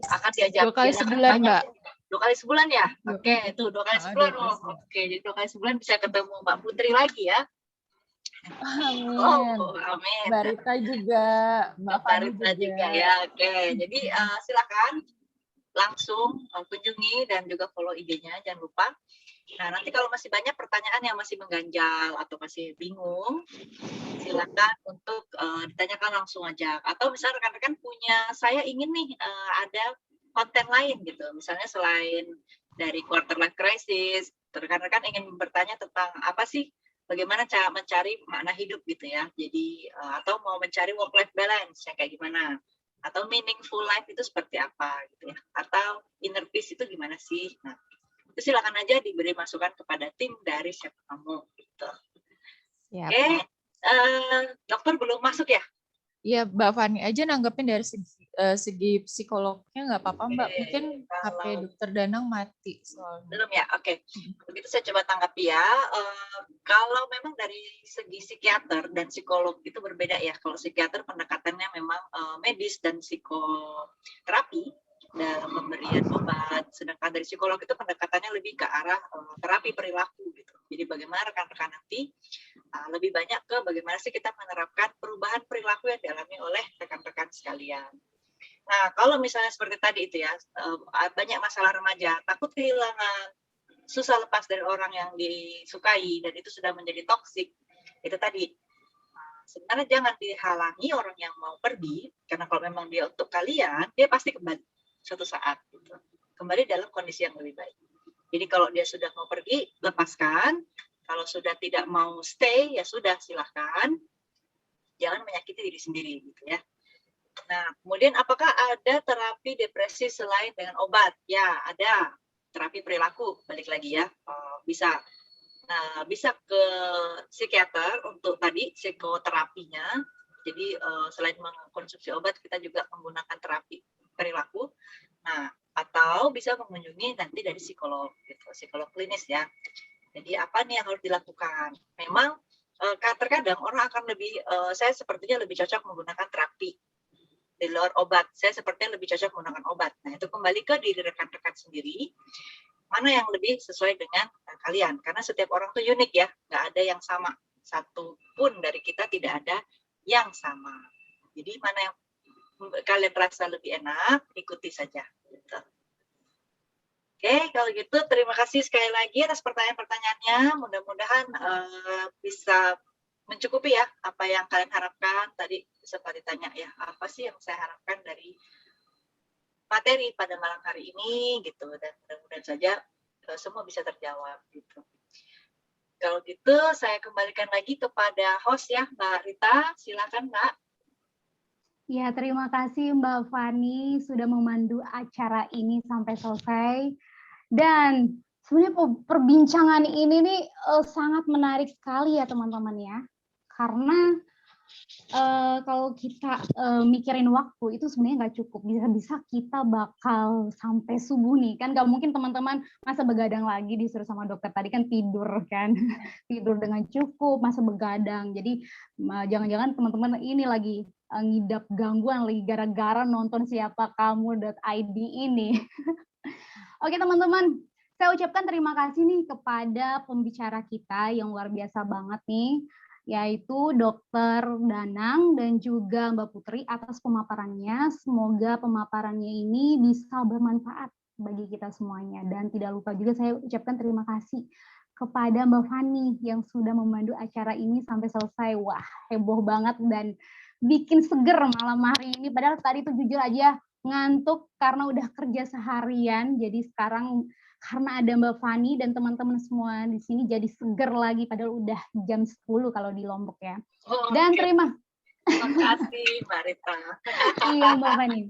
Akan diajak 2 kali sebulan, banyak. Mbak. 2 kali sebulan ya? Dua- Oke, itu 2 kali Ah, sebulan. 2 kali sebulan. Oke, jadi 2 kali sebulan bisa ketemu Mbak Putri lagi ya. Amin. Oh, amin. Mbak Rita juga, Mbak Fani Rita juga juga. ya. Oke, jadi silakan langsung kunjungi dan juga follow IG-nya, jangan lupa. Nah, nanti kalau masih banyak pertanyaan yang masih mengganjal atau masih bingung, silakan untuk ditanyakan langsung aja. Atau misalnya rekan-rekan punya, saya ingin nih ada konten lain gitu. Misalnya selain dari quarter life crisis, rekan-rekan ingin bertanya tentang apa sih, bagaimana cara mencari makna hidup gitu ya. Jadi atau mau mencari work life balance yang kayak gimana? Atau meaningful life itu seperti apa gitu ya. Atau inner peace itu gimana sih? Nah, itu silakan aja diberi masukan kepada tim dari Siapa Kamu gitu. Siap. Oke, dokter belum masuk ya? Iya, Mbak Fani aja nanggepin dari segi psikolognya nggak apa-apa, Mbak. Oke, Mungkin HP Dokter Danang mati soalnya. belum ya? Oke. Begitu saya coba tanggapi ya. Kalau memang dari segi psikiater dan psikolog itu berbeda ya. Kalau psikiater pendekatannya memang medis dan psikoterapi dalam pemberian obat. Sedangkan dari psikolog itu pendekatannya lebih ke arah terapi perilaku gitu. Jadi bagaimana rekan-rekan nanti lebih banyak ke bagaimana sih kita menerapkan perubahan perilaku yang dialami oleh rekan-rekan sekalian. Nah, kalau misalnya seperti tadi itu ya, banyak masalah remaja, takut kehilangan, susah lepas dari orang yang disukai, dan itu sudah menjadi toksik, itu tadi. Sebenarnya jangan dihalangi orang yang mau pergi, karena kalau memang dia untuk kalian, dia pasti kembali suatu saat. Gitu. Kembali dalam kondisi yang lebih baik. Jadi kalau dia sudah mau pergi, lepaskan. Kalau sudah tidak mau stay, ya sudah, silahkan. Jangan menyakiti diri sendiri, gitu ya. Nah, kemudian apakah ada terapi depresi selain dengan obat? Ya, ada. Terapi perilaku, balik lagi ya, bisa. Nah, bisa ke psikiater untuk tadi psikoterapinya. Jadi selain mengkonsumsi obat, kita juga menggunakan terapi perilaku. Nah, atau bisa mengunjungi nanti dari psikolog, gitu, psikolog klinis ya. Jadi apa nih yang harus dilakukan? Memang terkadang orang akan lebih, saya sepertinya lebih cocok menggunakan terapi di luar obat. Saya sepertinya lebih cocok menggunakan obat. Nah, itu kembali ke diri rekan-rekan sendiri. Mana yang lebih sesuai dengan kalian. Karena setiap orang tuh unik ya. Nggak ada yang sama. Satu pun dari kita tidak ada yang sama. Jadi mana yang kalian terasa lebih enak, ikuti saja. Gitu. Oke, kalau gitu terima kasih sekali lagi atas pertanyaan-pertanyaannya. Mudah-mudahan bisa mencukupi ya apa yang kalian harapkan. Tadi sempat ditanya ya, apa sih yang saya harapkan dari materi pada malam hari ini gitu, dan mudah-mudahan saja semua bisa terjawab gitu. Kalau gitu saya kembalikan lagi kepada host ya, Mbak Rita. Silakan, Mbak. Ya, terima kasih Mbak Fani sudah memandu acara ini sampai selesai. Dan sebenarnya perbincangan ini nih sangat menarik sekali ya teman-teman ya. Karena kalau kita mikirin waktu itu sebenarnya nggak cukup. Bisa-bisa kita bakal sampai subuh nih. Kan nggak mungkin teman-teman masa begadang lagi disuruh sama dokter. Tadi kan tidur kan. Tidur dengan cukup, masa begadang. Jadi jangan-jangan teman-teman ini lagi ngidap gangguan lagi gara-gara nonton Siapa Kamu.id ini. Oke teman-teman, saya ucapkan terima kasih nih kepada pembicara kita yang luar biasa banget nih, yaitu Dokter Danang dan juga Mbak Putri atas pemaparannya. Semoga pemaparannya ini bisa bermanfaat bagi kita semuanya. Dan tidak lupa juga saya ucapkan terima kasih kepada Mbak Fani yang sudah memandu acara ini sampai selesai. Wah, heboh banget dan bikin seger malam hari ini. Padahal tadi tuh jujur aja ngantuk karena udah kerja seharian. Jadi sekarang karena ada Mbak Fani dan teman-teman semua di sini jadi seger lagi. Padahal udah jam 10 kalau di Lombok ya. Dan terima kasih Mbak Rita. Iya Mbak Fani.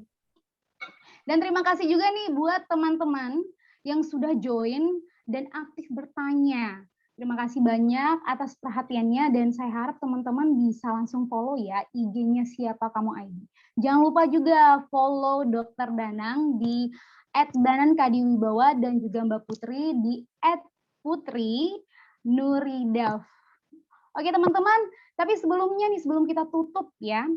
Dan terima kasih juga nih buat teman-teman yang sudah join dan aktif bertanya. Terima kasih banyak atas perhatiannya dan saya harap teman-teman bisa langsung follow ya IG-nya Siapa Kamu ID. Jangan lupa juga follow Dr. Danang di @danan_kadiwibawa dan juga Mbak Putri di @putri_nuridav. Oke teman-teman, tapi sebelumnya nih sebelum kita tutup ya,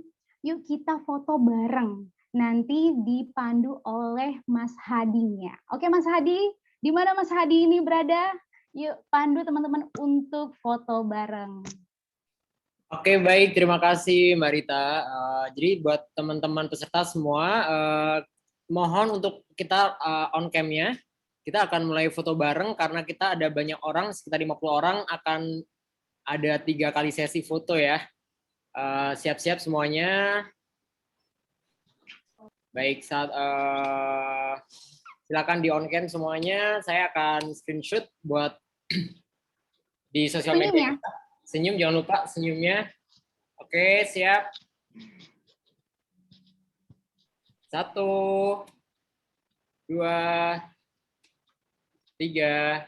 yuk kita foto bareng. Nanti dipandu oleh Mas Hadinya. Oke Mas Hadi, di mana Mas Hadi ini berada? Yuk pandu teman-teman untuk foto bareng. Oke, baik. Terima kasih Mbak Rita. Jadi buat teman-teman peserta semua, mohon untuk kita on cam-nya. Kita akan mulai foto bareng karena kita ada banyak orang, sekitar 50 orang, akan ada 3 kali sesi foto ya. Siap-siap semuanya. Baik, silakan di on cam semuanya. Saya akan screenshot buat di sosial media. Senyum, jangan lupa senyumnya. Oke, siap. 1, 2, 3.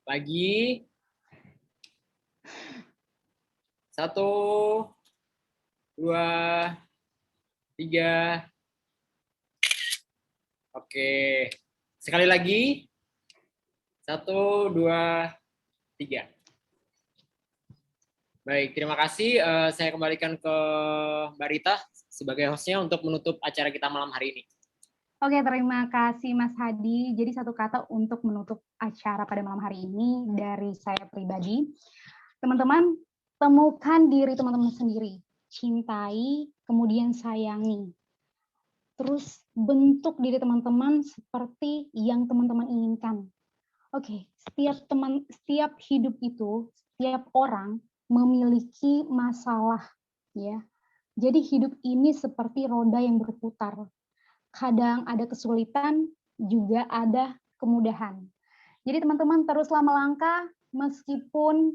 Lagi. 1, 2, 3. Oke. Sekali lagi. 1, 2, 3. Baik, terima kasih. Saya kembalikan ke Mbak Rita sebagai hostnya untuk menutup acara kita malam hari ini. Oke, terima kasih Mas Hadi. Jadi satu kata untuk menutup acara pada malam hari ini dari saya pribadi. Teman-teman, temukan diri teman-teman sendiri. Cintai, kemudian sayangi. Terus bentuk diri teman-teman seperti yang teman-teman inginkan. Oke, setiap hidup itu, setiap orang memiliki masalah ya. Jadi hidup ini seperti roda yang berputar. Kadang ada kesulitan, juga ada kemudahan. Jadi teman-teman teruslah melangkah meskipun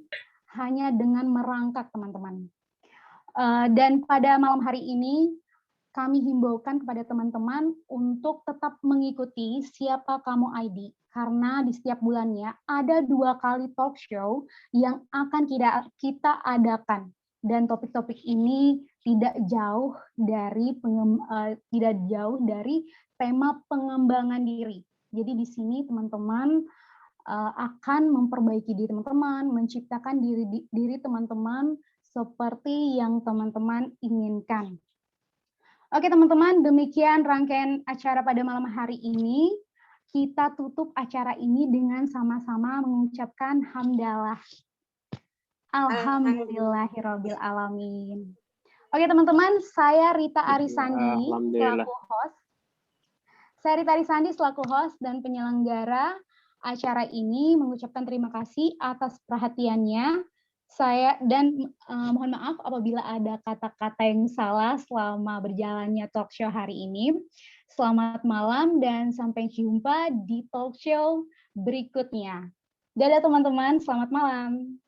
hanya dengan merangkak teman-teman. Dan pada malam hari ini kami himbaukan kepada teman-teman untuk tetap mengikuti Siapa Kamu ID. Karena di setiap bulannya ada 2 kali talk show yang akan kita adakan. Dan topik-topik ini tidak jauh dari tema pengembangan diri. Jadi di sini teman-teman akan memperbaiki diri teman-teman, menciptakan diri teman-teman seperti yang teman-teman inginkan. Oke teman-teman, demikian rangkaian acara pada malam hari ini. Kita tutup acara ini dengan sama-sama mengucapkan hamdalah. Alhamdulillahirabbil alamin. Oke teman-teman, saya Rita Arisandi selaku host. Saya Rita Arisandi selaku host dan penyelenggara acara ini mengucapkan terima kasih atas perhatiannya. Saya dan mohon maaf apabila ada kata-kata yang salah selama berjalannya talk show hari ini. Selamat malam dan sampai jumpa di talk show berikutnya. Dadah teman-teman, selamat malam.